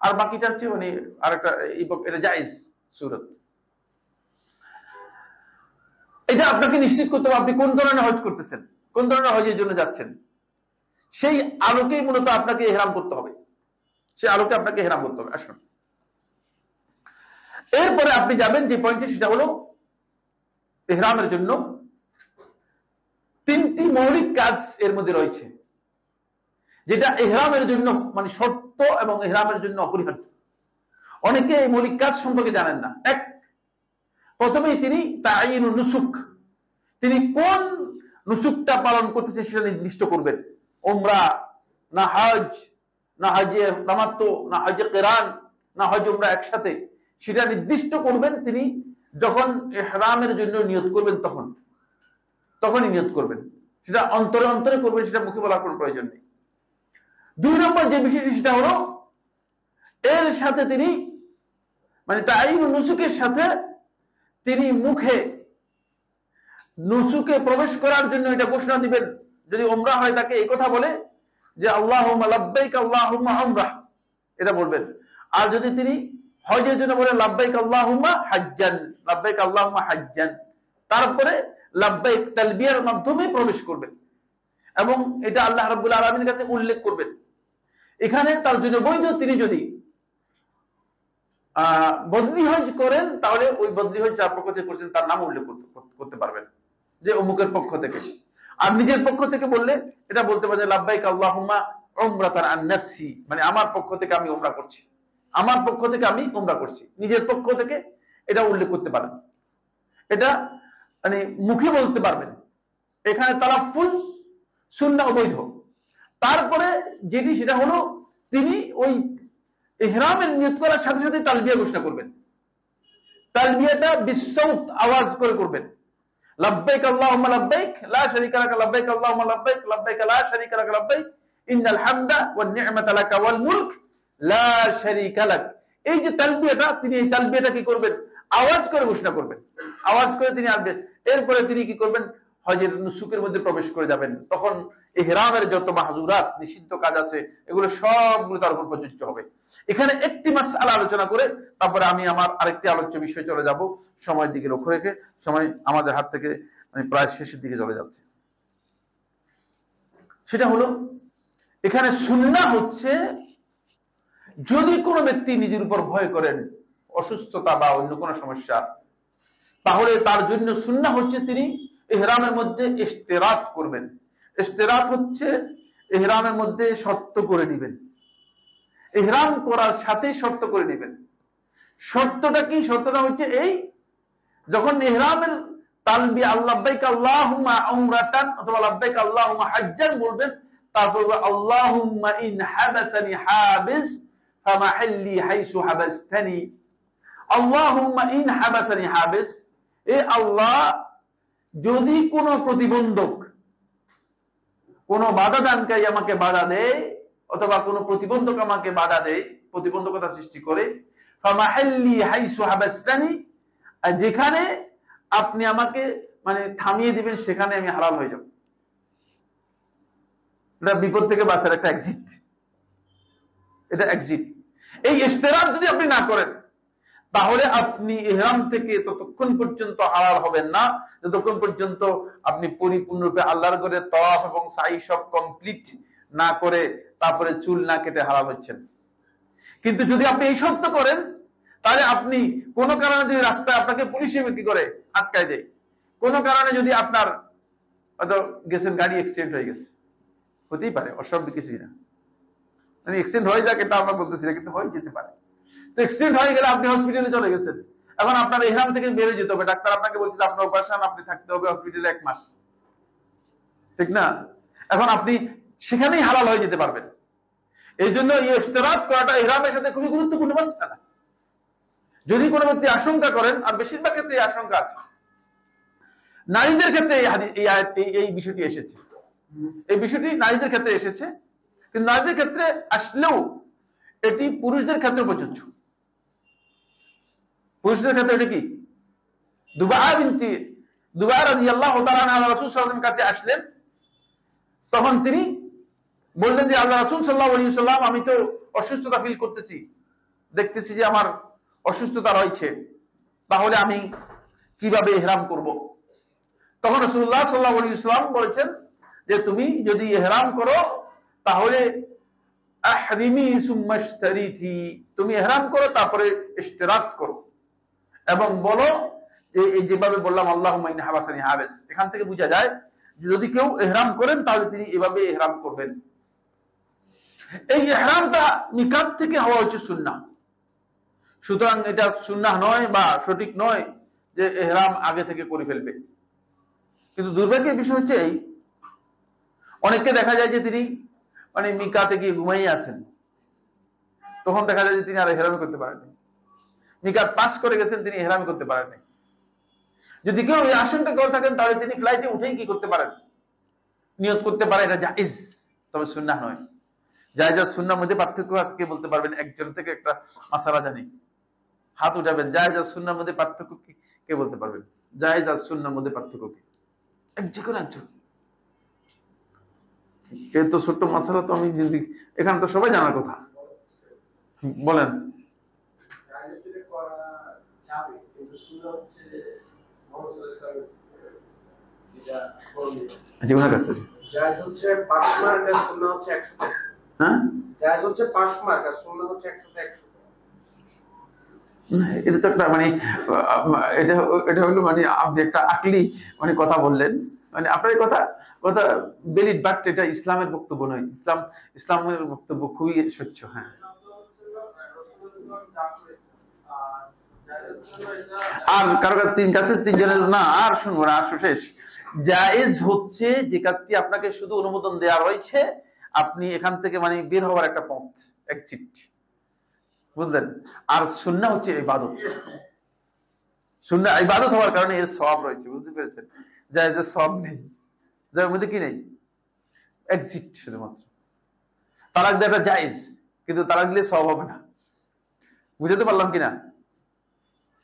আর বাকিটা হচ্ছে মানে আরেকটা এটা জায়েজ সুরত। এটা আপনাকে নিশ্চিত করতে হবে আপনি কোন ধরনের হজ করতেছেন, কোন ধরনের হজের জন্য যাচ্ছেন। সেই আলোকেই মূলত আপনাকে ইহরাম করতে হবে, সেই আলোকে আপনাকে ইহরাম করতে হবে। আসুন, এরপরে আপনি যাবেন যে পয়েন্টে, সেটা হলো ইহরামের জন্য 3টি মৌলিক কাজ এর মধ্যে রয়েছে, যেটা ইহরামের জন্য মানে শর্ত এবং ইহরামের জন্য অপরিহার্য। অনেকে এই মৌলিক কাজ সম্পর্কে জানেন না। এক, প্রথমেই তিনি তাইনুন নুসুক, তিনি কোন নুসুকটা পালন করতেছে সেটা নির্দিষ্ট করবেন। ওমরা না হজ, না হজে তামাত্তু, না হজে কিরান, না হজ ওমরা একসাথে, সেটা নির্দিষ্ট করবেন তিনি যখন ইহরামের জন্য নিয়ত করবেন, তখনই নিয়ত করবেন। সেটা অন্তরে অন্তরে করবেন, সেটা মুখে বলার কোনো প্রয়োজন নেই। 2 নম্বর যে বিষয়টি সেটা হলো এর সাথে তিনি মানে তাইনুন নুসুকের সাথে তিনি মুখে নুসুকে প্রবেশ করার জন্য এটা ঘোষণা দিবেন। যদি ওমরা হয় তাকে এই কথা বলে যে আল্লাহুম্মা লাব্বাইক আল্লাহুম্মা উমরাহ, এটা বলবেন। আর যদি তিনি হজের জন্য বলেন লাব্বাইক আল্লাহুম্মা হাজ্জান, লাব্বাইক আল্লাহুম্মা হাজ্জান, তারপরে লাব্বাইক তালবিয়ার মাধ্যমে প্রবেশ করবেন এবং এটা আল্লাহ রাব্বুল আলামিনের কাছে উল্লেখ করবেন। এখানে তার জন্য বৈধ তিনি যদি বদলি হজ করেন, তাহলে ওই বদলি হজ যার পক্ষ থেকে করছেন তার নাম উল্লেখ করতে পারবেন যে অমুকের পক্ষ থেকে। আর নিজের পক্ষ থেকে বললে এটা বলতে পারেন লাব্বাইক আল্লাহুম্মা উমরাতান আন নাফসি, মানে আমার পক্ষ থেকে আমি উমরা করছি, আমার পক্ষ থেকে আমি উমরা করছি, নিজের পক্ষ থেকে এটা উল্লেখ করতে পারেন। এটা মানে মুখে বলতে পারবেন। এখানে তালাফফুজ সুন্নাহ বৈধ। তারপরে যেটি সেটা হলো তিনি ওই ইহরামের নিয়ত করার সাথে সাথে তালবিয়া ঘোষণা করবেন। তালবিয়াটা বিসসাউত আওয়াজ করে করবেন। লাব্বাইক আল্লাহুম্মা লাব্বাইক লা শারীকা লাক লাব্বাইক আল্লাহুম্মা লাব্বাইক লাব্বাইক লা শারীকা লাক লাব্বাইক ইন্নাল হামদা ওয়ান নি'মাতা লাক ওয়াল মুলক লা শারীকা লাক। এই যে তালবিয়াটা, তিনি এই তালবিয়াটা কি করবেন? আওয়াজ করে ঘোষণা করবেন, আওয়াজ করে তিনি আসবেন। এরপরে তিনি কি করবেন? হজের নুসুকের মধ্যে প্রবেশ করে যাবেন। তখন ইহরামের যত মাহজুরাত, নিষিদ্ধ কাজ আছে, এগুলো সবগুলো তার উপর প্রযোজ্য হবে। এখানে একটি মাসআলা আলোচনা করে তারপরে আমি আমার আরেকটি আলোচ্য বিষয়ে চলে যাব, সময়ের দিকে লক্ষ্য রেখে। সময় আমাদের হাত থেকে প্রায় শেষের দিকে চলে যাচ্ছে। সেটা হলো এখানে সুন্নাহ হচ্ছে, যদি কোনো ব্যক্তি নিজের উপর ভয় করেন অসুস্থতা বা অন্য কোনো সমস্যা, তাহলে তার জন্য সুন্নাহ হচ্ছে তিনি ইহরামের মধ্যে ইশতিরাত করবেন। ইশতিরাত হচ্ছে ইহরামের মধ্যে শর্ত করে নেবেন, ইহরাম করার সাথে শর্ত করে নেবেন। শর্তটা কি? শর্তটা হচ্ছে এই, যখন ইহরামের তালবিয়া লাব্বাইক আল্লাহুম্মা উমরাতান অথবা লাব্বাইক আল্লাহুম্মা হাজ্জান বলবেন, তারপর আল্লাহুম্মা ইন হাবাসানি হাবিস ফামাহাল্লি হাইসু হাবাসতানি। আল্লাহুম্মা ইন হাবাসানি হাবিস, এ আল্লাহ, যদি কোনো প্রতিবন্ধক, কোনো বাধা দানকারী আমাকে বাধা দেয় অথবা কোনো প্রতিবন্ধক আমাকে বাধা দেয়, প্রতিবন্ধকতা সৃষ্টি করে, ফামাহাল্লি হাইসু হাবাসতানি, যেখানে আপনি আমাকে মানে থামিয়ে দিবেন সেখানে আমি হালাল হয়ে যাব। এটা বিপদ থেকে বাঁচার একটা এক্সিট, এটা এক্সিট। এই ইশতিরাত যদি আপনি না করেন, তাহলে আপনি ইহরাম থেকে ততক্ষণ পর্যন্ত হালাল হবেন না যতক্ষণ পর্যন্ত আপনি পরিপূর্ণরূপে আল্লাহর ঘরে তাওয়াফ এবং সাই সব কমপ্লিট না করে তারপরে চুল না কেটে হালাল হচ্ছেন। কিন্তু যদি আপনি এই শর্ত করেন, তাহলে আপনি কোনো কারণে যদি রাস্তায় আপনাকে পুলিশে কি করে আটকায় দেয়, কোনো কারণে যদি আপনার হয়তো গেছেন গাড়ি অ্যাক্সিডেন্ট হয়ে গেছে, হতেই পারে, অস্বাভাবিক কিছুই না, মানে অ্যাক্সিডেন্ট হয়ে যাক এটা আমরা বলতেছি না, কিন্তু হয়ে যেতে পারে। তো অ্যাক্সিডেন্ট হয়ে গেলে আপনি হসপিটালে চলে গেছেন, এখন আপনার ইহরাম থেকে বেরিয়ে যেতে হবে, ডাক্তার আপনাকে বলছে যে আপনার অপারেশন, আপনি থাকতে হবে হসপিটালে 1 মাস, ঠিক না? এখন আপনি সেখানেই হালাল হয়ে যেতে পারবেন। এই জন্য এই ইশতেরাত করাটা ইহরামের সাথে খুবই গুরুত্বপূর্ণ মাসআলা। যদি কোনো ব্যক্তি আশঙ্কা করেন, আর বেশিরভাগ ক্ষেত্রে এই আশঙ্কা আছে, নারীদের ক্ষেত্রে এই বিষয়টি এসেছে, এই বিষয়টি নারীদের ক্ষেত্রে এসেছে, কিন্তু নারীদের ক্ষেত্রে আসলেও এটি পুরুষদের ক্ষেত্রে প্রযোজ্য। পুরুষদের ক্ষেত্রে এটি কি, দুবাইয়া রাদিয়াল্লাহু তাআলা আনহা রাসূল সাল্লাল্লাহু আলাইহি ওয়াসাল্লামের কাছে আসলেন, তখন তিনি বললেন যে আল্লাহ রাসূল সাল্লাল্লাহু আলাইহি ওয়াসাল্লাম, আমি তো অসুস্থতা ফিল করতেছি, দেখতেছি যে আমার অসুস্থতা রয়েছে, তাহলে আমি কিভাবে ইহরাম করব? তখন রাসূলুল্লাহ সাল্লাল্লাহু আলাইহি ওয়াসাল্লাম বলেছেন যে তুমি যদি ইহরাম করো তাহলে আহরিমি সুম্মা ইশতারিতি, তুমি ইহরাম করো তারপরে ইশতিরাত করো, এবং বলো যে এই যেভাবে বললাম আল্লাহুম্মা ইন্নী হাবাসানি হাবিস। এখান থেকে বোঝা যায় যে যদি কেউ ইহরাম করেন তাহলে তিনি এভাবে ইহরাম করবেন। এই ইহরামটা মিকাত থেকে হওয়া হচ্ছে সুন্নাহ, সুতরাং এটা সুন্নাহ নয় বা সঠিক নয় যে ইহরাম আগে থেকে করে ফেলবে। কিন্তু দুর্ভাগ্যের বিষয় হচ্ছে এই, অনেককে দেখা যায় যে তিনি মানে মিকাতে গিয়ে ঘুমাইয়ে আছেন, তখন দেখা যায় যে তিনি আর ইহরাম করতে পারেননি, মিকাত পাস করে গেছেন, তিনি ইহরাম করতে পারেননি। যদি কেউ এই আশঙ্কা করে থাকেন তাহলে তিনি ফ্লাইটে উঠেই কি করতে পারেন, নিয়ত করতে পারে, এটা জায়েজ, তবে সুন্নাহ নয়। জায়েজ আর সুন্নাহর মধ্যে পার্থক্য আছে, কে বলতে পারবেন? একজন থেকে একটা মাসালা জানি, হাত উঠাবেন। জায়েজ আর সুন্নাহর মধ্যে পার্থক্য কি, কে বলতে পারবেন? জায়েজ আর সুন্নাহর মধ্যে পার্থক্য কি? যে কোনো একজন। এই তো ছোট্ট মাসালা, তো আমি এখানে তো সবাই জানার কথা, বলেন। এটা তো একটা মানে এটা হলো মানে আপনি একটা আকলি মানে কথা বললেন, মানে আপনার এই কথা বেলিড, বাট এটা ইসলামের বক্তব্য নয়। ইসলামের বক্তব্য খুবই স্বচ্ছ। হ্যাঁ, আর কারো কাছে তিনজনের না, আর শুনবো না, আর শেষ। জায়েজ হচ্ছে যে কাজটি আপনাকে শুধু অনুমোদন দেওয়া রয়েছে, আপনি এখান থেকে মানে বের হওয়ার একটা পথ, এক্সিট, বুঝলেন? আর সুন্নাহ হচ্ছে ইবাদত। সুন্নাহ ইবাদত হওয়ার কারণে এর সওয়াব রয়েছে, বুঝতে পেরেছেন? জায়েজের সওয়াব নেই, যার মধ্যে কি নেই, এক্সিট শুধুমাত্র। তালাক দেওয়াটা জায়েজ, কিন্তু তালাক দিলে সওয়াব হবে না। বুঝতে পারলাম কিনা?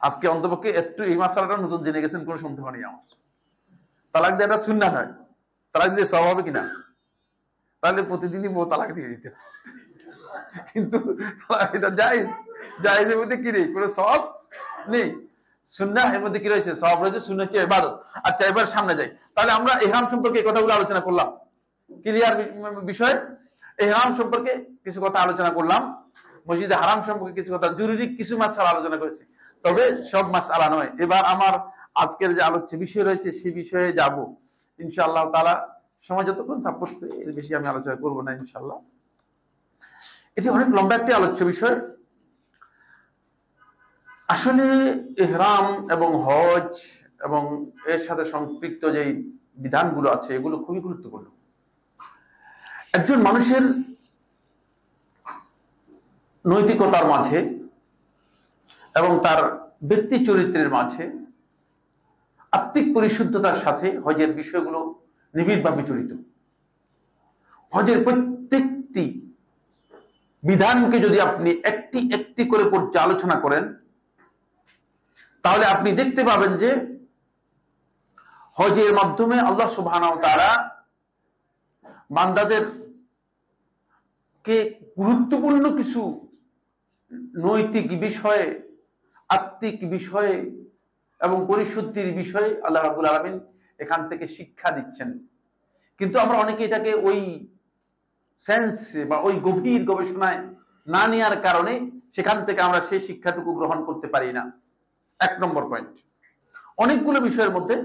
আজকে অন্তপক্ষে একটু এই মাসালাটা নতুন জেনে গেছেন, কোনো সন্দেহ নেই আমার। তালাক দেওয়াটা সুন্নাহ নয়, তালাক দিলে সওয়াব হবে কিনা? তাহলে প্রতিদিনই বউ তালাক দিয়ে দিতে, কিন্তু এটা জায়েজ, জায়েজের মধ্যে কি নেই, কোনো সওয়াব নেই। সুন্নাহ এর মধ্যে কি রয়েছে, সওয়াব রয়েছে। সুন্নাহ হচ্ছে ইবাদত। আচ্ছা, এবার সামনে যাই। তাহলে আমরা ইহরাম সম্পর্কে এই কথাগুলো আলোচনা করলাম, ক্লিয়ার বিষয়। ইহরাম সম্পর্কে কিছু কথা আলোচনা করলাম, মসজিদে হারাম সম্পর্কে কিছু কথা, জরুরি কিছু মাসআলা আলোচনা করেছি, তবে সব মাসআলা নয়। এবার আমার আজকের যে আলোচ্য বিষয় রয়েছে সেই বিষয়ে যাব ইনশাআল্লাহ তাআলা। সময় যতক্ষণ সাপোর্ট করে এর বেশি আমি আলোচনা করব না ইনশাআল্লাহ। এটি অনেক লম্বা একটি আলোচ্য বিষয়। আসলে ইহরাম এবং হজ এবং এর সাথে সম্পৃক্ত যে বিধানগুলো আছে এগুলো খুবই গুরুত্বপূর্ণ। একজন মানুষের নৈতিকতার মাঝে এবং তার ব্যক্তি চরিত্রের মাঝে আত্মিক পরিশুদ্ধতার সাথে হজের বিষয়গুলো নিবিড়ভাবে জড়িত। হজের প্রত্যেকটি বিধানকে যদি আপনি একটি একটি করে পর্যালোচনা করেন তাহলে আপনি দেখতে পাবেন যে হজের মাধ্যমে আল্লাহ সুবহানাহু ওয়া তাআলা বান্দাদের কে গুরুত্বপূর্ণ কিছু নৈতিক বিষয়ে, আত্মিক বিষয়ে এবং পরিশুদ্ধির বিষয়ে আল্লাহ রাব্বুল আলামিন এখান থেকে শিক্ষা দিচ্ছেন। কিন্তু আমরা অনেকে এটাকে ওই সেন্স বা ওই গভীর গবেষণায় না নেওয়ার কারণে সেখান থেকে আমরা সেই শিক্ষাটুকু গ্রহণ করতে পারি না। 1 নম্বর পয়েন্ট। অনেকগুলো বিষয়ের মধ্যে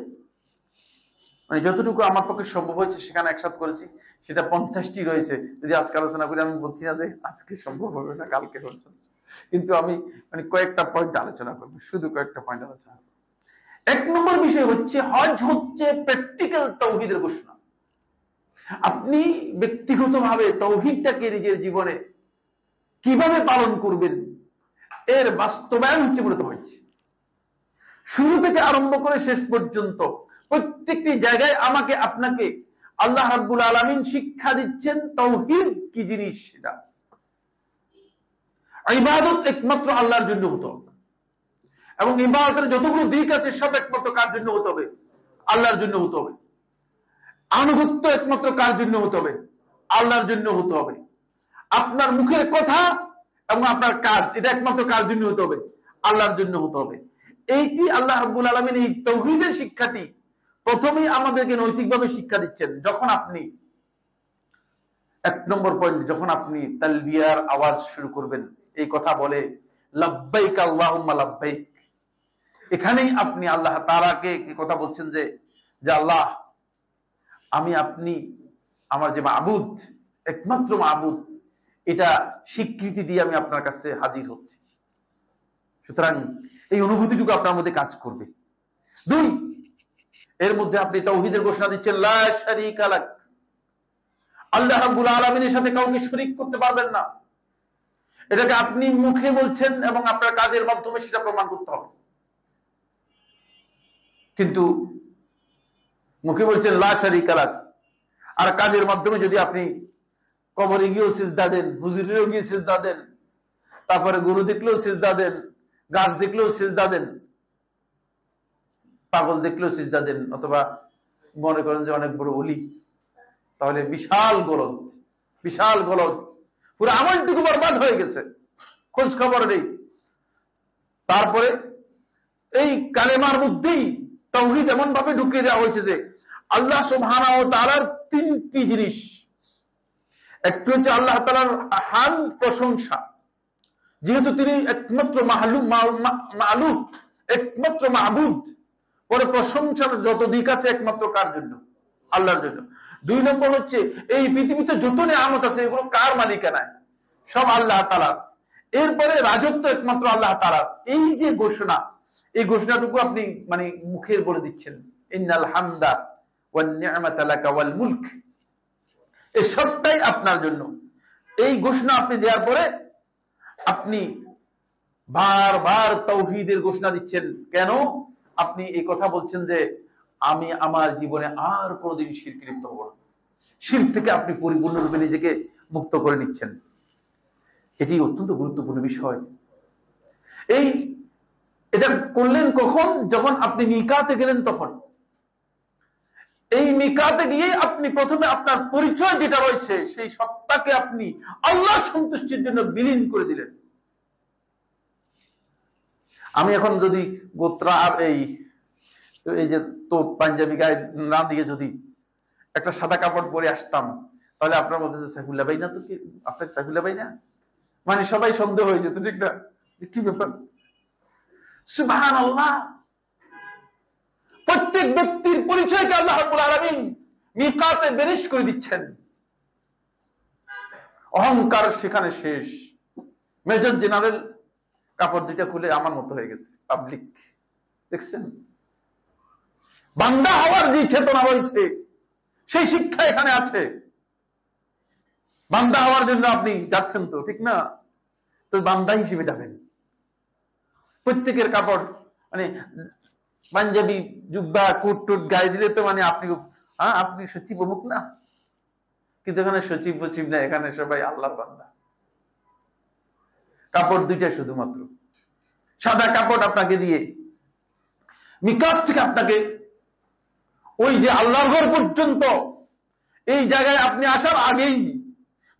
মানে যতটুকু আমার পক্ষে সম্ভব হয়েছে সেখানে একসাথে করেছি, সেটা 50টি রয়েছে। যদি আজকে আলোচনা করি আমি বলছি না যে আজকে সম্ভব হবে না, কালকে হবে। কিন্তু আমি মানে কয়েকটা পয়েন্ট আলোচনা করবো, শুধু কয়েকটা পয়েন্ট আলোচনা করবো। 1 নম্বর বিষয় হচ্ছে হজ হচ্ছে প্র্যাকটিক্যাল তাওহীদের ঘোষণা। আপনি ব্যক্তিগতভাবে তাওহীদটাকে নিজের জীবনে কিভাবে পালন করবেন এর বাস্তবায়ন হচ্ছে মূলত হজ। শুরু থেকে আরম্ভ করে শেষ পর্যন্ত প্রত্যেকটি জায়গায় আমাকে আপনাকে আল্লাহ রাব্বুল আলামিন শিক্ষা দিচ্ছেন তাওহীদ কি জিনিস। সেটা ইবাদত একমাত্র আল্লাহর জন্য হতে হবে, এবং ইবাদতের যতগুলো দিক আছে সব একমাত্র কার জন্য হতে হবে? আল্লাহর জন্য হতে হবে। আনুগত্য একমাত্র কার জন্য হতে হবে? আল্লাহর জন্য হতে হবে। আপনার মুখের কথা এবং আপনার কাজ এটা একমাত্র কার জন্য হতে হবে? আল্লাহর জন্য হতে হবে। এইটি আল্লাহ রাব্বুল আলামিন এই তাওহীদের শিক্ষাটি প্রথমেই আমাদেরকে নৈতিকভাবে শিক্ষা দিচ্ছেন। যখন আপনি 1 নম্বর পয়েন্ট, যখন আপনি তালবিয়ার আওয়াজ শুরু করবেন, এই কথা বলে লাব্বাইক আল্লাহুম্মা লাব্বাইক, এখানেই আপনি আল্লাহ তাআলাকে কথা বলছেন যে আল্লাহ, আমি আপনি আমার যে মাবুদ, একমাত্র মাবুদ, এটা স্বীকৃতি দিয়ে আমি আপনার কাছে হাজির হচ্ছি। সুতরাং এই অনুভূতিটুকু আপনার মধ্যে কাজ করবে। 2, এর মধ্যে আপনি তাওহীদের ঘোষণা দিচ্ছেন লা শারীকা লাক, আল্লাহ রাব্বুল আলামিনের সাথে কাউকে শরীক করতে পারবেন না। এটাকে আপনি মুখে বলছেন এবং আপনার কাজের মাধ্যমে সেটা প্রমাণ করতে হবে। কিন্তু মুখে বলছেন লা শারীকা লাক, আর কাজের মাধ্যমে যদি আপনি কবরে গিয়েও সিজদা দেন, হুজুরেও গিয়ে সিজদা দেন, তারপরে গরু দেখলেও সিজদা দেন, গাছ দেখলেও সিজদা দেন, পাগল দেখলেও সিজদা দেন, অথবা মনে করেন যে অনেক বড় ওলি, তাহলে বিশাল গলদ, বিশাল গলদ, পুরো আমলটুকু বরবাদ হয়ে গেছে, খোঁজ খবর নেই। তারপরে এই কালেমার মধ্যেই তাওহীদ এমন ভাবে ঢুকিয়ে দেওয়া হয়েছে যে আল্লাহ সুবহানাহু ওয়া তাআলার 3টি জিনিস। একটি হচ্ছে আল্লাহ তাআলার হামদ, প্রশংসা, যেহেতু তিনি একমাত্র মালুক, একমাত্র মাবুদ। পরে প্রশংসার যত দিক আছে একমাত্র কার জন্য? আল্লাহর জন্য। 2 নম্বর হচ্ছে এই পৃথিবীতে যত নিয়ামত আছে এগুলো কার মালিকানায়? সব আল্লাহ তাআলার। এরপরে রাজত্ব একমাত্র আল্লাহ তাআলার। এই যে ঘোষণা, এই ঘোষণাটুকু আপনি মানে মুখের বলে দিচ্ছেন, ইন্নাল হামদা ওয়ান নি'মাতা লাকা ওয়াল মুলক, এই সবটাই আপনার জন্য। এই ঘোষণা আপনি দেওয়ার পরে আপনি বারবার তাওহীদের ঘোষণা দিচ্ছেন। কেন? আপনি এই কথা বলছেন যে আমি আমার জীবনে আর কোনোদিন শিরকে লিপ্ত হব না। শিরক থেকে আপনি পরিপূর্ণরূপে নিজেকে মুক্ত করে নিচ্ছেন। এটি অত্যন্ত গুরুত্বপূর্ণ বিষয়। এটা করলেন কখন? যখন আপনি মিকাতে গেলেন তখন। এই মিকাতে গিয়ে আপনি প্রথমে আপনার পরিচয় যেটা রয়েছে সেই সত্তাকে আপনি আল্লাহ সন্তুষ্টির জন্য বিলীন করে দিলেন। আমি এখন যদি গোত্রা আর এই যে তো পাঞ্জাবি গায়ে না দিয়ে যদি একটা সাদা কাপড় পরে আসতাম, তাহলে আপনার মধ্যে সাইফুল্লাহ ভাই না, তো কি আপনার সাইফুল্লাহ ভাই না, মানে সবাই সন্দেহ হয়ে যেত, ঠিক না? কি ব্যাপার? সুবহানাল্লাহ। প্রত্যেক ব্যক্তির পরিচয়কে আল্লাহ রাব্বুল আলামিন মিকাতে বেরিশ করে দিচ্ছেন। অহংকার সেখানে শেষ। মেজর জেনারেল কাপড় 2টা খুলে আমার মতো হয়ে গেছে পাবলিক, দেখছেন? বান্দা হওয়ার যে চেতনা রয়েছে সেই শিক্ষা এখানে আছে। বান্দা হওয়ার জন্য আপনি যাচ্ছেন তো, ঠিক না? তো বান্দা হিসেবে যাবেন। প্রত্যেকের কাপড় মানে পাঞ্জাবি, জুব্বা, কোট টোট গায়ে দিলে তো মানে আপনি সচিব অমুক না, কিন্তু এখানে সচিব বচিব না, এখানে সবাই আল্লাহর বান্দা। কাপড় 2টা শুধুমাত্র সাদা কাপড় আপনাকে দিয়ে মিকাত থেকে আপনাকে ওই যে আল্লাহর ঘর পর্যন্ত, এই জায়গায় আপনি আসার আগেই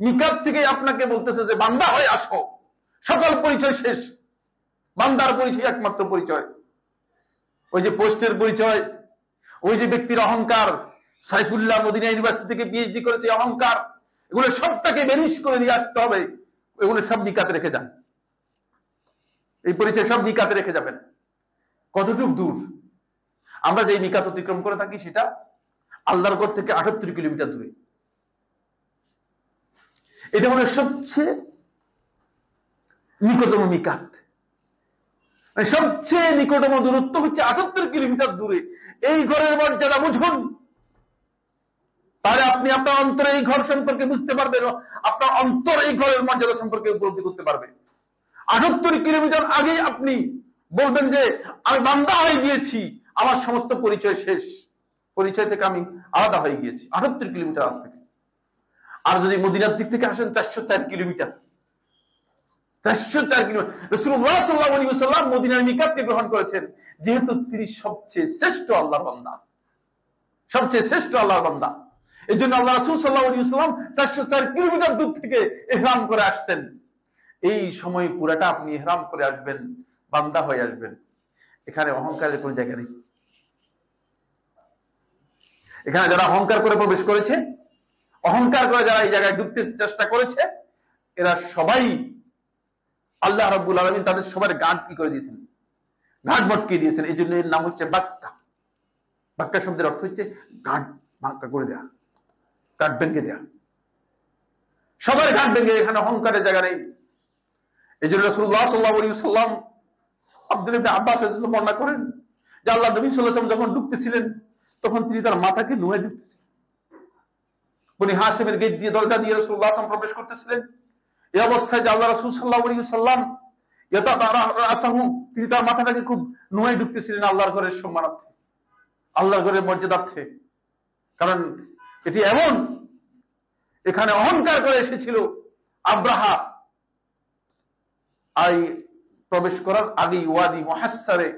মিকাত থেকে আপনাকে বলতেছে যে বান্দা হয়ে আসো। সকল পরিচয় শেষ, বান্দার পরিচয় একমাত্র পরিচয়। ওই যে পোস্টের পরিচয়, ওই যে ব্যক্তির অহংকার, সাইফুল্লাহ মদিনা ইউনিভার্সিটি থেকে পিএইচডি করেছে, অহংকার, এগুলো সবটাকে বেরিশ করে দিয়ে আসতে হবে। এগুলো সব নিকাতে রেখে যান, এই পরিচয় সব নিকাতে রেখে যাবেন। কতটুক দূর? আমরা যে নিকাত অতিক্রম করে থাকি সেটা আল্লাহর ঘর থেকে 78 কিলোমিটার দূরে। এটা হলো সবচেয়ে নিকটতম মিকাত, মানে সবচেয়ে নিকটতম দূরত্ব হচ্ছে 78 কিলোমিটার দূরে। এই ঘরের মর্যাদা বুঝুন, তাহলে আপনি আপনার অন্তরে এই ঘর সম্পর্কে বুঝতে পারবেন, আপনার অন্তর এই ঘরের মর্যাদা সম্পর্কে উপলব্ধি করতে পারবে। 78 কিলোমিটার আগে আপনি বলবেন যে আমি বান্দা হয়ে গিয়েছি, আমার সমস্ত পরিচয় শেষ, পরিচয় থেকে আমি আলাদা হয়ে গিয়েছি 78 কিলোমিটার আজ থেকে। আর যদি মদিনার দিক থেকে আসেন 404 কিলোমিটার, 404 কিলোমিটার। রাসূলুল্লাহ সাল্লাল্লাহু আলাইহি ওয়াসাল্লাম মদিনার মিকাতকে গ্রহণ করেছেন, যেহেতু তিনি সবচেয়ে শ্রেষ্ঠ আল্লাহর বান্দা, সবচেয়ে শ্রেষ্ঠ আল্লাহর বান্দা। এই জন্য আল্লাহ রাসূল সাল্লাল্লাহু আলাইহি ওয়াসাল্লাম 404 কিলোমিটার দূর থেকে ইহরাম করে আসছেন। এই সময় পুরাটা আপনি ইহরাম করে আসবেন, বান্দা হয়ে আসবেন। এখানে অহংকারের কোন জায়গা নেই। এখানে যারা অহংকার করে প্রবেশ করেছে, অহংকার করে যারা এই জায়গায় ঢুকতে চেষ্টা করেছে, এরা সবাই আল্লাহ রাব্বুল আলামিন তাদের সবার গাঁট কি করে দিয়েছেন, গাঁট মটকে দিয়েছেন। এই জন্য এর নাম হচ্ছে বাক্কা। বাক্কা শব্দের অর্থ হচ্ছে গাঁট বাঁকা করে দেয়া, গাঁট ভেঙে দেয়া। সবার গাঁট ভেঙে, এখানে অহংকারের জায়গা নেই। এই জন্য রাসূলুল্লাহ সাল্লাল্লাহু আলাইহি ওয়াসাল্লাম আব্দুল্লাহ ইবনে আব্বাস বর্ণনা করেন যে আল্লাহ নবী সাল্লাল্লাহু আলাইহি ওয়াসাল্লাম যখন ঢুকতেছিলেন, তখন তিনি তার মাথাকে নুয়ে ঢুকতেছিলেন। বনি হাশিমের গেট দিয়ে, দরজা দিয়ে রাসূলুল্লাহ সাল্লাল্লাহু আলাইহি ওয়াসাল্লাম প্রবেশ করতেছিলেন। এই অবস্থায় যে আল্লাহ রাসূল সাল্লাল্লাহু আলাইহি ওয়াসাল্লাম তিনি তার মাথাটাকে খুব নুয়ে ঢুকতেছিলেন আল্লাহর ঘরের সম্মানার্থে, আল্লাহর ঘরের মর্যাদার্থে। কারণ এটি এমন, এখানে অহংকার করে এসেছিল আব্রাহা। এই প্রবেশ করার আগেই ওয়াদি মুহাসসারে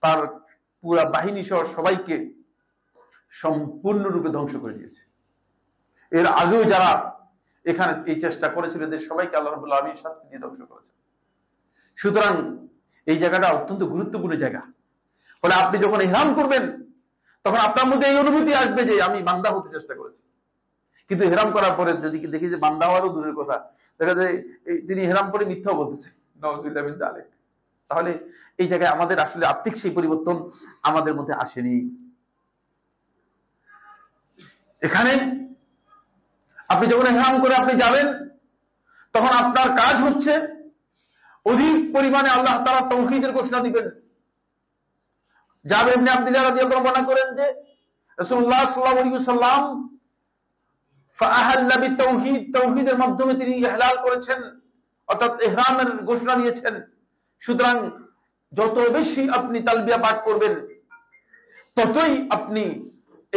তার পুরা বাহিনী সহ সবাইকে সম্পূর্ণরূপে ধ্বংস করে দিয়েছে। এর আগেও যারা এখানে এই চেষ্টা করেছিল, এদের সবাইকে আল্লাহ রাব্বুল আলামিন শাস্তি দিয়ে ধ্বংস করেছেন। সুতরাং এই জায়গাটা অত্যন্ত গুরুত্বপূর্ণ জায়গা। ফলে আপনি যখন ইহরাম করবেন, তখন আপনার মধ্যে এই অনুভূতি আসবে যে আমি বান্দা হতে চেষ্টা করেছি। কিন্তু ইহরাম করার পরে যদি দেখি যে বান্দা হওয়ারও দূরের কথা, দেখা যায় তিনি ইহরাম করে মিথ্যাও বলতেছেন, নাউযুবিল্লাহি মিন যালিক, তাহলে এই জায়গায় আমাদের আসলে আত্মিক সেই পরিবর্তন আমাদের মধ্যে আসেনি। এখানে আপনি যখন ইহরাম করে আপনি যাবেন, তখন আপনার কাজ হচ্ছে অধিক পরিমাণে আল্লাহ তাআলা তাওহীদের ঘোষণা দিবেন। জাবের ইবনে আব্দুল্লাহ রাদিয়াল্লাহু আনহু বর্ণনা করেন যে রাসূলুল্লাহ সাল্লাল্লাহু আলাইহি ওয়াসাল্লাম ফাআহাল্লা বিতাওহীদ, তাওহীদের মাধ্যমে তিনি ইহলাল করেছেন, অর্থাৎ ইহরামের ঘোষণা দিয়েছেন। সুতরাং যত বেশি আপনি তালবিয়া পাঠ করবেন, ততই আপনি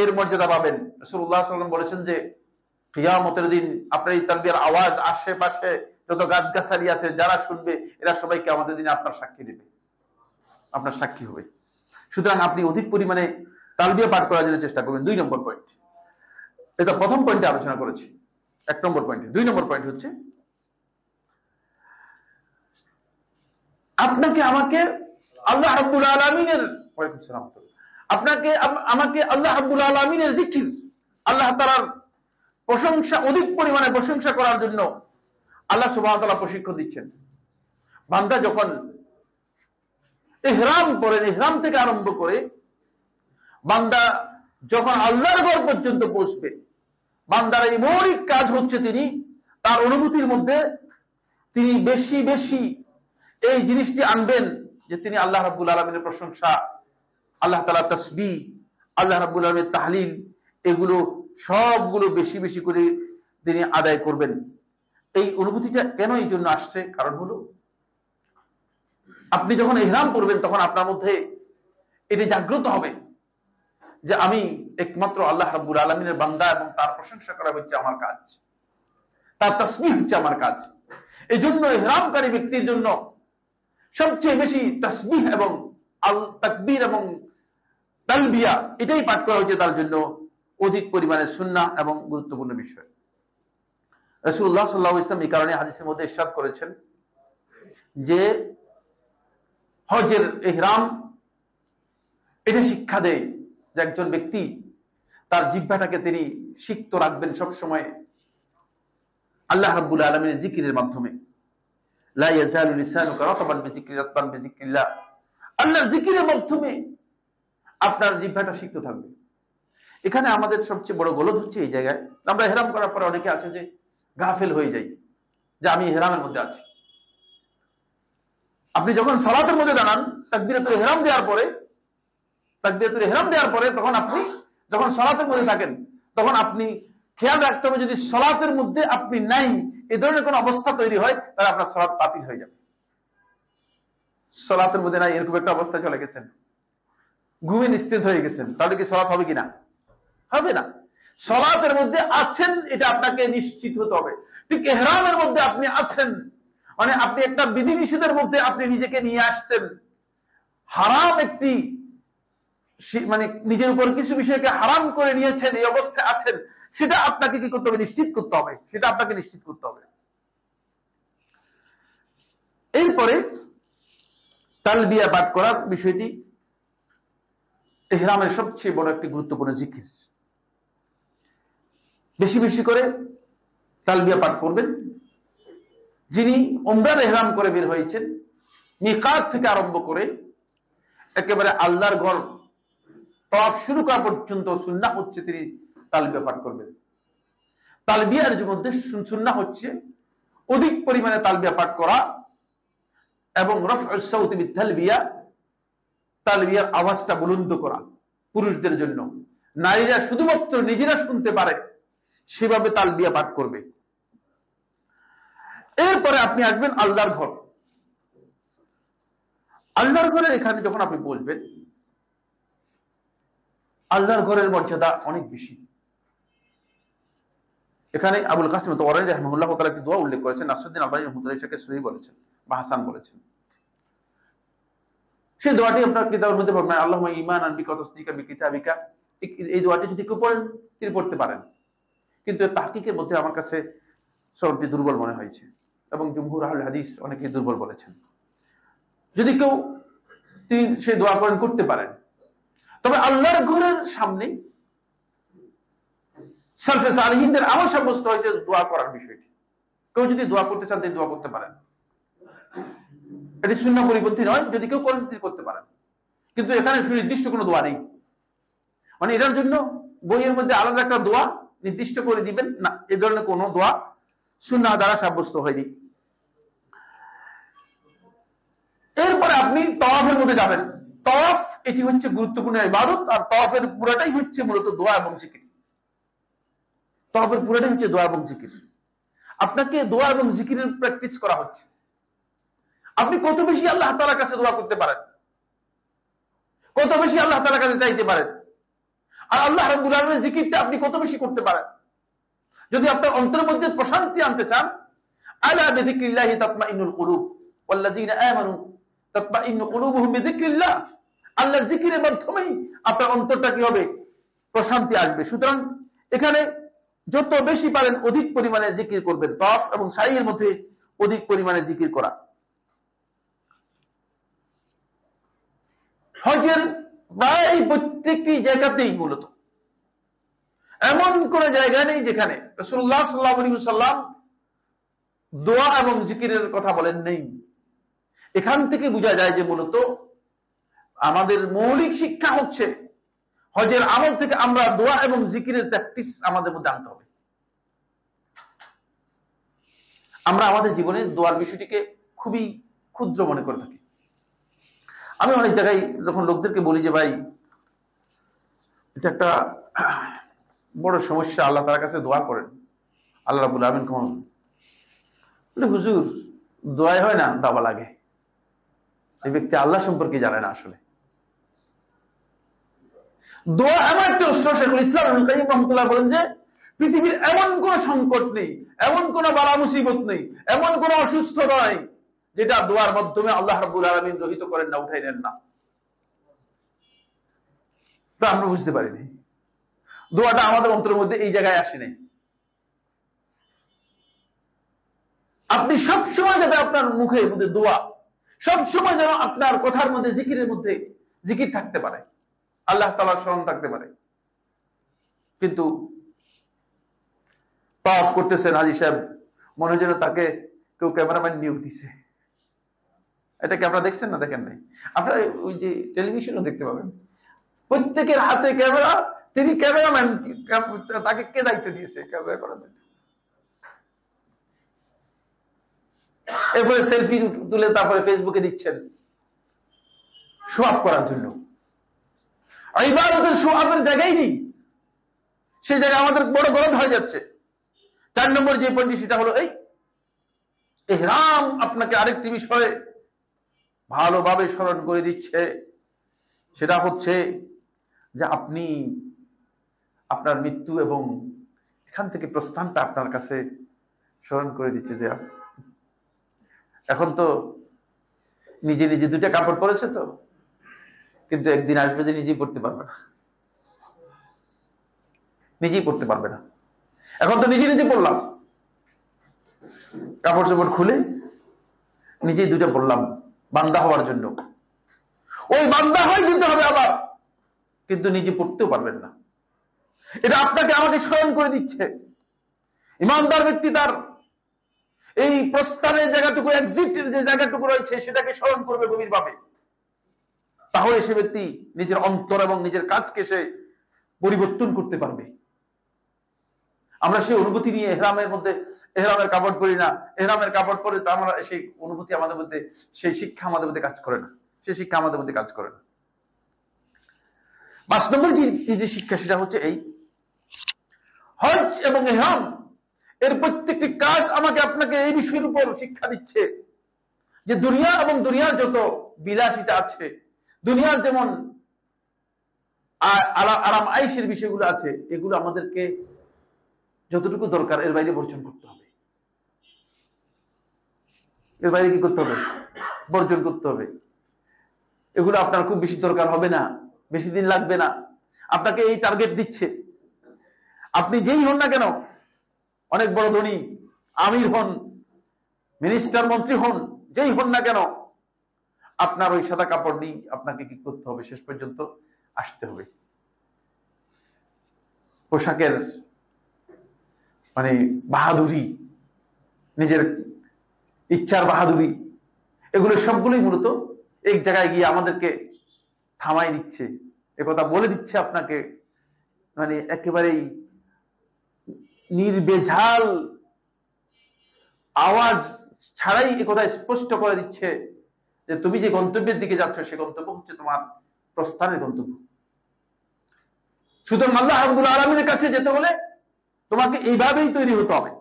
এর মর্যাদা পাবেন। রাসূলুল্লাহ সাল্লাল্লাহু আলাইহি ওয়াসাল্লাম বলেছেন যে কিয়ামতের দিন আপনার এই তালবিয়ার আওয়াজ আশেপাশে যত গাছগাছালি আছে যারা শুনবে, এরা সবাই কিয়ামতের দিনে আপনার সাক্ষী দেবে, আপনার সাক্ষী হবে। সুতরাং আপনি অধিক পরিমাণে তালবিয়া পাঠ করার জন্য চেষ্টা করবেন। 2 নম্বর পয়েন্ট, এটা প্রথম পয়েন্টে আলোচনা করেছি। 1 নম্বর পয়েন্টে 2 নম্বর পয়েন্ট হচ্ছে আপনাকে আমাকে আল্লাহ রাব্বুল আলামিনের, ওয়ালাইকুম আসসালাম, আপনাকে আমাকে আল্লাহ রাব্বুল আলামিনের জিকির, আল্লাহ তাআলার প্রশংসা, অধিক পরিমাণে প্রশংসা করার জন্য আল্লাহ সুবহানাহু ওয়া তাআলা প্রশিক্ষণ দিচ্ছেন। বান্দা যখন ইহরাম করেন, ইহরাম থেকে আরম্ভ করে বান্দা যখন আল্লাহর ঘর পর্যন্ত পৌঁছবে, বান্দার এই মৌলিক কাজ হচ্ছে তিনি তার অনুভূতির মধ্যে তিনি বেশি বেশি এই জিনিসটি আনবেন যে তিনি আল্লাহ রাব্বুল আলামিনের প্রশংসা, আল্লাহ তাআলার তাসবিহ, আল্লাহ রাব্বুল আলামিনের তাহলিল, এগুলো সবগুলো বেশি বেশি করে তিনি আদায় করবেন। এই অনুভূতিটা কেন এই জন্য আসছে? কারণ হলো আপনি যখন ইহরাম করবেন, তখন আপনার মধ্যে এটি জাগ্রত হবে যে আমি একমাত্র আল্লাহ রাব্বুল আলামিনের বান্দা এবং তার প্রশংসা করা হচ্ছে আমার কাজ, তার তাসবিহ হচ্ছে আমার কাজ। এই জন্য ইহরামকারী ব্যক্তির জন্য সবচেয়ে বেশি তাসবিহ এবং তাকবীর এবং তালবিয়া এটাই পাঠ করা হচ্ছে তার জন্য অধিক পরিমাণে সুন্নাহ এবং গুরুত্বপূর্ণ বিষয়। রাসূলুল্লাহ সাল্লাল্লাহু আলাইহি ওয়াসাল্লাম এই কারণে হাদিসের মধ্যে ইরশাদ করেছেন যে হজের ইহরাম এটা শিক্ষা দেয় যে একজন ব্যক্তি তার জিহ্বাটাকে তিনি সিক্ত রাখবেন সব সময় আল্লাহ রাব্বুল আলামিনের জিকিরের মাধ্যমে। লা ইয়াজালু লিসানুকা রাতবান বিযিকরিল্লাহ, আল্লাহর জিকিরের মাধ্যমে আপনার জিহ্বাটা সিক্ত থাকবে। এখানে আমাদের সবচেয়ে বড় গলদ হচ্ছে এই জায়গায়, আমরা ইহরাম করার পরে অনেকে আছে যে গাফেল হয়ে যাই যে আমি ইহরামের মধ্যে আছি, আপনি যখন সালাতের মধ্যে দাঁড়ান তাকবীরাতুল ইহরাম দেওয়ার পরে তখন আপনি যখন সালাতের মধ্যে থাকেন তখন আপনি খেয়াল রাখতে হবে, যদি সালাতের মধ্যে আপনি নাই এই ধরনের কোন অবস্থা তৈরি হয় তাহলে আপনার সালাত বাতিল হয়ে যাবে। সালাতের মধ্যে নাই এরকম একটা অবস্থায় চলে গেছেন, ঘুমে নিস্তেজ হয়ে গেছেন, তাহলে কি সালাত হবে কিনা? হবে না। সালাতের মধ্যে আছেন এটা আপনাকে নিশ্চিত হতে হবে। ঠিক ইহরামের মধ্যে আপনি আছেন মানে আপনি একটা বিধিনিষেধের মধ্যে আপনি নিজেকে নিয়ে আসছেন, হারাম একটি মানে নিজের উপর কিছু বিষয়কে হারাম করে নিয়েছেন, এই অবস্থায় আছেন, সেটা আপনাকে কি করতে হবে? নিশ্চিত করতে হবে, সেটা আপনাকে নিশ্চিত করতে হবে। এরপরে তালবিয়া পাঠ করার বিষয়টি ইহরামের সবচেয়ে বড় একটি গুরুত্বপূর্ণ জিকির। বেশি বেশি করে তালবিয়া পাঠ করবেন। যিনি উমরার ইহরাম করে বের হয়েছেন, মিকাত থেকে আরম্ভ করে একেবারে আল্লাহর ঘর তওয়াফ শুরু করা পর্যন্ত সুন্নাহ হচ্ছে তিনি তালবিয়া পাঠ করবেন। তালবিয়ার মধ্যে সুন্নাহ হচ্ছে অধিক পরিমাণে তালবিয়া পাঠ করা এবং রাফউস সাউতি বিতালবিয়া, তালবিয়ার আওয়াজটা বুলন্দ করা পুরুষদের জন্য। নারীরা শুধুমাত্র নিজেরা শুনতে পারে সেভাবে তালবিয়া পাঠ করবে। এরপরে আপনি আসবেন আল্লাহর ঘর। আল্লাহর ঘরের এখানে যখন আপনি বসবেন, আল্লাহর ঘরের মর্যাদা অনেক বেশি। এখানে আবুল কাসিম তাওয়ারানি রাহিমাহুল্লাহ তাআলা একটি দোয়া উল্লেখ করেছেন, নাসরুদ্দিন আলবানী রাহমাতুল্লাহি আলাইহি সহিহ বলেছেন বা হাসান বলেছেন। সেই দোয়াটি আপনার কিতাবের মধ্যে পাবেন, আল্লাহুম্মা ঈমানান বিকা ওয়া তাসদীকান বিকিতাবিকা। এই দোয়াটি যদি কেউ পড়েন তিনি পড়তে পারেন, কিন্তু তাহকিকের মধ্যে আমার কাছে সবটি দুর্বল মনে হয়েছে এবং জুমহুর আহলে হাদিস অনেকেই দুর্বল বলেছেন। যদি কেউ তিনি সেই দোয়া করেন করতে পারেন। তবে আল্লাহর ঘরের সামনে সালফে সালিহিনদের আমল সাব্যস্ত হয়েছে দোয়া করার বিষয়টি। কেউ যদি দোয়া করতে চান তিনি দোয়া করতে পারেন, এটি সুন্নাহ পরিপন্থী নয়, যদি কেউ করেন তিনি করতে পারেন, কিন্তু এখানে সুনির্দিষ্ট কোনো দোয়া নেই। মানে এটার জন্য বইয়ের মধ্যে আলাদা একটা দোয়া নির্দিষ্ট করে দিবেন না, এই ধরনের কোনো দোয়া সুন্নাহ দ্বারা সাব্যস্ত হয়নি। এরপরে আপনি তাওয়াফের মধ্যে যাবেন। তাওয়াফ এটি হচ্ছে গুরুত্বপূর্ণ ইবাদত, আর তাওয়াফের পুরাটাই হচ্ছে মূলত দোয়া এবং জিকির। তাওয়াফের পুরাটাই হচ্ছে দোয়া এবং জিকির। আপনাকে দোয়া এবং জিকিরের প্র্যাকটিস করা হচ্ছে। আপনি কত বেশি আল্লাহ তাআলার কাছে দোয়া করতে পারেন, কত বেশি আল্লাহ তাআলার কাছে চাইতে পারেন, আর আল্লাহ রাব্বুল আলামিনের জিকিরটা আপনি কত বেশি করতে পারেন। যদি আপনার অন্তরের মধ্যে প্রশান্তি আনতে চান, আলা বিযিকরিল্লাহি তাতমাইন্নুল কুলুব ওয়াল্লাযীনা আমানু তাতমাইন্নু কুলুবুহুম বিযিকরিল্লাহ। আল্লাহর জিকিরের মাধ্যমেই আপনার অন্তরটা কি হবে? প্রশান্তি আসবে। সুতরাং এখানে যত বেশি পারেন অধিক পরিমাণে জিকির করবেন। তাওয়াফ এবং সাইয়ের মধ্যে অধিক পরিমাণে জিকির করা। হজের প্রায় প্রত্যেকটি জায়গাতেই মূলত এমন কোন জায়গা নেই যেখানে রাসূলুল্লাহ সাল্লাল্লাহু আলাইহি ওয়াসাল্লাম দোয়া এবং জিকিরের কথা বলেন নেই। এখান থেকে বোঝা যায় যে মূলত আমাদের মৌলিক শিক্ষা হচ্ছে হজের আমল থেকে আমরা দোয়া এবং জিকিরের প্র্যাকটিস আমাদের মধ্যে আনতে হবে। আমরা আমাদের জীবনে দোয়ার বিষয়টিকে খুবই ক্ষুদ্র মনে করে থাকি। আমি অনেক জায়গায় যখন লোকদেরকে বলি যে ভাই এটা একটা বড় সমস্যা, আল্লাহ তাআলার কাছে দোয়া করেন, আল্লাহ রাব্বুল আলামিন ক্ষমা করবেন। হুজুর দোয়াই হয় না, দাবা লাগে। এই ব্যক্তি আল্লাহ সম্পর্কে জানে না। আসলে দোয়া এমন একটা অস্ত্র, শেখুল ইসলাম ইবনে কাইয়্যিম রাহমাতুল্লাহ বলেন যে পৃথিবীর এমন কোন সংকট নেই, এমন কোন বালা মুসিবত নেই, এমন কোন অসুস্থ নয় যেটা দোয়ার মাধ্যমে আল্লাহ রাব্বুল আলামিন রহিত করেন না, উঠাই নেন না। তা আমরা বুঝতে পারিনি, দোয়াটা আমাদের অন্তরের মধ্যে এই জায়গায় আসে নাই। আপনি সবসময় যাতে আপনার মুখের মধ্যে দোয়া, সবসময় যেন আপনার কথার মধ্যে জিকিরের মধ্যে জিকির থাকতে পারে, আল্লাহ তাআলার স্মরণ থাকতে পারে। কিন্তু তাওয়াফ করতেছেন হাজী সাহেব, মনে যেন তাকে কেউ ক্যামেরাম্যান নিয়োগ দিছে। এটা কি আপনারা দেখছেন না? দেখেন নাই? আপনারা ওই যে টেলিভিশনও দেখতে পাবেন, প্রত্যেকের হাতে ক্যামেরা, তিনি ক্যামেরাম্যান, তাকে কে দায়িত্ব দিয়েছে ক্যামেরা করার জন্য? এরপরে সেলফি তুলে তারপরে ফেসবুকে দিচ্ছেন শো আপ করার জন্য। ইবাদতের শো আপের জায়গায় নেই, সেই জায়গায় আমাদের বড় গরদ হয়ে যাচ্ছে। 4 নম্বর যে পয়েন্টটি সেটা হলো এই ইহরাম আপনাকে আরেকটি বিষয়ে ভালোভাবে স্মরণ করে দিচ্ছে, সেটা হচ্ছে যে আপনি আপনার মৃত্যু এবং এখান থেকে প্রস্থানটা আপনার কাছে স্মরণ করে দিচ্ছে যে এখন তো নিজে নিজে 2টা কাপড় পরেছে তো, কিন্তু একদিন আসবে যে নিজেই পড়তে পারবে না, নিজেই পড়তে পারবে না। এখন তো নিজে নিজে পড়লাম, কাপড় চোপড় খুলে নিজেই 2টা পড়লাম বান্দা হওয়ার জন্য। ওই বান্দা হয়ে দিতে হবে আবার, কিন্তু নিজে পড়তেও পারবেন না। এটা আপনাকে আমাকে স্মরণ করে দিচ্ছে ইমানদার ব্যক্তি তার এই প্রস্থানের জায়গাটুকু, এক্সিটের যে জায়গাটুকু রয়েছে সেটাকে স্মরণ করবে গভীরভাবে। তাহলে সে ব্যক্তি নিজের অন্তর এবং নিজের কাজকে সে পরিবর্তন করতে পারবে। আমরা সেই অনুভূতি নিয়ে এহরামের মধ্যে এহরামের কাপড় পরি না, এহরামের কাপড় পরে তো আমরা সেই অনুভূতি আমাদের মধ্যে, সেই শিক্ষা আমাদের মধ্যে কাজ করে না, সেই শিক্ষা আমাদের মধ্যে কাজ করে না। 5 নম্বর যে শিক্ষা সেটা হচ্ছে এই হজ এবং ইহরাম এর প্রত্যেকটি কাজ আমাকে আপনাকে এই বিষয়ের উপর শিক্ষা দিচ্ছে যে দুনিয়া এবং দুনিয়ার যত বিলাসিতা আছে, দুনিয়ার যেমন আরাম আয়েশের বিষয়গুলো আছে, এগুলো আমাদেরকে যতটুকু দরকার এর বাইরে বর্জন করতে হবে। এর বাইরে কি করতে হবে? বর্জন করতে হবে। এগুলো আপনার খুব বেশি দরকার হবে না, বেশি দিন লাগবে না। আপনাকে এই টার্গেট দিচ্ছে, আপনি যেই হন না কেন, অনেক বড় ধনী, আমির হন, মিনিস্টার, মন্ত্রী হন, যেই হন না কেন, আপনার ওই সাদা কাপড় নিয়ে আপনাকে কি করতে হবে? শেষ পর্যন্ত আসতে হবে। পোশাকের মানে বাহাদুরি, নিজের ইচ্ছার বাহাদুরি, এগুলো সবগুলোই মূলত এক জায়গায় গিয়ে আমাদেরকে থামাই দিচ্ছে, একথা বলে দিচ্ছে আপনাকে, মানে একেবারেই নির্বেঝাল আওয়াজ ছাড়াই একথা স্পষ্ট করে দিচ্ছে যে তুমি যে গন্তব্যের দিকে যাচ্ছ সে গন্তব্য হচ্ছে তোমার প্রস্থানের গন্তব্য। সুতরাং আল্লাহ রাব্বুল আলামিনের কাছে যেতে হলে তোমাকে এইভাবেই তৈরি হতে হবে।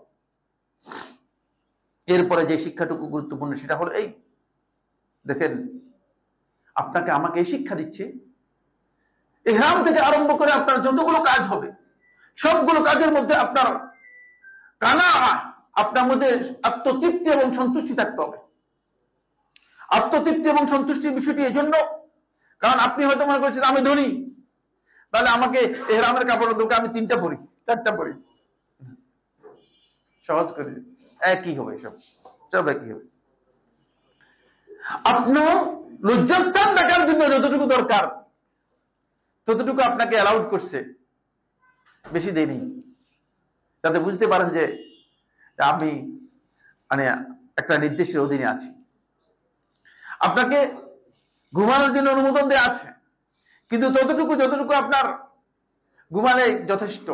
এরপরে যে শিক্ষাটুকু গুরুত্বপূর্ণ সেটা হলো এই, দেখেন আপনাকে আমাকে এই শিক্ষা দিচ্ছে ইহরাম থেকে আরম্ভ করে আপনার যতগুলো কাজ হবে সবগুলো কাজের মধ্যে আপনার আপনার মধ্যে আত্মতৃপ্তি এবং সন্তুষ্টি থাকতে হবে। আত্মতৃপ্তি এবং সন্তুষ্টির বিষয়টি এই জন্য, কারণ আপনি হয়তো মনে করছেন আমি ধনী, তাহলে আমাকে ইহরামের কাপড়ের দোকানে আমি 3টা পরি, 4টা পরি, সহজ করে একই হবে, সব একই হবে। আপনার লজ্জাস্থান দেখার জন্য যতটুকু দরকার ততটুকু আপনাকে অ্যালাউড করছে, বেশি দেয়নি, যাতে বুঝতে পারেন যে আমি মানে একটা নির্দেশের অধীনে আছি। আপনাকে ঘুমানোর জন্য অনুমোদন দেওয়া আছে, কিন্তু যতটুকু আপনার ঘুমালে যথেষ্ট।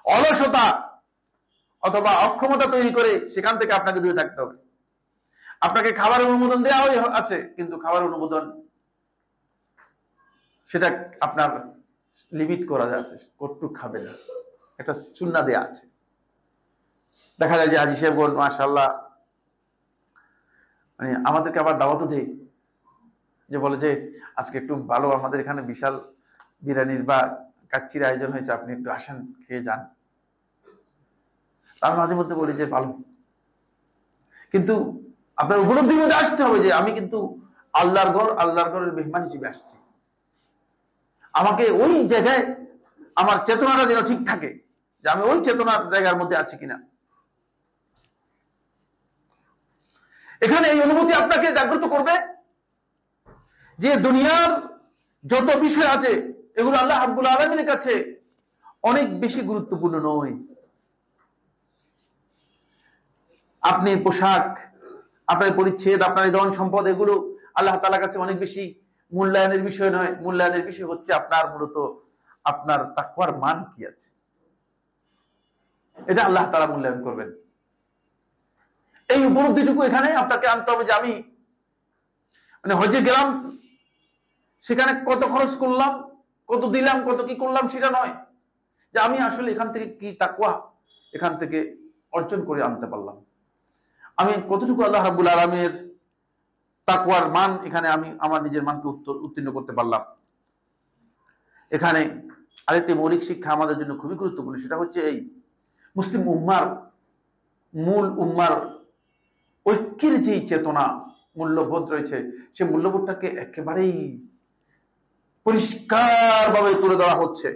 অলসতা অথবা অক্ষমতা তৈরি করে সেখান থেকে আপনাকে দূরে থাকতে হবে। আপনাকে খাবারের অনুমোদন দেওয়া আছে, কিন্তু খাবার অনুমোদন সেটা আপনার লিমিট করা আছে, কতটুকু খাবেন, একটা সুন্নাহ দেয়া আছে। দেখা যায় যে হাজী সাহেবগণ মাশাআল্লাহ মানে আমাদেরকে আবার দাওয়াতও দেয়, যে বলে যে আজকে একটু ভালো আমাদের এখানে বিশাল বিরিয়ানির বা কাচ্চির আয়োজন হয়েছে, আপনি একটু আসেন, খেয়ে যান। তার মাঝে মধ্যে বলি যে ভালো, কিন্তু আপনার উপলব্ধির মধ্যে আসতে হবে যে আমি কিন্তু আল্লাহর ঘরের মেহমান হিসেবে আসছি। আমাকে ওই জায়গায় আমার চেতনাটা যেন ঠিক থাকে, যে আমি ওই চেতনার জায়গার মধ্যে আছি কিনা। এখানে এই অনুভূতি আপনাকে জাগ্রত করবে যে দুনিয়ার যত বিষয় আছে এগুলো আল্লাহ রাব্বুল আলামিনের কাছে অনেক বেশি গুরুত্বপূর্ণ নয়। আপনি পোশাক, আপনার পরিচ্ছেদ, আপনার ধন সম্পদ, এগুলো আল্লাহ তাআলার কাছে অনেক বেশি মূল্যায়নের বিষয় নয়। মূল্যায়নের বিষয় হচ্ছে আপনার মূলত আপনার তাকওয়ার মান কি আছে, এটা আল্লাহ তাআলা মূল্যায়ন করবেন। এই উপলব্ধিটুকু এখানে আপনাকে আনতে হবে যে আমি মানে হজে গেলাম, সেখানে কত খরচ করলাম, কত দিলাম, কত কি করলাম সেটা নয়, যে আমি আসলে এখান থেকে কি তাকওয়া এখান থেকে অর্জন করে আনতে পারলাম, আমি কতটুকু আল্লাহ রাব্বুল আলামিনের তাকওয়ার মান এখানে আমি আমার নিজের মানকে উত্তীর্ণ করতে পারলাম। এখানে আরেকটি মৌলিক শিক্ষা আমাদের জন্য খুবই গুরুত্বপূর্ণ, সেটা হচ্ছে এই মুসলিম উম্মার মূল উম্মার ঐক্যের যে চেতনা মূল্যবোধ রয়েছে, সে মূল্যবোধটাকে একেবারেই পরিষ্কারভাবে তুলে ধরা হচ্ছে।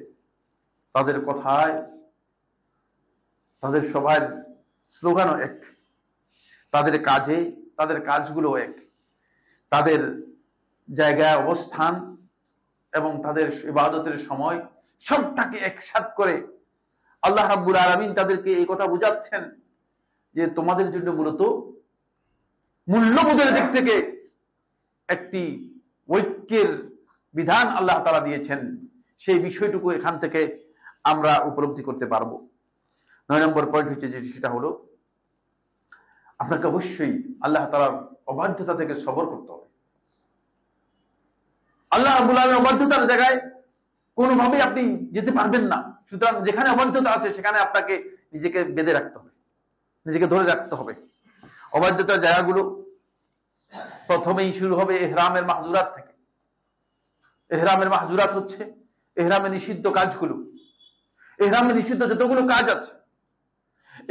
তাদের কথায়, তাদের সবার স্লোগানও এক, তাদের কাজে, তাদের কাজগুলো এক, তাদের জায়গায় অবস্থান এবং তাদের ইবাদতের সময় সবটাকে একসাথ করে আল্লাহ রাব্বুল আলামিন তাদেরকে এই কথা বুঝাচ্ছেন যে তোমাদের জন্য মূলত মূল্যবোধের দিক থেকে একটি ঐক্যের বিধান আল্লাহ তাআলা দিয়েছেন। সেই বিষয়টুকু এখান থেকে আমরা উপলব্ধি করতে পারবো। 9 নম্বর পয়েন্ট হচ্ছে যে সেটা হলো আপনাকে অবশ্যই আল্লাহ তাআলার অবাধ্যতা থেকে সবর করতে হবে। আল্লাহ রাব্বুল আলামিন অবাধ্যতার জায়গায় কোনোভাবেই আপনি যেতে পারবেন না। সুতরাং যেখানে অবাধ্যতা আছে সেখানে আপনাকে নিজেকে বেঁধে রাখতে হবে, নিজেকে ধরে রাখতে হবে। অবাধ্যতার জায়গাগুলো প্রথমেই শুরু হবে ইহরামের মাহজুরাত থেকে। ইহরামের মাহজুরাত হচ্ছে ইহরামের নিষিদ্ধ কাজগুলো। ইহরামের নিষিদ্ধ যতগুলো কাজ আছে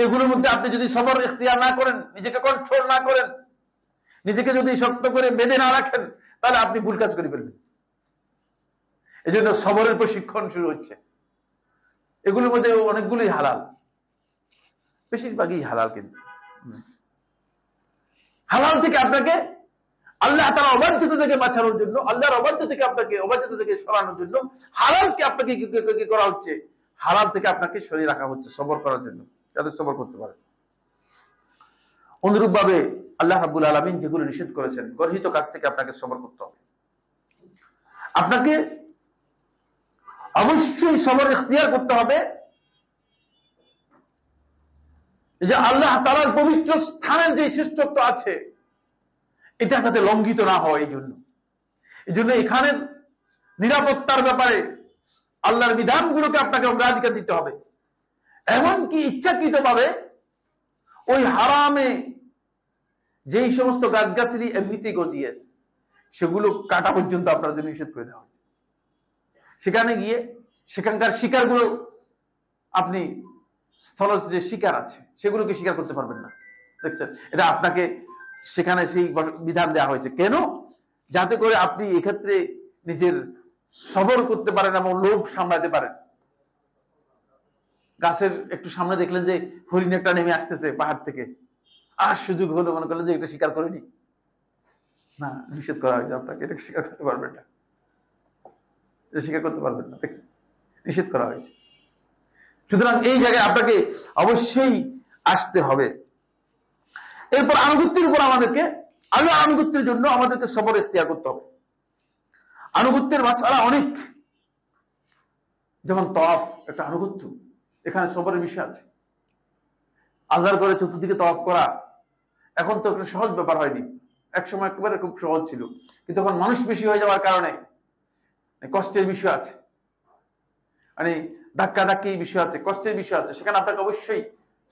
এগুলোর মধ্যে আপনি যদি সবর ইখতিয়ার না করেন, নিজেকে কন্ট্রোল না করেন, নিজেকে যদি শক্ত করে বেঁধে না রাখেন, তাহলে আপনি ভুল কাজ করে ফেলবেন। এই জন্য সবরের প্রশিক্ষণ শুরু হচ্ছে। এগুলোর মধ্যে অনেকগুলোই হালাল, বেশিরভাগই হালাল। কিন্তু হালাল থেকে আপনাকে আল্লাহ তাআলা অবাধ্যতা থেকে বাঁচানোর জন্য, আল্লাহর অবাধ্য থেকে আপনাকে অবাধ্যতা থেকে সরানোর জন্য হালালকে আপনাকে কি করা হচ্ছে, হালাল থেকে আপনাকে সরিয়ে রাখা হচ্ছে সবর করার জন্য, যাতে সবর করতে পারে। অনুরূপ ভাবে আল্লাহ রাব্বুল আলামিন যেগুলো নিষেধ করেছেন গর্হিত কাজ থেকে আপনাকে সবর করতে হবে। আপনাকে অবশ্যই সবর ইখতিয়ার করতে হবে যে আল্লাহ তাআলার পবিত্র স্থানের যে শ্রেষ্ঠত্ব আছে এটা যাতে লঙ্ঘিত না হয়। এই জন্য এখানের নিরাপত্তার ব্যাপারে আল্লাহর বিধানগুলোকে আপনাকে অগ্রাধিকার দিতে হবে। এমনকি ইচ্ছাকৃত ভাবে ওই হারামে যেই সমস্ত গাছগাছালি এমনিতেই গজিয়েছে সেগুলো কাটা পর্যন্ত আপনার জন্য নিষেধ করে দেওয়া হয়েছে। সেখানে গিয়ে সেখানকার শিকারগুলো আপনি স্থলজ যে শিকার আছে সেগুলোকে শিকার করতে পারবেন না। দেখছেন, এটা আপনাকে সেখানে সেই বিধান দেওয়া হয়েছে। কেন? যাতে করে আপনি এক্ষেত্রে নিজের সবর করতে পারেন এবং লোভ সামলাতে পারেন। গাছের একটু সামনে দেখলেন যে হরিণ একটা নেমে আসতেছে পাহাড় থেকে, আর সুযোগ হলো মনে করলেন যে এটা শিকার করেনি, না, নিষেধ করা হয়েছে আপনাকে, এটা শিকার করতে পারবেন না, এটা শিকার করতে পারবেন না। দেখছেন, নিষেধ করা হয়েছে। সুতরাং এই জায়গায় আপনাকে অবশ্যই আসতে হবে। এরপর আনুগত্যের উপর আমাদেরকে, আল্লাহ আনুগত্যের জন্য আমাদেরকে সবর ইখতিয়ার করতে হবে। আনুগত্যের মাসআলা অনেক, যেমন তওয়াফ একটা আনুগত্য, এখানে সবরের বিষয় আছে। আল্লাহর ঘরে চতুর্দিকে তওয়াফ করা এখন তো একটা সহজ ব্যাপার হয়নি, একসময় একেবারে খুব সহজ ছিল, কিন্তু এখন মানুষ বেশি হয়ে যাওয়ার কারণে কষ্টের বিষয় আছে, মানে ধাক্কা ধাক্কি বিষয় আছে, কষ্টের বিষয় আছে। সেখানে আপনাকে অবশ্যই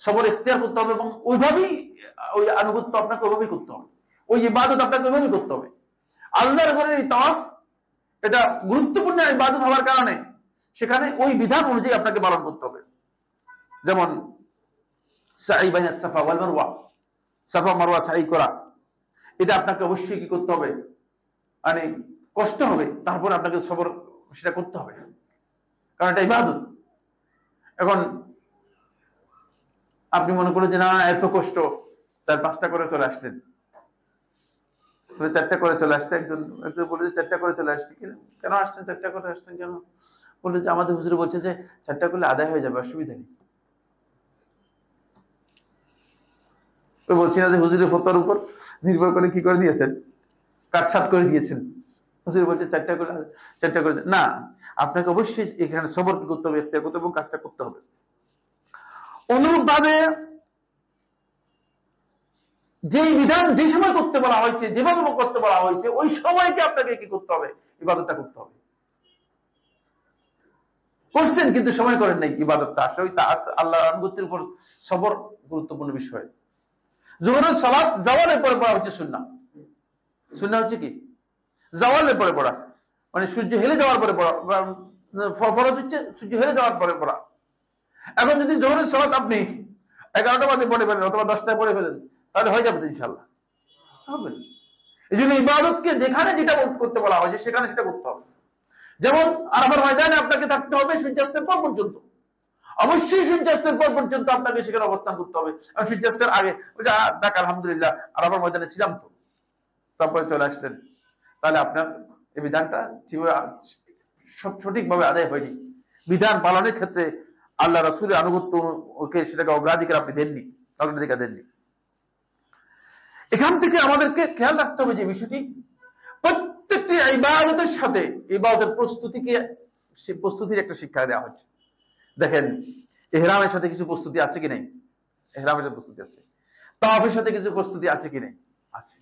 সবর ইখতিয়ার করতে হবে এবং ওইভাবেই ওই আনুগত্য আপনাকে ওইভাবেই করতে হবে, ওই ইবাদত আপনাকে ওইভাবেই করতে হবে। আল্লাহর ঘরের এই তাওয়াফ এটা গুরুত্বপূর্ণ ইবাদত হওয়ার কারণে সেখানে ওই বিধান অনুযায়ী আপনাকে পালন করতে হবে। যেমন সাই বাইনা সাফা ওয়াল মারওয়া, সাফা মারওয়া সাই করা, এটা আপনাকে অবশ্যই কি করতে হবে, মানে কষ্ট হবে, তারপর আপনাকে সবর সেটা করতে হবে, কারণ এটা ইবাদত। এখন আপনি মনে করেন যে না এত কষ্ট, তার 5টা করে চলে আসলেন, 4টা করে চলে আসছে। একজন বলে যে 4টা করে চলে আসছে, কেন আসছেন 4টা করে আসছেন কেন? বললো যে আমাদের হুজুর বলছে যে 4টা করলে আদায় হয়ে যাবে, অসুবিধা নেই। বলছি না যে হুজুরের ফতোয়ার উপর নির্ভর করে কি করে দিয়েছেন, কাটছাট করে দিয়েছেন। হুজুর বলছে 4টা করে না, আপনাকে অবশ্যই এখানে সবর কি করতে হবে, ইখতিয়ার করতে হবে এবং কাজটা করতে হবে। অনুরূপ ভাবে যেই বিধান যে সময় করতে বলা হয়েছে, যেভাবে করতে বলা হয়েছে, ওই সময়কে আপনাকে কি করতে হবে? ইবাদতটা করতে হবে। করছেন কিন্তু সময় করেন নাই, ইবাদতটা আসলে ওই আল্লাহর আনুগত্যের উপর সবর গুরুত্বপূর্ণ বিষয়। জোহরের সালাত জাওয়ালের পরে পড়া হচ্ছে সুন্নাহ। সুন্নাহ হচ্ছে কি? জাওয়ালের পরে পড়া, মানে সূর্য হেলে যাওয়ার পরে পড়া। ফরজ হচ্ছে সূর্য হেলে যাওয়ার পরে পড়া। এখন যদি জোহরের সালাত আপনি 11টা বাজে পড়ে ফেলেন অথবা 10টায় পড়ে ফেলেন, তাহলে হয়ে যাবে ইনশাআল্লাহ, হবে। এই জন্য ইবাদতকে যেখানে যেটা করতে বলা হয়েছে সেখানে সেটা করতে হবে। যেমন আরাফার ময়দানে আপনাকে থাকতে হবে সূর্যাস্তের পর পর্যন্ত, অবশ্যই সূর্যাস্তের পর পর্যন্ত আপনাকে সেখানে অবস্থান করতে হবে। আর সূর্যাস্তের আগে দেখ আলহামদুলিল্লাহ আরাফার ময়দানে ছিলাম তো, তারপরে চলে আসলেন, তাহলে আপনার এই বিধানটা সঠিকভাবে আদায় হয়নি। বিধান পালনের ক্ষেত্রে আল্লাহ রাসূলের আনুগত্য ওকে সেটাকে অগ্রাধিকার আপনি দেননি, অগ্রাধিকার দেননি। এখান থেকে আমাদেরকে খেয়াল রাখতে হবে যে বিষয়টি, প্রত্যেকটি ইবাদতের সাথে ইবাদতের প্রস্তুতির একটা শিক্ষা দেওয়া হচ্ছে। দেখেন, ইহরামের সাথে কিছু প্রস্তুতি আছে কি নাই? ইহরামের সাথে প্রস্তুতি আছে। তাওয়াফের সাথে কিছু প্রস্তুতি আছে কি নাই? আছে।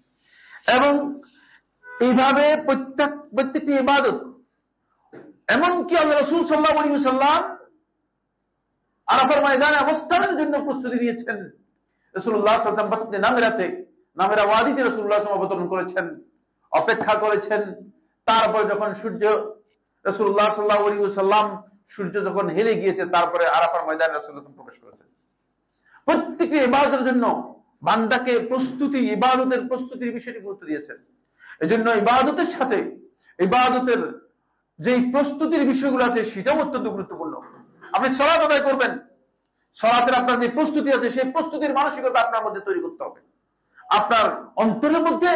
এবং এইভাবে প্রত্যেকটি ইবাদত, এমনকি আল্লাহ রাসূল সাল্লাল্লাহু আলাইহি ওয়াসাল্লাম আরাফার ময়দানে অবস্থানের জন্য প্রস্তুতি নিয়েছেন। রাসূলুল্লাহ সাল্লাল্লাহু আলাইহি ওয়াসাল্লাম বাতনে নামেরা ওয়াদিতে রাসূলুল্লাহ সাল্লাল্লাহু আলাইহি ওয়াসাল্লাম অবতরণ করেছেন, অপেক্ষা করেছেন। তারপরে যখন রাসূলুল্লাহ সাল্লাল্লাহু আলাইহি ওয়াসাল্লাম সূর্য যখন হেলে গিয়েছে, তারপরে আরাফার ময়দানে রাসূলুল্লাহ সাল্লাল্লাহু আলাইহি ওয়াসাল্লাম প্রবেশ করেছেন। প্রত্যেকটি ইবাদতের জন্য বান্দাকে ইবাদতের প্রস্তুতির বিষয়টি গুরুত্ব দিয়েছেন। এজন্য ইবাদতের সাথে ইবাদতের যে প্রস্তুতির বিষয়গুলো আছে সেটাও অত্যন্ত গুরুত্বপূর্ণ। আপনি সালাত আদায় করবেন, সালাতের আপনার যে প্রস্তুতি আছে সেই প্রস্তুতির মানসিকতা আপনার মধ্যে তৈরি করতে হবে। আপনার অন্তরের মধ্যে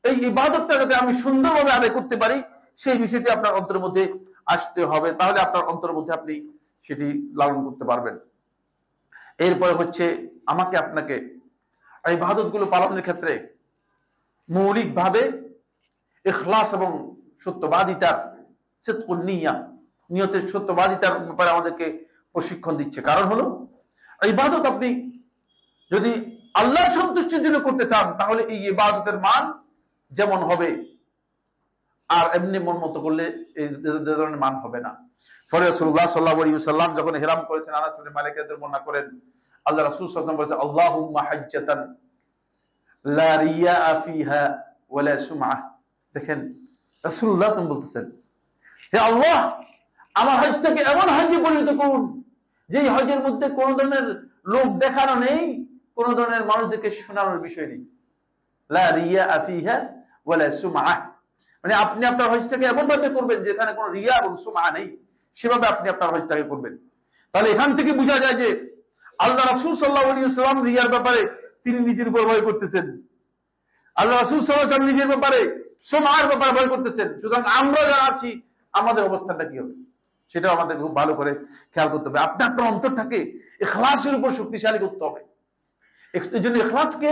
এই ইবাদতটা যাতে আমি সুন্দরভাবে আদায় করতে পারি, সেই বিষয়টি আপনার অন্তরের মধ্যে আসতে হবে, তাহলে আপনার অন্তরের মধ্যে আপনি সেটি লালন করতে পারবেন। এরপরে হচ্ছে আমাকে আপনাকে এই ইবাদত গুলো পালনের ক্ষেত্রে মৌলিকভাবে ইখলাস এবং সত্যবাদিতার, সিদকুন নিয়া, নিয়তের সত্যবাদিতার ব্যাপারে আমাদেরকে প্রশিক্ষণ দিচ্ছে। কারণ হলো ইবাদত আপনি যদি আল্লাহর সন্তুষ্টির জন্য করতে চান, তাহলে এই ইবাদতের মান যেমন হবে, আর এমনি মন মতো করলে এই ধরনের মান হবে না। পরে রাসূলুল্লাহ সাল্লাল্লাহু আলাইহি ওয়াসাল্লাম যখন ইহরাম করেছেন, আনাস ইবনে মালিক রাদিয়াল্লাহু বর্ণনা করেন, আল্লাহ রাসূল সাল্লাল্লাহু আলাইহি ওয়াসাল্লাম বলেছেন, আল্লাহুম্মা হাজ্জাতান লা রিয়া ফিহা ওয়ালা সুমআ। দেখেন, রাসূলুল্লাহ সাল্লাল্লাহু আলাইহি ওয়াসাল্লাম বলতেছেন, হে আল্লাহ, আমার হজটাকে এমন হজে পরিণত করুন যে হজের মধ্যে কোন ধরনের লোক দেখানো নেই, কোন ধরনের মানুষদেরকে শোনানোর বিষয় নেই। লা রিয়া ফিহা ওয়ালা সুমআ, মানে আপনি আপনার হজটাকে এমন ভাবে করবেন যেখানে কোনো রিয়া এবং সুমআ নেই, সেভাবে আপনি আপনার হজটাকে করবেন। তাহলে এখান থেকে বোঝা যায় যে আল্লাহ রাসূল সাল্লাল্লাহু আলাইহি ওয়াসাল্লাম রিয়ার ব্যাপারে তিনি নিজের উপর ভয় করতেছেন, আল্লাহ রাসূল সাল্লাল্লাহু আলাইহি ওয়াসাল্লাম নিজের ব্যাপারে সুমআর ব্যাপারে ভয় করতেছেন। সুতরাং আমরা যারা আছি আমাদের অবস্থানটা কি হবে সেটাও আমাদের খুব ভালো করে খেয়াল করতে হবে। আপনি আপনার অন্তরটাকে ইখলাসের উপর শক্তিশালী করতে হবে। এর জন্য ইখলাসকে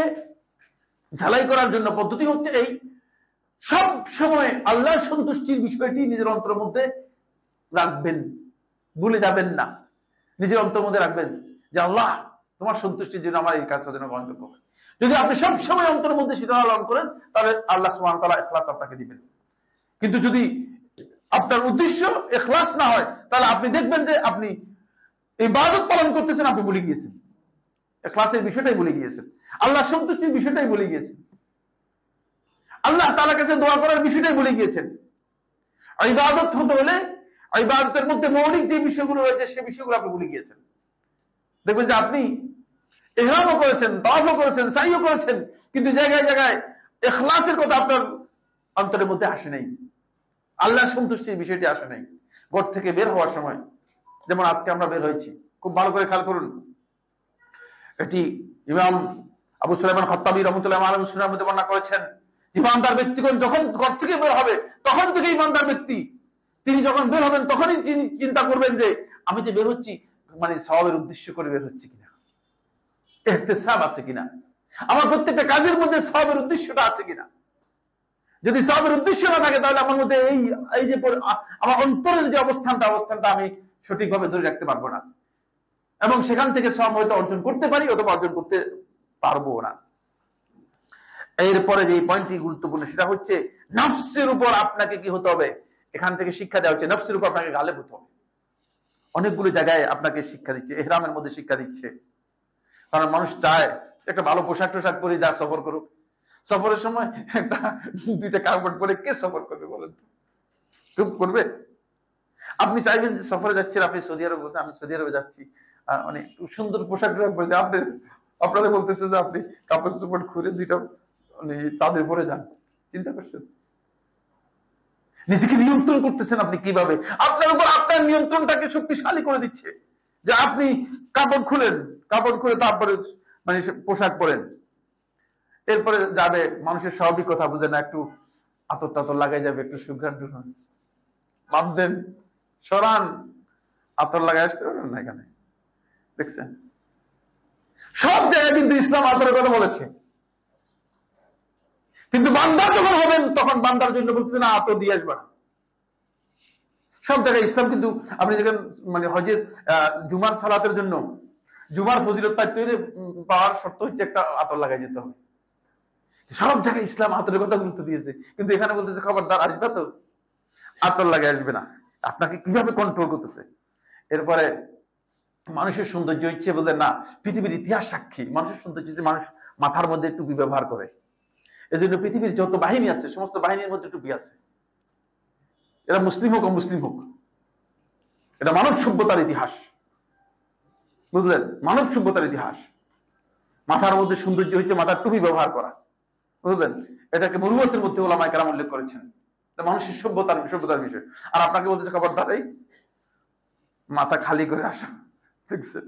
ঝালাই করার জন্য পদ্ধতি হচ্ছে এই, সব সময় আল্লাহর সন্তুষ্টির বিষয়টি নিজের অন্তরের মধ্যে রাখবেন, ভুলে যাবেন না। নিজের অন্তরের মধ্যে রাখবেন যে আল্লাহ তোমার সন্তুষ্টির জন্য আমার এই কাজটা যেন গ্রহণযোগ্য হয়। যদি আপনি সব সময় অন্তরের মধ্যে সেটা লালন করেন, তাহলে আল্লাহ সুবহানাহু ওয়া তাআলা ইখলাস আপনাকে দিবেন। কিন্তু যদি আপনার উদ্দেশ্য ইখলাস না হয়, তাহলে আপনি দেখবেন যে আপনি ইবাদত পালন করতেছেন, আপনি ভুলে গিয়েছেন, ইখলাসের বিষয়টাই ভুলে গিয়েছেন, আল্লাহ সন্তুষ্টির বিষয়টাই ভুলে গিয়েছেন, আল্লাহ তাআলার কাছে দোয়া করার বিষয়টাই ভুলে গিয়েছেন। ইবাদত হতে হলে ইবাদতের মধ্যে মৌলিক যে বিষয়গুলো রয়েছে সেই বিষয়গুলো আপনি ভুলে গিয়েছেন। দেখবেন যে আপনি ইহরামও করেছেন, তাওয়াফও করেছেন, সাইও করেছেন, কিন্তু জায়গায় জায়গায় ইখলাসের কথা আপনার অন্তরের মধ্যে আসে নাই, আল্লাহর সন্তুষ্টির বিষয়টি আসে নাই। ঘর থেকে বের হওয়ার সময়, যেমন আজকে আমরা বের হয়েছি, খুব ভালো করে খেয়াল করুন, এটি ইমাম আবু সুলাইমান খাত্তাবী রাহমাতুল্লাহি আলাইহি সুন্নাহর মধ্যে বর্ণনা করেছেন, ইমানদার ব্যক্তিগণ যখন ঘর থেকে বের হবে, তখন থেকে ইমানদার ব্যক্তি তিনি যখন বের হবেন তখনই তিনি চিন্তা করবেন যে আমি যে বের হচ্ছি মানে সওয়াবের উদ্দেশ্য করে বের হচ্ছি কিনা, ইহতিসাব আছে কিনা, আমার প্রত্যেকটা কাজের মধ্যে সওয়াবের উদ্দেশ্যটা আছে কিনা। যদি সওয়াবের উদ্দেশ্য না থাকে, তাহলে আমার মধ্যে এই যে আমার অন্তরের যে অবস্থানটা আমি সঠিকভাবে ধরে রাখতে পারবো না, এবং সেখান থেকে সওয়াব হয়তো অর্জন করতে পারি অথবা অর্জন করতে পারবো না। এরপরে যে পয়েন্টটি গুরুত্বপূর্ণ সেটা হচ্ছে নফসের উপর আপনাকে কি হতে হবে। এখান থেকে শিক্ষা দেওয়া হচ্ছে নফসের উপর আপনাকে গালেব হতে হবে। অনেকগুলো জায়গায় আপনাকে শিক্ষা দিচ্ছে, ইহরামের মধ্যে শিক্ষা দিচ্ছে। কারণ মানুষ চায় একটা ভালো পোশাক টোশাক পরে যা সফর করুক। সফরের সময় একটা দুইটা কাপড় পরে কে সফর করবে বলেন তো? কেউ করবে? আপনি চাইবেন যে সফরে যাচ্ছেন, আপনি সৌদি আরব বলতে আমি সৌদি আরবে যাচ্ছি, মানে সুন্দর পোশাক টোশাক পরে আপনি আপনাদের বলতেছে যে আপনি কাপড় চোপড় খুলে দুইটা মানে চাঁদের পরে যান। চিন্তা করছেন নিজেকে নিয়ন্ত্রণ করতেছেন আপনি কিভাবে? আপনার উপর আপনার নিয়ন্ত্রণটাকে শক্তিশালী করে দিচ্ছে যে আপনি কাপড় খুলেন, কাপড় খুলে তারপরে মানে পোশাক পরেন। এরপরে যাবে, মানুষের স্বাভাবিক কথা বুঝে না, একটু আতর টাতর লাগাই যাবে, একটু সুঘ্রাণ টুঘ্রাণ বাদ দেন, সরান, আতর লাগাই আসতে পারবেন না এখানে। দেখছেন সব জায়গায় কিন্তু ইসলাম আতরের কথা বলেছে, কিন্তু বান্দা যখন হবেন তখন বান্দার জন্য বলছে না আতর দিয়ে আসবে না। সব জায়গায় ইসলাম কিন্তু আপনি দেখেন মানে হজের জুমার সালাতের জন্য জুমার ফজিলত পাওয়ার শর্ত হচ্ছে একটা আতর লাগাই যেতে হবে। সব জায়গায় ইসলাম আতরের কথা গুরুত্ব দিয়েছে, কিন্তু এখানে বলতেছে খবরদার আসবে তো আতর লাগে আসবে না। আপনাকে কিভাবে কন্ট্রোল করতেছে। এরপরে মানুষের সৌন্দর্য ইচ্ছে বলতে না, পৃথিবীর ইতিহাস সাক্ষী মানুষের সৌন্দর্য যে মানুষ মাথার মধ্যে টুপি ব্যবহার করে। এজন্য পৃথিবীর যত বাহিনী আছে সমস্ত বাহিনীর মধ্যে টুপি আছে, এরা মুসলিম হোক অমুসলিম হোক। এটা মানব সভ্যতার ইতিহাস, বুঝলেন? মানব সভ্যতার ইতিহাস। মাথার মধ্যে সৌন্দর্য হচ্ছে মাথার টুপি ব্যবহার করা, বুঝলেন? এটাকে মরুমতের মধ্যে ওলামায়ে কেরাম উল্লেখ করেছেন, এটা মানুষের সভ্যতার বিষয়। আর আপনাকে বলতেছে খবরদার এই মাথা খালি করে আসো। দেখছেন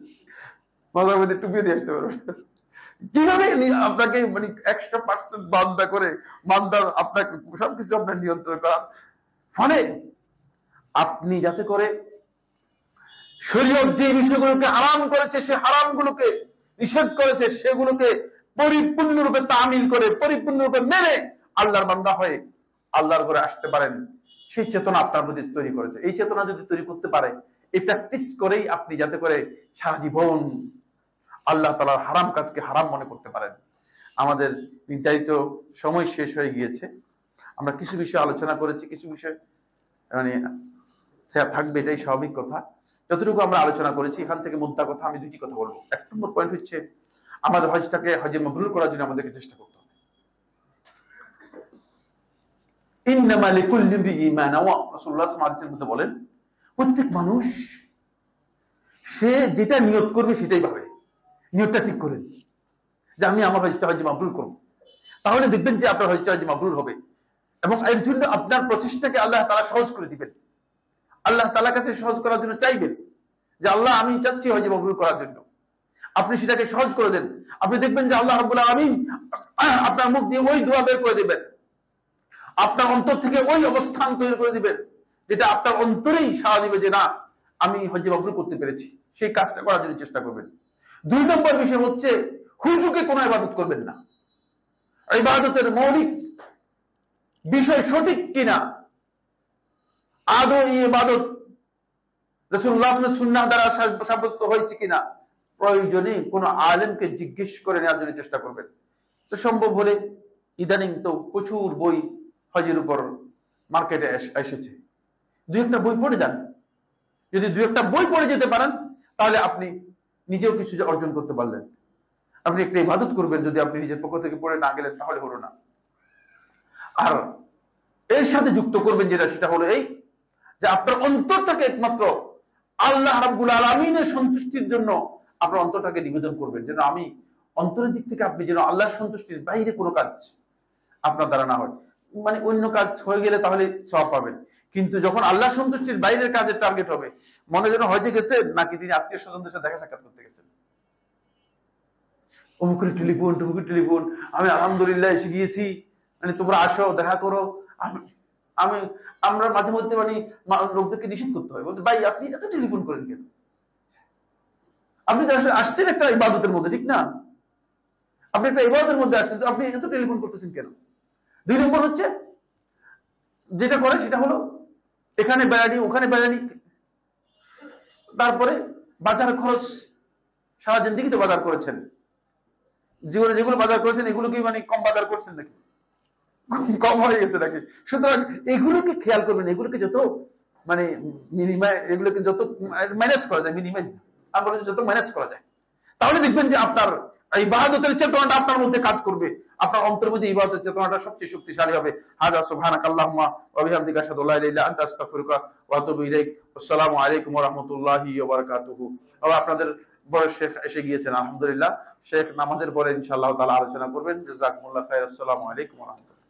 মাথার মধ্যে টুপি দিয়ে আসতে পারবেন কিভাবে? আপনাকে মানে 100% বান্দা করে বান্দার আপনাকে সবকিছু আপনার নিয়ন্ত্রণ করার ফলে আপনি যাতে করে শরীয়ত যে বিষয়গুলোকে হারাম করেছে, সে হারামগুলোকে নিষেধ করেছে, সেগুলোকে পরিপূর্ণরূপে তামিল করে পরিপূর্ণরূপে মেনে আল্লাহর বান্দা হয়ে আল্লাহর ঘরে আসতে পারেন, সেই চেতনা আপনার মধ্যে তৈরি করেছে। এই চেতনা যদি তৈরি করতে পারে, এই প্র্যাকটিস করেই আপনি যাতে করে সারা জীবন আল্লাহ তাআলার হারাম কাজকে হারাম মনে করতে পারেন। আমাদের নির্ধারিত সময় শেষ হয়ে গিয়েছে। আমরা কিছু বিষয় আলোচনা করেছি, কিছু বিষয় মানে থাকবে, এটাই স্বাভাবিক কথা। যতটুকু আমরা আলোচনা করেছি এখান থেকে মুদ্রা কথা আমি দুটি কথা বলবো। এক নম্বর পয়েন্ট হচ্ছে আমাদের হজটাকে হজে মাবরুর করার জন্য আমাদেরকে চেষ্টা করতে হবে। ইন্নামা লিকুল্লি ইমরিইন মা নাওয়া, রাসূলুল্লাহ সাল্লাল্লাহু আলাইহি ওয়াসাল্লাম বলেন প্রত্যেক মানুষ সে যেটা নিয়ত করবে সেটাই পাবে। নিয়তটা ঠিক করেন যে আমি আমার হজটা হজে মাবরুর করব, তাহলে দেখবেন যে আপনার হজটা হজে মাবরুর হবে এবং এর জন্য আপনার প্রচেষ্টাকে আল্লাহ তাআলা সহজ করে দিবেন। আল্লাহ তাআলার কাছে সহজ করার জন্য চাইবেন যে আল্লাহ আমি চাচ্ছি হজে মাবরুর করার জন্য, আপনি সেটাকে সহজ করে দেন। আপনি দেখবেন যে আল্লাহ রাব্বুল আলামিন আপনার মুখ দিয়ে ওই দোয়া বের করে দিবেন, আপনার অন্তর থেকে ওই অবস্থান তৈরি করে দিবেন যেটা আপনার অন্তরেই সাড়া দিবে যে না আমি হজে মাবরুর করতে পেরেছি। সেই কাজটা করার জন্য চেষ্টা করবেন। দুই নম্বর বিষয় হচ্ছে হুজুকে কোনো ইবাদত করবেন না। ইবাদতের মৌলিক বিষয় সঠিক কিনা, আদৌ এই ইবাদত রাসূলুল্লাহ সাল্লাল্লাহু আলাইহি ওয়াসাল্লামের সুন্নাহ দ্বারা সাব্যস্ত হয়েছে কিনা, প্রয়োজনে কোন আলেমকে জিজ্ঞেস করে নেওয়ার জন্য চেষ্টা করবেন। তো সম্ভব হলে ইদানিং তো প্রচুর বই হজের উপর মার্কেটে এসেছে, দুই একটা বই পড়ে যান। যদি দুই একটা বই পড়ে যেতে পারেন তাহলে আপনি নিজেও কিছু অর্জন করতে পারলেন। আপনি একটা ইবাদত করবেন, যদি আপনি নিজের পক্ষ থেকে পড়ে না গেলেন তাহলে হলো না। আর এর সাথে যুক্ত করবেন যেটা, সেটা হলো এই যে আপনার অন্তরটাকে একমাত্র আল্লাহ রাব্বুল আলামিনের সন্তুষ্টির জন্য আপনার অন্তরটাকে নিবেদন করবেন, যেন আমি অন্তরের দিক থেকে আপনি যেন আল্লাহর সন্তুষ্টির বাইরে কোনো কাজ আপনার দ্বারা না হয়। মানে অন্য কাজ হয়ে গেলে তাহলে সওয়াব পাবেন, কিন্তু যখন আল্লাহ সন্তুষ্টির বাইরের কাজের টার্গেট হবে, মনে যেন হজে গেছেন নাকি তিনি আত্মীয় স্বজনদের সাথে দেখা সাক্ষাৎ করতে গেছেন। অমুকের টেলিফোন টমুকের টেলিফোন, আমি আলহামদুলিল্লাহ এসে গিয়েছি, মানে তোমরা আসো দেখা করো। আমরা মাঝে মধ্যে মানে লোকদেরকে নিষেধ করতে হয়, বলতে ভাই আপনি এত টেলিফোন করেন কেন? আপনি তো আসছেন একটা ইবাদতের মধ্যে, ঠিক না? আপনি একটা ইবাদতের মধ্যে আসছেন, তো আপনি এত টেলিফোন করতেছেন কেন? দুই নম্বর হচ্ছে যেটা করে সেটা হলো এখানে বেড়ানি ওখানে বেড়ানি, তারপরে বাজার খরচ, সারা জিন্দেগি তো বাজার করেছেন, জীবনে যেগুলো বাজার করেছেন এগুলো কি মানে কম বাজার করছেন নাকি, কম হয়ে গেছে নাকি? সুতরাং এগুলোকে খেয়াল করবেন, এগুলোকে যত মানে এগুলোকে যত ম্যানেজ করা যায়, মিনিমাইজ আমরা যত ম্যানেজ করা যায়, তাহলে দেখবেন যে আপনার ইবাদতের চেতনাটা আপনার মধ্যে কাজ করবে, আপনার অন্তরের মধ্যে ইবাদতের চেতনাটা সবচেয়ে শক্তিশালী হবে। হাযা সুবহানাকাল্লাহুম্মা ওয়া বিহামদিকা আশহাদু আল্লা ইলাহা ইল্লা আনতা আস্তাগফিরুকা ওয়া আতুবু ইলাইক। আসসালামু আলাইকুম ওয়া রাহমাতুল্লাহি ওয়া বারাকাতুহু। আপনাদের বড় শেখ এসে গিয়েছেন, আলহামদুলিল্লাহ। শেখ নামাজের পরে ইনশাআল্লাহ তাআলা আলোচনা করবেন। জাযাকুমুল্লাহ খাইর। আসসালামু আলাইকুম ওয়া রাহমাতুল্লাহ।